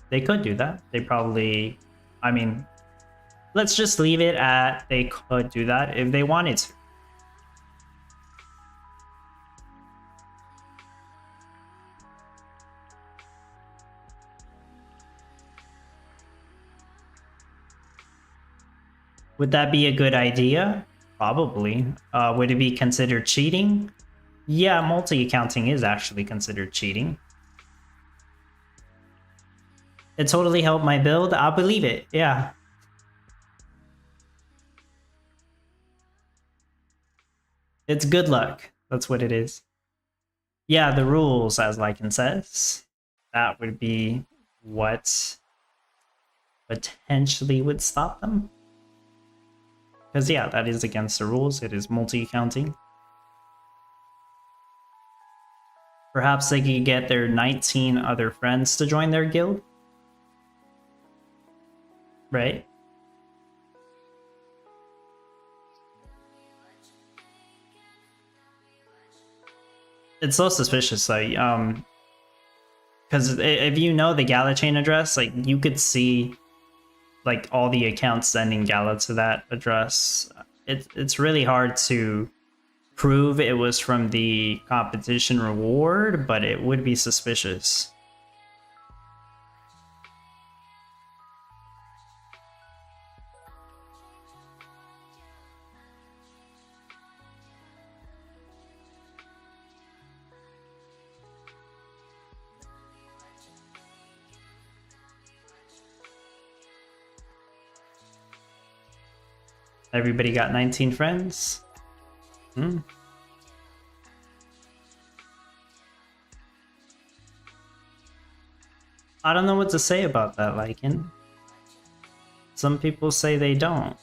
They could do that. They probably... I mean, let's just leave it at they could do that if they wanted to. Would that be a good idea? Probably. Would it be considered cheating? Yeah, multi-accounting is actually considered cheating. It totally helped my build. I'll believe it. Yeah. It's good luck. That's what it is. Yeah, the rules, as Lycan says. That would be what potentially would stop them. Because yeah, that is against the rules. It is multi-accounting. Perhaps they could get their 19 other friends to join their guild. Right? It's so suspicious, like, because if you know the Gala chain address, like, you could see, like, all the accounts sending Gala to that address. It's really hard to prove it was from the competition reward, but it would be suspicious. Everybody got 19 friends? I don't know what to say about that, Lycan. Some people say they don't.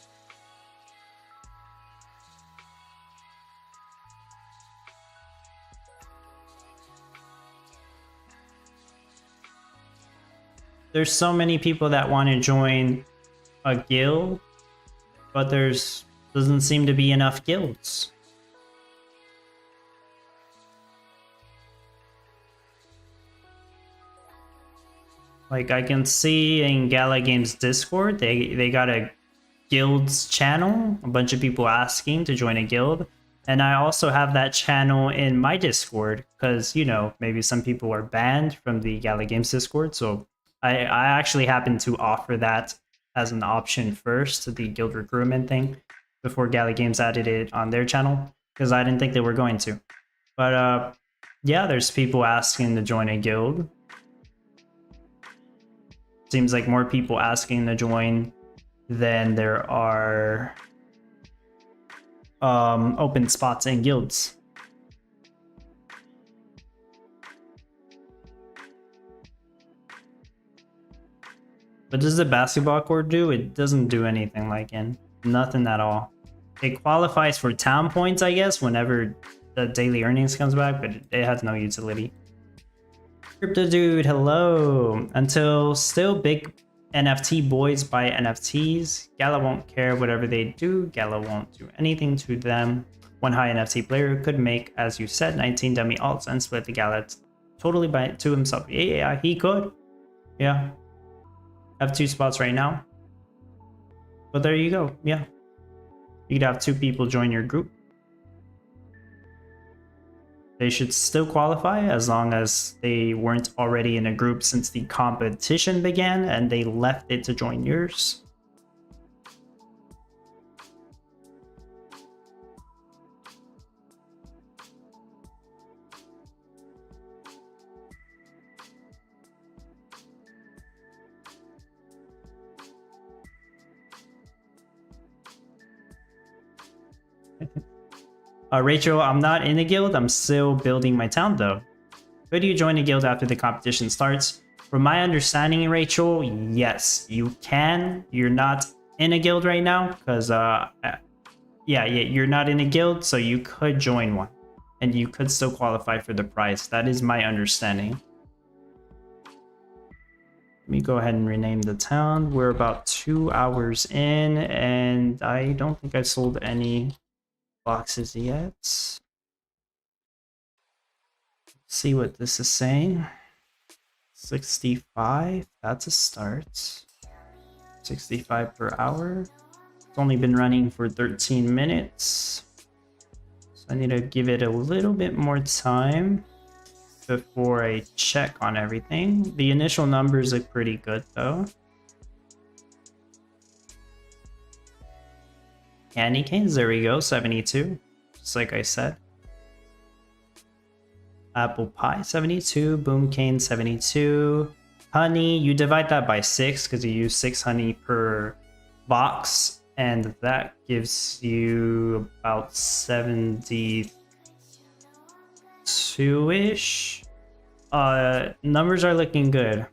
There's so many people that want to join a guild, but doesn't seem to be enough guilds. Like, I can see in Gala Games Discord, they got a guilds channel, a bunch of people asking to join a guild. And I also have that channel in my Discord, because, you know, maybe some people are banned from the Gala Games Discord. So I actually happen to offer that as an option first, the guild recruitment thing, before Gala Games added it on their channel, because I didn't think they were going to. But yeah, there's people asking to join a guild. Seems like more people asking to join than there are open spots in guilds. What does the basketball court do? It doesn't do anything, like in nothing at all. It qualifies for town points, I guess, whenever the daily earnings comes back, but it has no utility. Crypto dude, hello. Until still big NFT boys buy NFTs, Gala won't care whatever they do. Gala won't do anything to them. One high NFT player could make, as you said, 19 dummy alts and split the Gala totally to himself. Yeah, he could. Yeah. I have 2 spots right now. But there you go. Yeah. You could have 2 people join your group. They should still qualify as long as they weren't already in a group since the competition began and they left it to join yours. Rachel, I'm not in a guild. I'm still building my town though. Could you join a guild after the competition starts? From my understanding, Rachel, yes, you can. You're not in a guild right now because yeah, you're not in a guild, so you could join one. And you could still qualify for the prize. That is my understanding. Let me go ahead and rename the town. We're about 2 hours in, and I don't think I've sold any boxes yet. Let's see what this is saying. 65, that's a start. 65 per hour. It's only been running for 13 minutes. So I need to give it a little bit more time before I check on everything. The initial numbers look pretty good though. Candy canes, there we go, 72, just like I said. Apple pie, 72, boom cane, 72. Honey, you divide that by 6 because you use 6 honey per box, and that gives you about 72-ish. Numbers are looking good,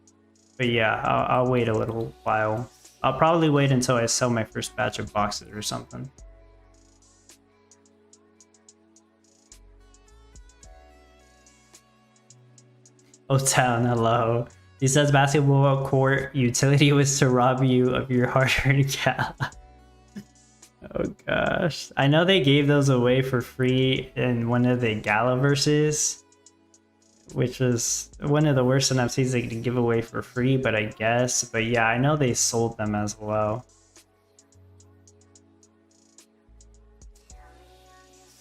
but yeah, I'll wait a little while. I'll probably wait until I sell my first batch of boxes or something. Oh, town, hello. He says basketball court utility was to rob you of your hard-earned Gala. Oh gosh. I know they gave those away for free in one of the Gala verses, which was one of the worst NFTs they could give away for free, but I guess. But yeah, I know they sold them as well.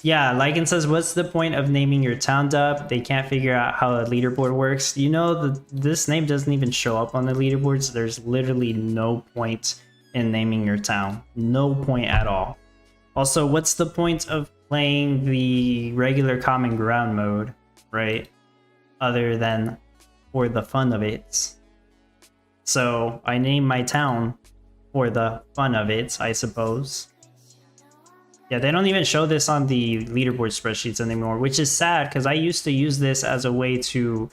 Yeah, Lycan says, what's the point of naming your town Dub? They can't figure out how a leaderboard works. You know, this name doesn't even show up on the leaderboards. There's literally no point in naming your town. No point at all. Also, what's the point of playing the regular common ground mode, right? Other than for the fun of it. So I named my town for the fun of it, I suppose. Yeah, they don't even show this on the leaderboard spreadsheets anymore, which is sad because I used to use this as a way to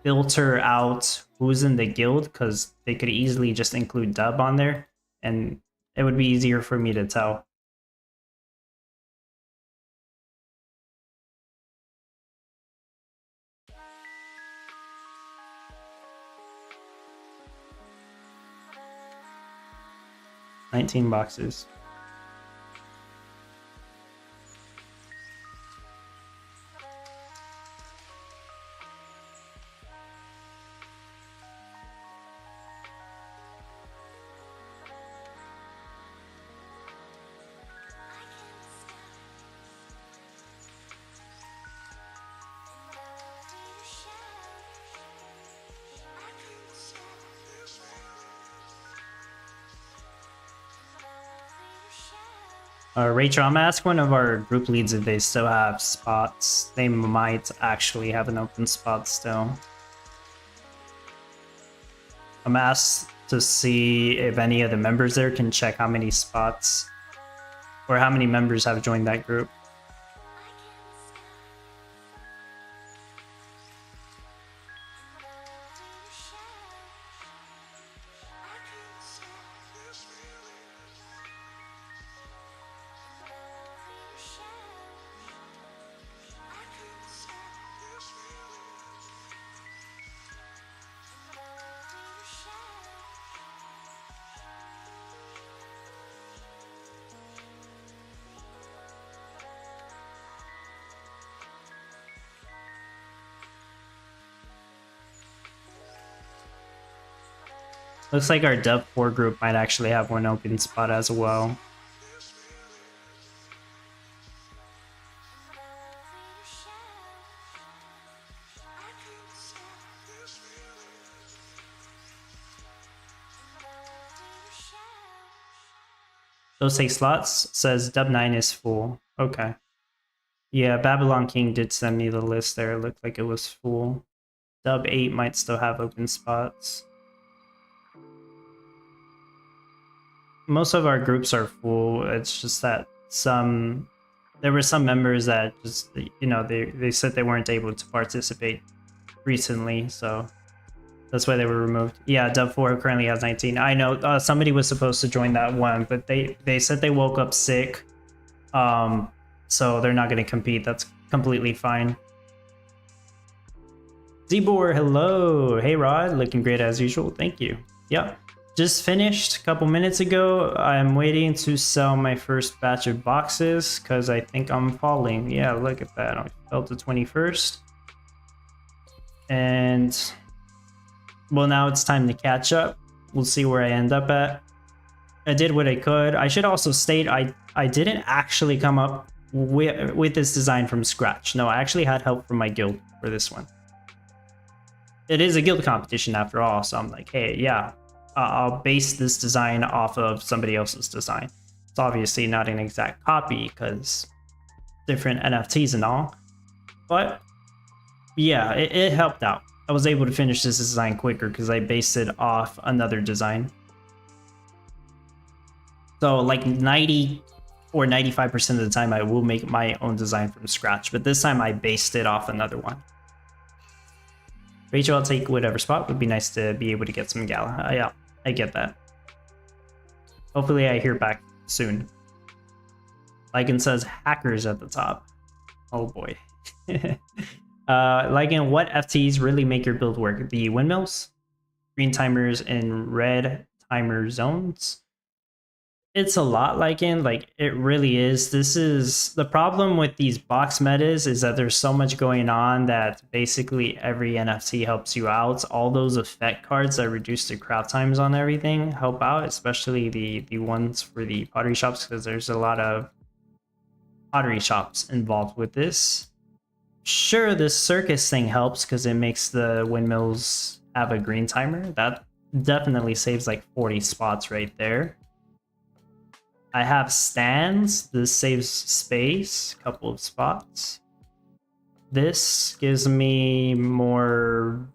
filter out who's in the guild because they could easily just include Dub on there and it would be easier for me to tell. $19 boxes. Rachel, I'm gonna ask one of our group leads if they still have spots. They might actually have an open spot still. I'm asked to see if any of the members there can check how many spots or how many members have joined that group. Looks like our Dev 4 group might actually have one open spot as well. Those 6 slots says Dub 9 is full. Okay. Yeah, Babylon King did send me the list there. It looked like it was full. Dub 8 might still have open spots. Most of our groups are full. It's just that there were some members that just, you know, they said they weren't able to participate recently, so that's why they were removed. Yeah, Dub 4 currently has 19. I know somebody was supposed to join that one, but they said they woke up sick So they're not going to compete. That's completely fine. Zbor, hello. Hey Rod, looking great as usual. Thank you. Yep. Just finished a couple minutes ago. I'm waiting to sell my first batch of boxes because I think I'm falling. Yeah, look at that. I fell to 21st. And well, now it's time to catch up. We'll see where I end up at. I did what I could. I should also state I didn't actually come up with this design from scratch. No, I actually had help from my guild for this one. It is a guild competition after all, so I'm like, hey, yeah, I'll base this design off of somebody else's design. It's obviously not an exact copy because different NFTs and all, but yeah, it helped out. I was able to finish this design quicker because I based it off another design. So like 90 or 95% of the time I will make my own design from scratch, but this time I based it off another one. Rachel, I'll take whatever spot. Would be nice to be able to get some Gala. Yeah, I get that. Hopefully I hear back soon. Lycan says hackers at the top. Oh boy. Lycan, what FTs really make your build work? The windmills? Green timers and red timer zones? It's a lot, Lycan. Like, it really is. This is the problem with these box metas, is that there's so much going on that basically every NFT helps you out. All those effect cards that reduce the crowd times on everything help out, especially the ones for the pottery shops, because there's a lot of pottery shops involved with this. Sure, this circus thing helps because it makes the windmills have a green timer. That definitely saves like 40 spots right there. I have stands. This saves space, a couple of spots. This gives me more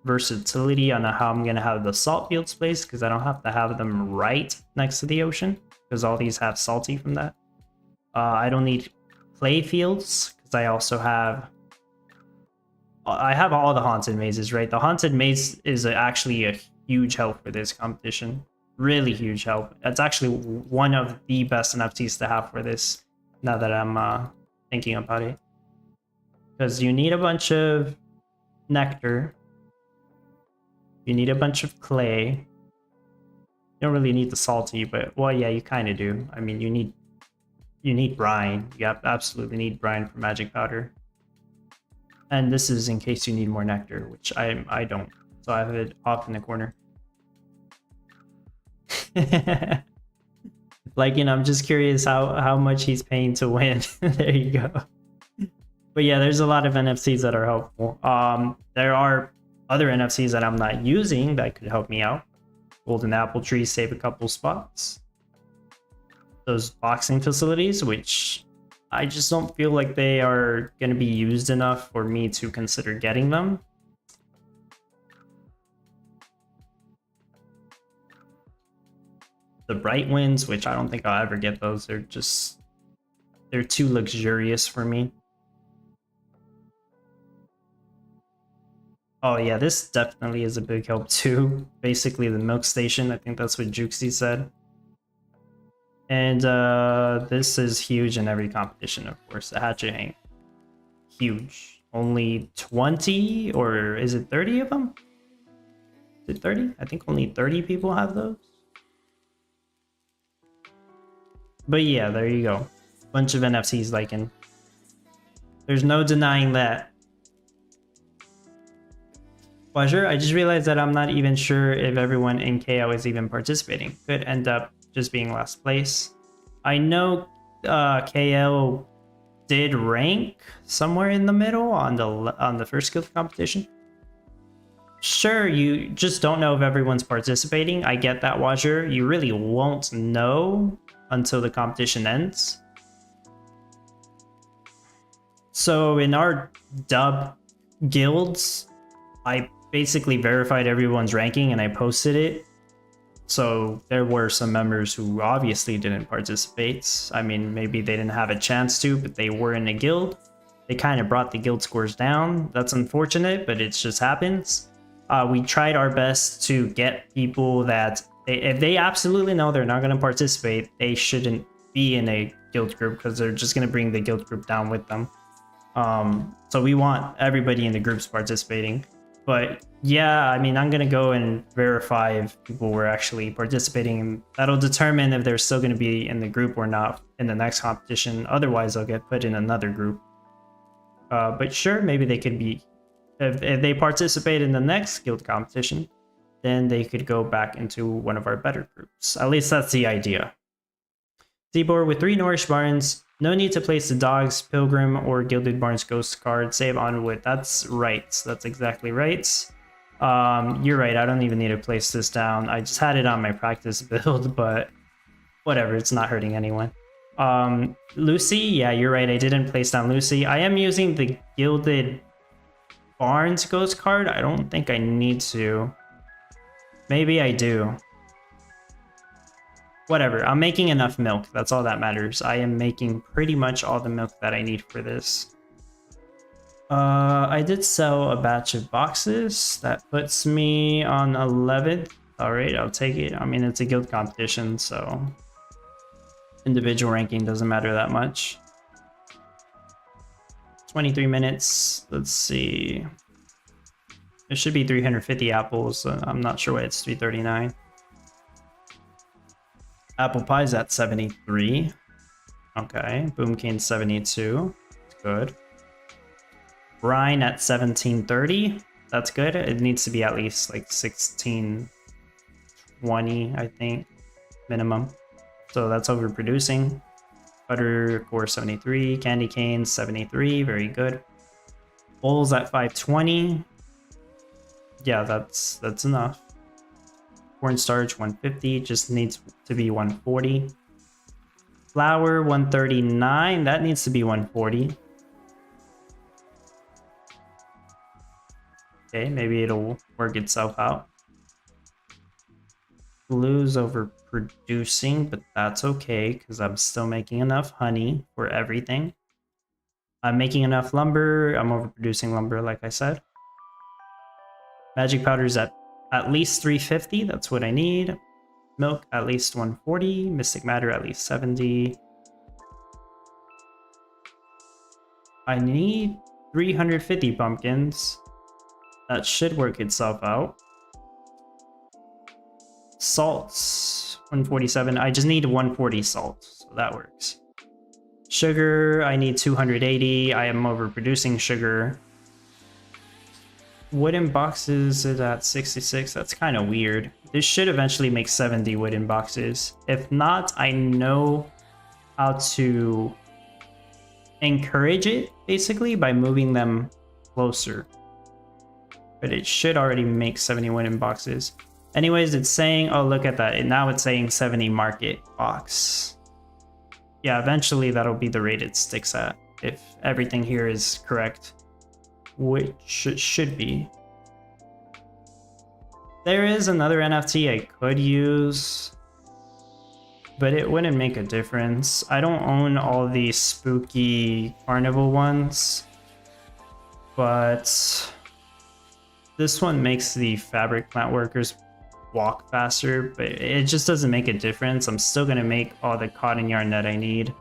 versatility on how I'm going to have the salt fields placed, because I don't have to have them right next to the ocean, because all these have salty from that. I don't need play fields, because I also have... I have all the haunted mazes, right? The haunted maze is actually a huge help for this competition. Really huge help. That's actually one of the best NFTs to have for this, now that I'm thinking about it. Because you need a bunch of nectar. You need a bunch of clay. You don't really need the salty, but well, yeah, you kind of do. I mean, you need brine. You absolutely need brine for magic powder. And this is in case you need more nectar, which I don't. So I have it off in the corner. Like, you know, I'm just curious how much he's paying to win. There you go. But yeah, there's a lot of NFTs that are helpful. There are other NFTs that I'm not using that could help me out. Golden apple trees save a couple spots. Those boxing facilities, which I just don't feel like they are going to be used enough for me to consider getting them. The bright winds, which I don't think I'll ever get those. They're too luxurious for me. Oh yeah, this definitely is a big help too. Basically the milk station, I think that's what Juxie said. And this is huge in every competition, of course. The hatchet hang. Huge. Only 20, or is it 30 of them? Is it 30? I think only 30 people have those. But yeah, there you go. Bunch of NFTs, Lycan. There's no denying that. Pleasure. I just realized that I'm not even sure if everyone in KO is even participating. Could end up just being last place. I know KO did rank somewhere in the middle on the first guild competition. Sure, you just don't know if everyone's participating. I get that, Wazir. You really won't know until the competition ends. So in our dub guilds, I basically verified everyone's ranking and I posted it. So there were some members who obviously didn't participate. I mean, maybe they didn't have a chance to, but they were in a guild. They kind of brought the guild scores down. That's unfortunate, but it just happens. We tried our best to get people that, if they absolutely know they're not going to participate, they shouldn't be in a guild group because they're just going to bring the guild group down with them. So we want everybody in the groups participating. But yeah, I mean, I'm going to go and verify if people were actually participating, and that'll determine if they're still going to be in the group or not in the next competition. Otherwise, they'll get put in another group. But sure, maybe they could be, if they participate in the next guild competition, then they could go back into one of our better groups. At least that's the idea. Seaboard with 3 Nourish Barns. No need to place the Dogs, Pilgrim, or Gilded Barns Ghost card. Save on wood. That's right. That's exactly right. You're right. I don't even need to place this down. I just had it on my practice build, but whatever. It's not hurting anyone. Lucy. Yeah, you're right. I didn't place down Lucy. I am using the Gilded Barns Ghost card. I don't think I need to. Maybe I do. Whatever, I'm making enough milk. That's all that matters. I am making pretty much all the milk that I need for this. I did sell a batch of boxes. That puts me on 11th. All right, I'll take it. I mean, it's a guild competition, so individual ranking doesn't matter that much. 23 minutes. Let's see. It should be 350 apples. I'm not sure why it's 339. Apple Pie's at 73. Okay. Boom Cane 72. That's good. Brine at 1730. That's good. It needs to be at least like 1620, I think, minimum. So that's overproducing. Butter Core 73. Candy Cane 73. Very good. Bowls at 520. Yeah, that's enough. Cornstarch 150, just needs to be 140. Flour 139, that needs to be 140. Okay, maybe it'll work itself out. Glue's overproducing, but that's okay because I'm still making enough honey for everything. I'm making enough lumber. I'm overproducing lumber, like I said. Magic powder's at least 350, that's what I need. Milk at least 140, Mystic Matter at least 70. I need 350 pumpkins. That should work itself out. Salts, 147. I just need 140 salt, so that works. Sugar, I need 280. I am overproducing sugar. Wooden boxes is at 66. That's kind of weird. This should eventually make 70 wooden boxes. If not, I know how to encourage it, basically, by moving them closer. But it should already make 70 wooden boxes. Anyways, it's saying, oh, look at that. Now it's saying 70 market box. Yeah, eventually that'll be the rate it sticks at, if everything here is correct. Which it should be. There is another NFT I could use, but it wouldn't make a difference. I don't own all these spooky carnival ones, but this one makes the fabric plant workers walk faster, but it just doesn't make a difference. I'm still gonna make all the cotton yarn that I need.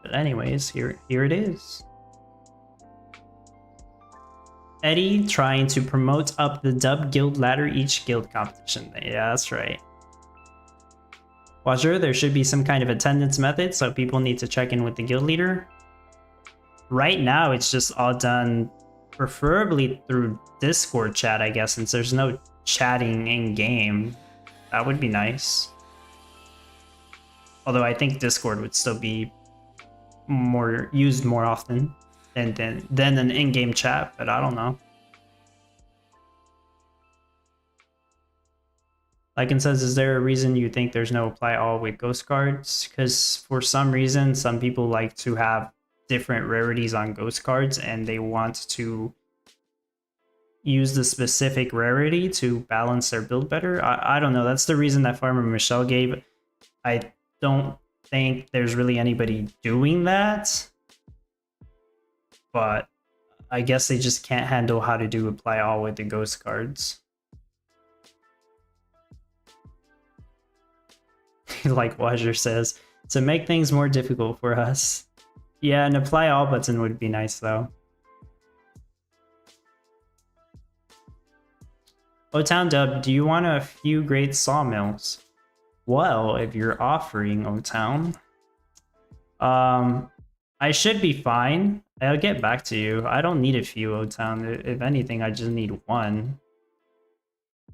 But anyways, here it is. Eddie trying to promote up the dub guild ladder each guild competition. Yeah, that's right. Well, sure, there should be some kind of attendance method, so people need to check in with the guild leader. Right now, it's just all done preferably through Discord chat, I guess, since there's no chatting in-game. That would be nice. Although I think Discord would still be used more often than an in-game chat, but I don't know. Lycan says, is there a reason you think there's no apply all with ghost cards? Because for some reason, some people like to have different rarities on ghost cards and they want to use the specific rarity to balance their build better. I don't know. That's the reason that Farmer Michelle gave. I don't think there's really anybody doing that, but I guess they just can't handle how to do apply all with the ghost cards. like Wajer says, to make things more difficult for us. Yeah, an apply all button would be nice though. O-Town Dub, do you want a few great sawmills? Well, if you're offering O-Town, I should be fine. I'll get back to you. I don't need a few O-Town. If anything, I just need one.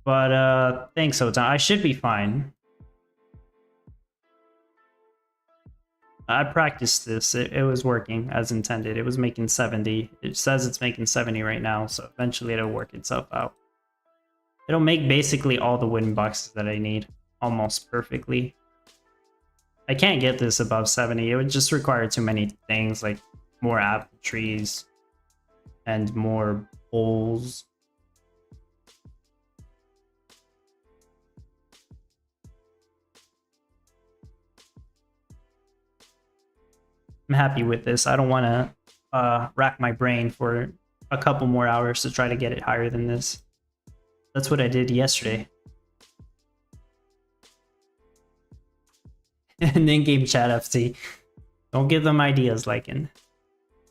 But thanks O-Town. I should be fine. I practiced this. It was working as intended. It was making 70. It says it's making 70 right now, so eventually it'll work itself out. It'll make basically all the wooden boxes that I need almost perfectly. I can't get this above 70. It would just require too many things, like more apple trees and more bowls. I'm happy with this. I don't want to rack my brain for a couple more hours to try to get it higher than this. That's what I did yesterday. And then game chat FT. Don't give them ideas, Lycan.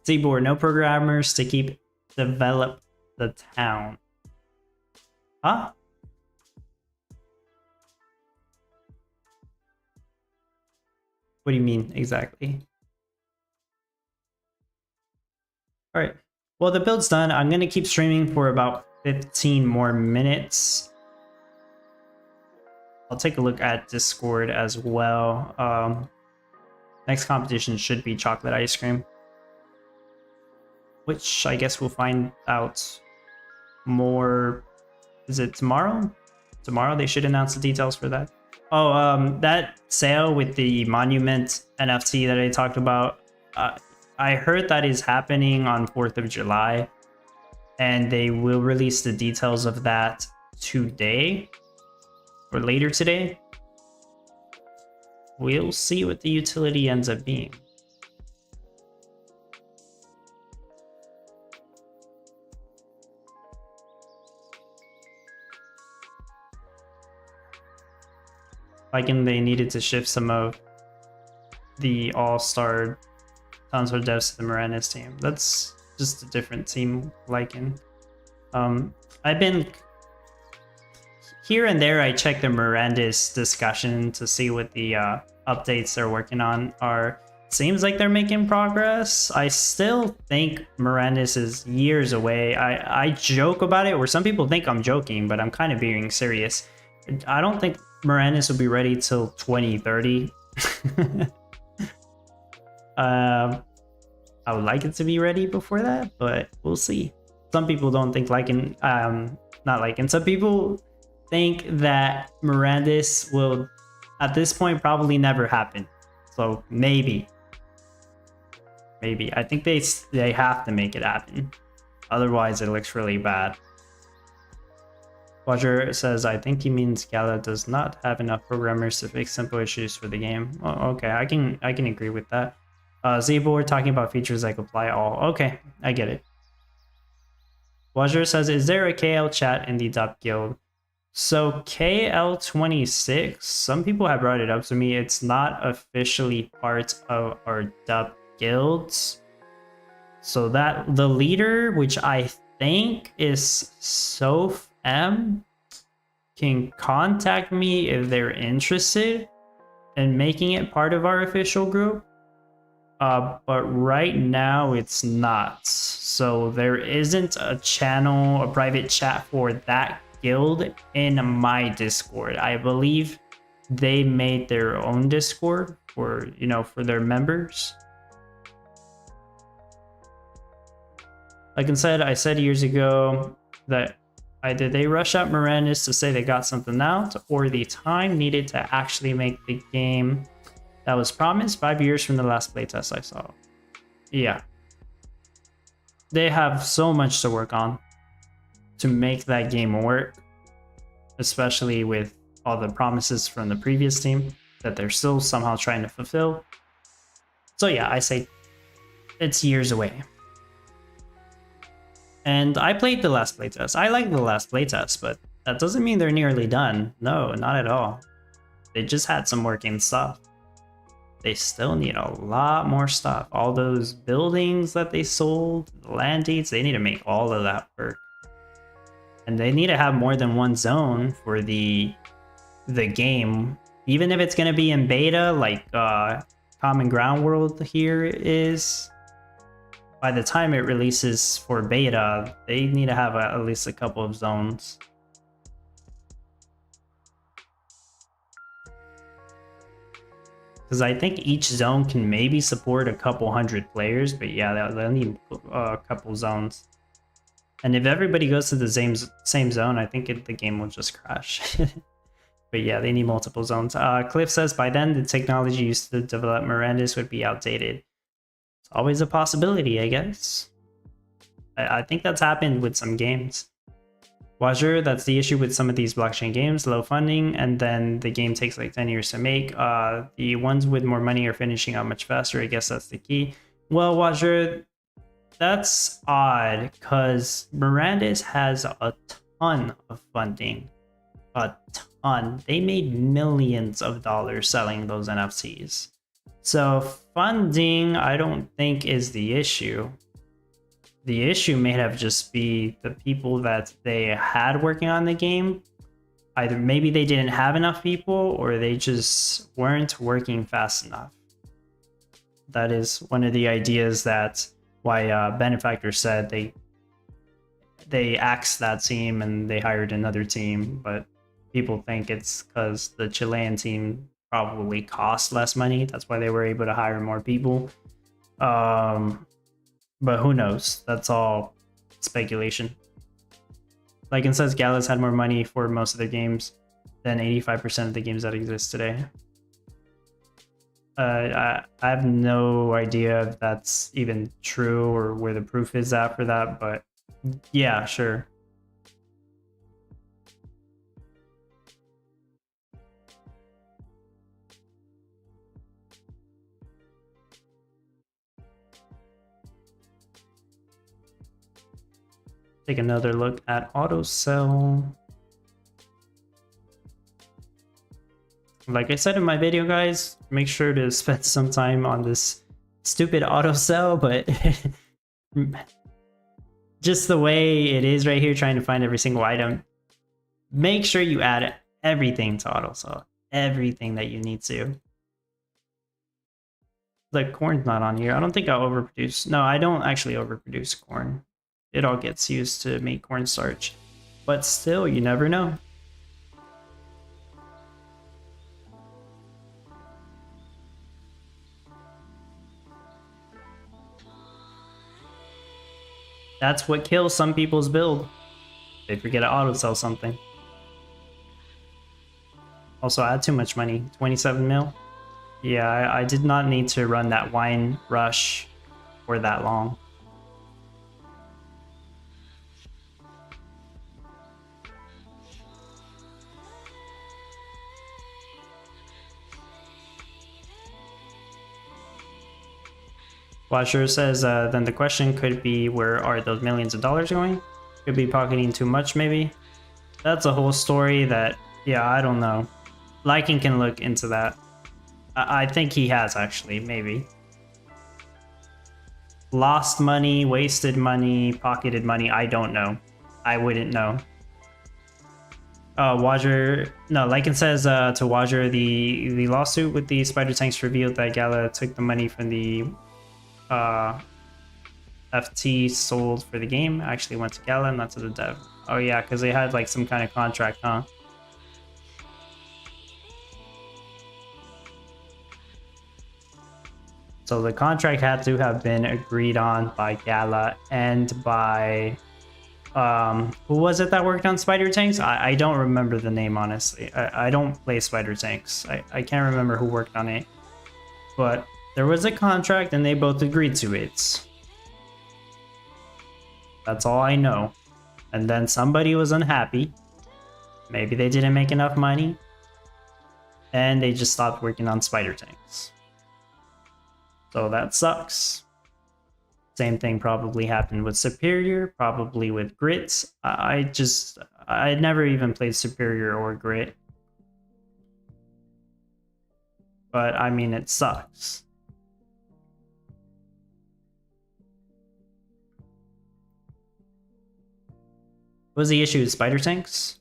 Seaboard, no programmers to develop the town. Huh? What do you mean exactly? All right. Well, the build's done. I'm going to keep streaming for about 15 more minutes. I'll take a look at Discord as well. Next competition should be chocolate ice cream, which I guess we'll find out more. Is it tomorrow? Tomorrow they should announce the details for that. Oh, that sale with the monument NFT that I talked about. I heard that is happening on 4th of July, and they will release the details of that today or later today. We'll see what the utility ends up being. Like, and they needed to shift some of the all-star Townsville devs to the Miranda's team. That's just a different team, Lycan. I've been here and there. I check the Miranda's discussion to see what the updates they're working on are. Seems like they're making progress. I still think Miranda's is years away. I joke about it, where some people think I'm joking, but I'm kind of being serious. I don't think Miranda's will be ready till 2030. I would like it to be ready before that, but we'll see. Some people don't think Lycan, not Lycan. Some people think that Miranda's will, at this point, probably never happen. So maybe. I think they have to make it happen. Otherwise, it looks really bad. Roger says, I think he means Gala does not have enough programmers to fix simple issues for the game. Oh, okay, I can agree with that. Zboard talking about features like apply all. Okay, I get it. Roger says, is there a KL chat in the Dub Guild? So KL26, some people have brought it up to me. It's not officially part of our Dub Guilds. So that the leader, which I think is Soph M, can contact me if they're interested in making it part of our official group. But right now it's not. So there isn't a channel, a private chat for that guild in my Discord. I believe they made their own Discord for, you know, for their members. Like I said years ago that either they rush out Miranda's to say they got something out, or the time needed to actually make the game that was promised 5 years from the last playtest I saw. Yeah. They have so much to work on to make that game work, especially with all the promises from the previous team that they're still somehow trying to fulfill. So yeah, I say it's years away. And I played the last playtest. I like the last playtest, but that doesn't mean they're nearly done. No, not at all. They just had some working stuff. They still need a lot more stuff. All those buildings that they sold, the land deeds, they need to make all of that work. And they need to have more than one zone for the game. Even if it's going to be in beta, like Common Ground World here is, by the time it releases for beta, they need to have at least a couple of zones. Because I think each zone can maybe support a couple hundred players, but yeah, they'll need a couple zones. And if everybody goes to the same zone, I think the game will just crash. But yeah, they need multiple zones. Cliff says by then the technology used to develop Miranda's would be outdated. It's always a possibility, I guess. I think that's happened with some games. Wajur, that's the issue with some of these blockchain games, low funding, and then the game takes like 10 years to make. The ones with more money are finishing out much faster. I guess that's the key. Well, Wajur, that's odd because Miranda's has a ton of funding. A ton. They made millions of dollars selling those NFTs. So funding, I don't think is the issue. The issue may have just be the people that they had working on the game. Either maybe they didn't have enough people or they just weren't working fast enough. That is one of the ideas that why Benefactor said they axed that team and they hired another team, but people think it's because the Chilean team probably cost less money. That's why they were able to hire more people. But who knows? That's all speculation. Like it says, Gala's had more money for most of their games than 85% of the games that exist today. I have no idea if that's even true or where the proof is at for that, but yeah, sure. Take another look at auto sell. Like I said in my video, guys, make sure to spend some time on this stupid auto sell, but just the way it is right here, trying to find every single item, make sure you add everything to auto sell, everything that you need to. The corn's not on here. I don't think I'll overproduce. No, I don't actually overproduce corn. It all gets used to make cornstarch, but still, you never know. That's what kills some people's build. They forget to auto sell something. Also, I had too much money. 27 mil. Yeah, I did not need to run that wine rush for that long. Watcher says, then the question could be, where are those millions of dollars going? Could be pocketing too much, maybe? That's a whole story that, yeah, I don't know. Liking can look into that. I think he has, actually, maybe. Lost money, wasted money, pocketed money, I don't know. I wouldn't know. Wajer, no, Lycan says to Wajer, the lawsuit with the spider tanks revealed that Gala took the money from the FT sold for the game, actually went to Gala, not to the dev. Oh yeah, because they had like some kind of contract, huh? So the contract had to have been agreed on by Gala and by who was it that worked on spider tanks? I don't remember the name, honestly. I don't play spider tanks. I can't remember who worked on it, but there was a contract and they both agreed to it. That's all I know. And then somebody was unhappy. Maybe they didn't make enough money. And they just stopped working on spider tanks. So that sucks. Same thing probably happened with Superior, probably with Grits. I never even played Superior or Grit. but I mean, it sucks. What was the issue with spider tanks?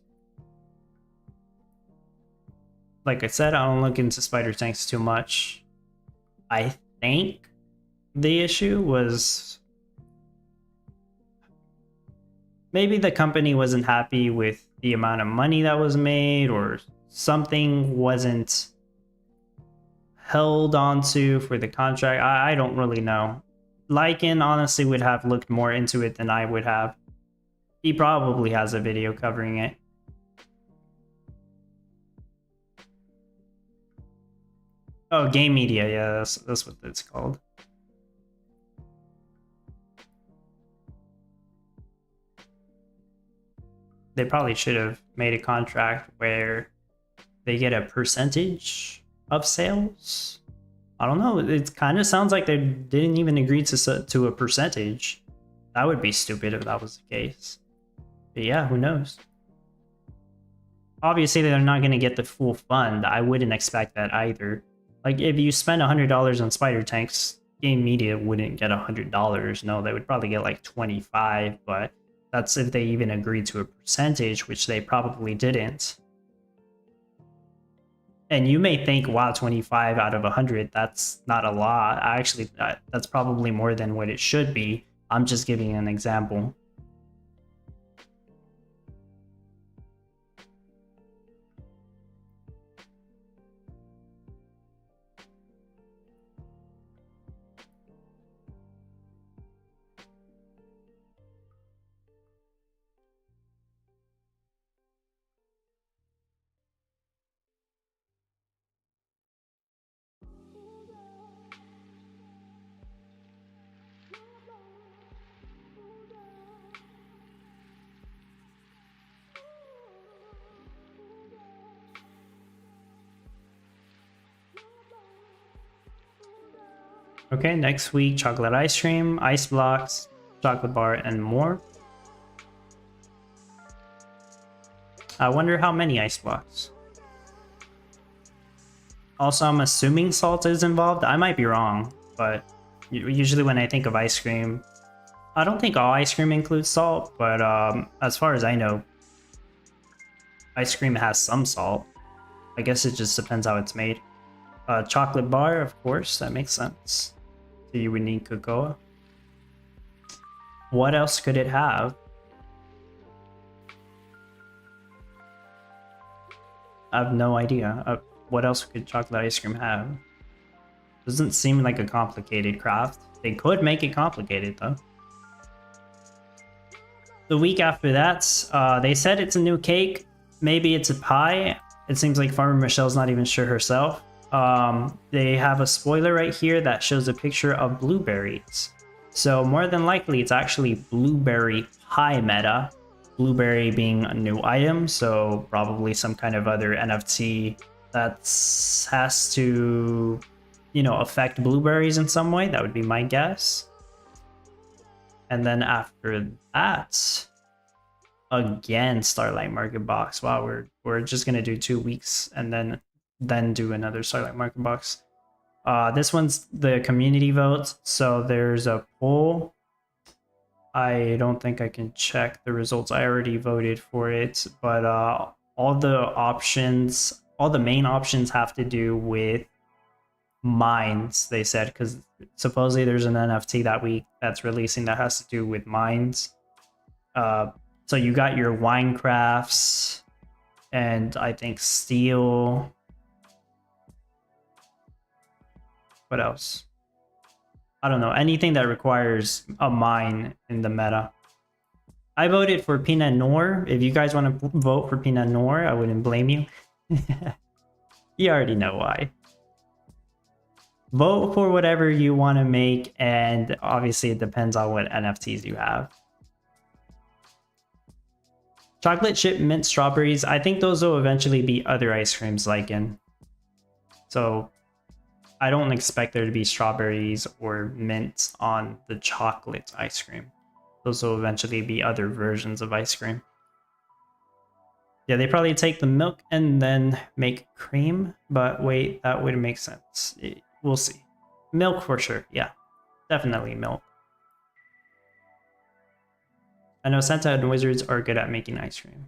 Like I said, I don't look into spider tanks too much. I think the issue was maybe the company wasn't happy with the amount of money that was made, or something wasn't held onto for the contract. I don't really know. Lycan honestly would have looked more into it than I would have. He probably has a video covering it. Oh, game media, yeah, that's what it's called. They probably should have made a contract where they get a percentage of sales. I don't know. It kind of sounds like they didn't even agree to a percentage. That would be stupid if that was the case. But yeah, who knows? Obviously, they're not going to get the full fund. I wouldn't expect that either. Like, if you spend $100 on spider tanks, game media wouldn't get $100. No, they would probably get like 25, but that's if they even agreed to a percentage, which they probably didn't. And you may think, wow, 25 out of 100, that's not a lot. Actually, that's probably more than what it should be. I'm just giving an example. Okay, next week, chocolate ice cream, ice blocks, chocolate bar, and more. I wonder how many ice blocks. Also, I'm assuming salt is involved. I might be wrong, but usually when I think of ice cream, I don't think all ice cream includes salt, but as far as I know, ice cream has some salt. I guess it just depends how it's made. Chocolate bar, of course, that makes sense. So you would need cocoa. What else could it have? I have no idea. What else could chocolate ice cream have? Doesn't seem like a complicated craft. They could make it complicated though. The week after that, they said it's a new cake. Maybe it's a pie. It seems like Farmer Michelle's not even sure herself. They have a spoiler right here that shows a picture of blueberries. So more than likely, it's actually blueberry pie meta. Blueberry being a new item, so probably some kind of other NFT that has to, you know, affect blueberries in some way. That would be my guess. And then after that, again, Starlight Market Box. Wow, we're just gonna do 2 weeks and then do another Starlight Market Box. This one's the community vote. So there's a poll. I don't think I can check the results. I already voted for it, but all the options, all the main options have to do with mines, they said, because supposedly there's an NFT that week that's releasing that has to do with mines. So you got your wine crafts and I think steel. What else? I don't know. Anything that requires a mine in the meta. I voted for Pinot Noir. If you guys want to vote for Pinot Noir, I wouldn't blame you. You already know why. Vote for whatever you want to make, and obviously it depends on what NFTs you have. Chocolate chip mint strawberries. I think those will eventually be other ice creams like in. So I don't expect there to be strawberries or mints on the chocolate ice cream. Those will eventually be other versions of ice cream. Yeah, they probably take the milk and then make cream, but wait, that would make sense. We'll see. Milk for sure, yeah. Definitely milk. I know Santa and Wizards are good at making ice cream.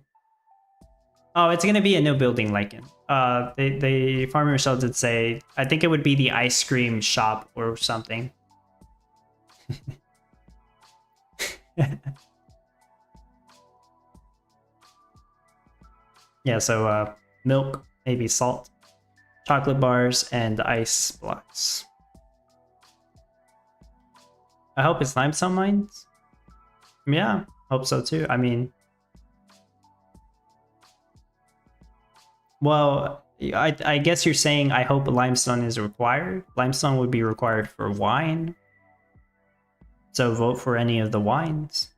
Oh, it's gonna be a new building lichen. The farmer Michelle did say, I think it would be the ice cream shop or something. Yeah, so milk, maybe salt, chocolate bars, and ice blocks. I hope it's limestone mines. Yeah, hope so too. I mean, well, I guess you're saying I hope limestone is required. Limestone would be required for wine. So vote for any of the wines.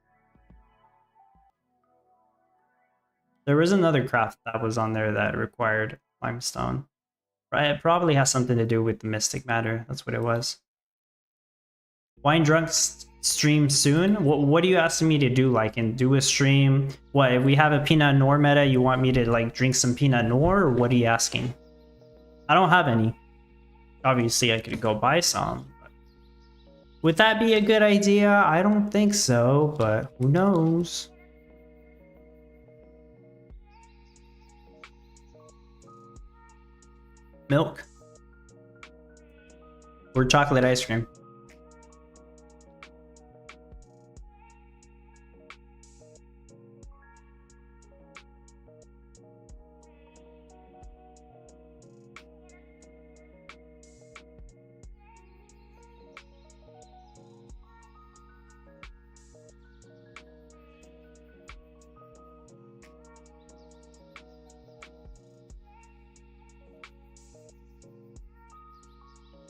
There was another craft that was on there that required limestone. Right? It probably has something to do with the mystic matter. That's what it was. Wine drunks stream soon? What are you asking me to do? Like, and do a stream? What, if we have a Pinot Noir meta, you want me to like drink some Pinot Noir, or what are you asking? I don't have any. Obviously, I could go buy some. But would that be a good idea? I don't think so, but who knows? Milk. Or chocolate ice cream.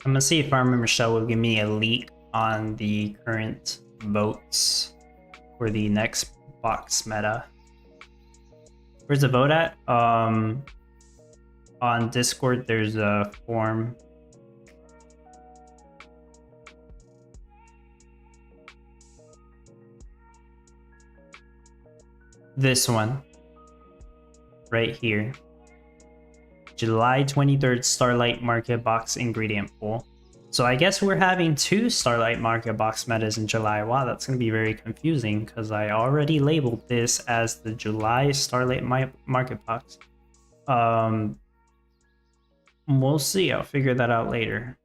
I'm gonna see if Farmer Michelle will give me a leak on the current votes for the next box meta. Where's the vote at? On Discord, there's a form. This one. Right here. July 23rd Starlight Market Box ingredient pool. So I guess we're having 2 Starlight Market Box metas in July. Wow, that's going to be very confusing because I already labeled this as the July Starlight Market Box. We'll see. I'll figure that out later.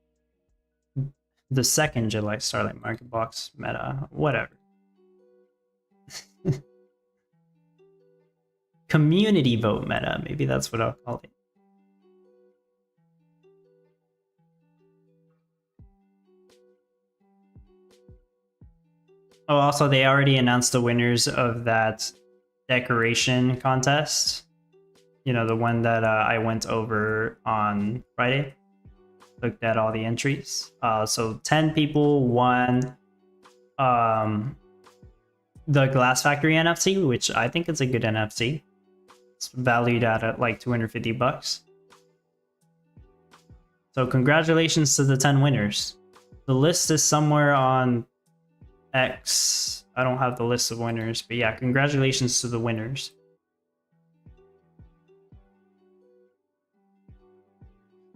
The 2nd July Starlight Market Box meta. Whatever. Community vote meta. Maybe that's what I'll call it. Oh, also, they already announced the winners of that decoration contest. You know, the one that I went over on Friday. Looked at all the entries. So 10 people won the Glass Factory NFT, which I think is a good NFT. It's valued at like 250 bucks. So congratulations to the 10 winners. The list is somewhere on X. I don't have the list of winners, but yeah, congratulations to the winners.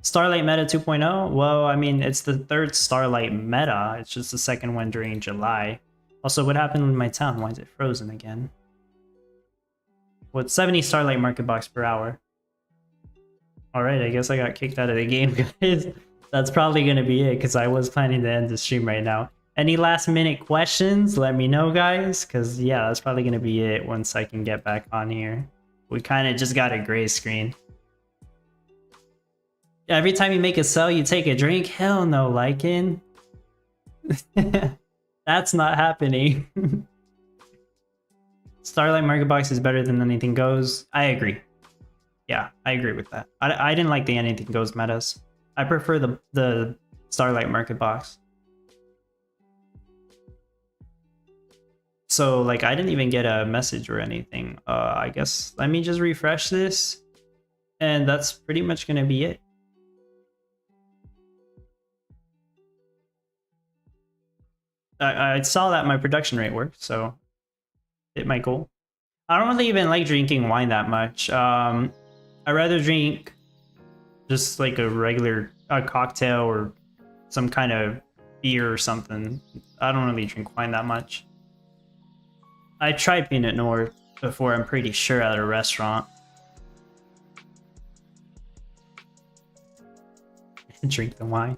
Starlight Meta 2.0? Well, I mean, it's the 3rd Starlight Meta. It's just the 2nd one during July. Also, what happened with my town? Why is it frozen again? What, 70 Starlight Market Box per hour? Alright, I guess I got kicked out of the game, guys. That's probably going to be it, because I was planning to end the stream right now. Any last minute questions? Let me know, guys, because yeah, that's probably going to be it once I can get back on here. We kind of just got a gray screen. Every time you make a sell, you take a drink? Hell no, Lycan. That's not happening. Starlight Market Box is better than Anything Goes. I agree. Yeah, I agree with that. I didn't like the Anything Goes metas. I prefer the Starlight Market Box. So, like, I didn't even get a message or anything. I guess let me just refresh this. And that's pretty much going to be it. I saw that my production rate worked, so hit my goal. I don't really even like drinking wine that much. I'd rather drink just like a cocktail or some kind of beer or something. I don't really drink wine that much. I tried Pinot Noir before, I'm pretty sure, at a restaurant. Drink the wine.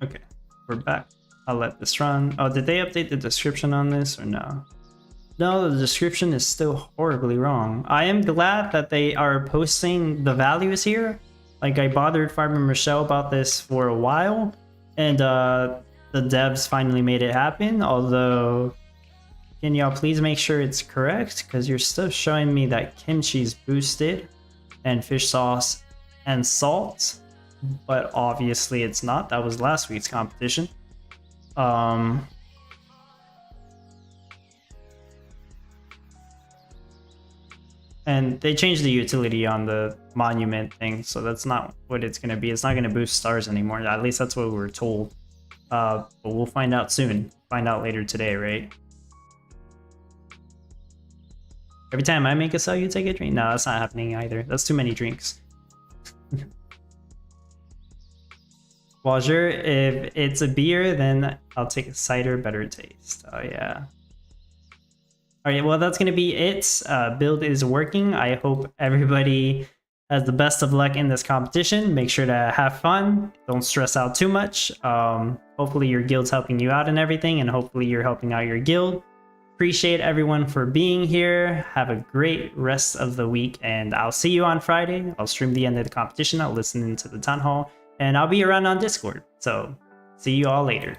Okay, we're back. I'll let this run. Oh, did they update the description on this or no? No, the description is still horribly wrong. I am glad that they are posting the values here. Like, I bothered Farmer Michelle about this for a while, and the devs finally made it happen. Although, can y'all please make sure it's correct? Because you're still showing me that kimchi's boosted, and fish sauce and salt, but obviously it's not. That was last week's competition. And they changed the utility on the monument thing, so that's not what it's going to be. It's not going to boost stars anymore. At least that's what we were told. But we'll find out soon. Find out later today, right? Every time I make a sell, you take a drink? No, that's not happening either. That's too many drinks. Bonjour, if it's a beer, then I'll take a cider, better taste. Oh, yeah. Alright, well, that's going to be it. Build is working. I hope everybody has the best of luck in this competition. Make sure to have fun. Don't stress out too much. Hopefully your guild's helping you out and everything, and hopefully you're helping out your guild. Appreciate everyone for being here. Have a great rest of the week, and I'll see you on Friday. I'll stream the end of the competition. I'll listen into the town hall, and I'll be around on Discord. So, see you all later.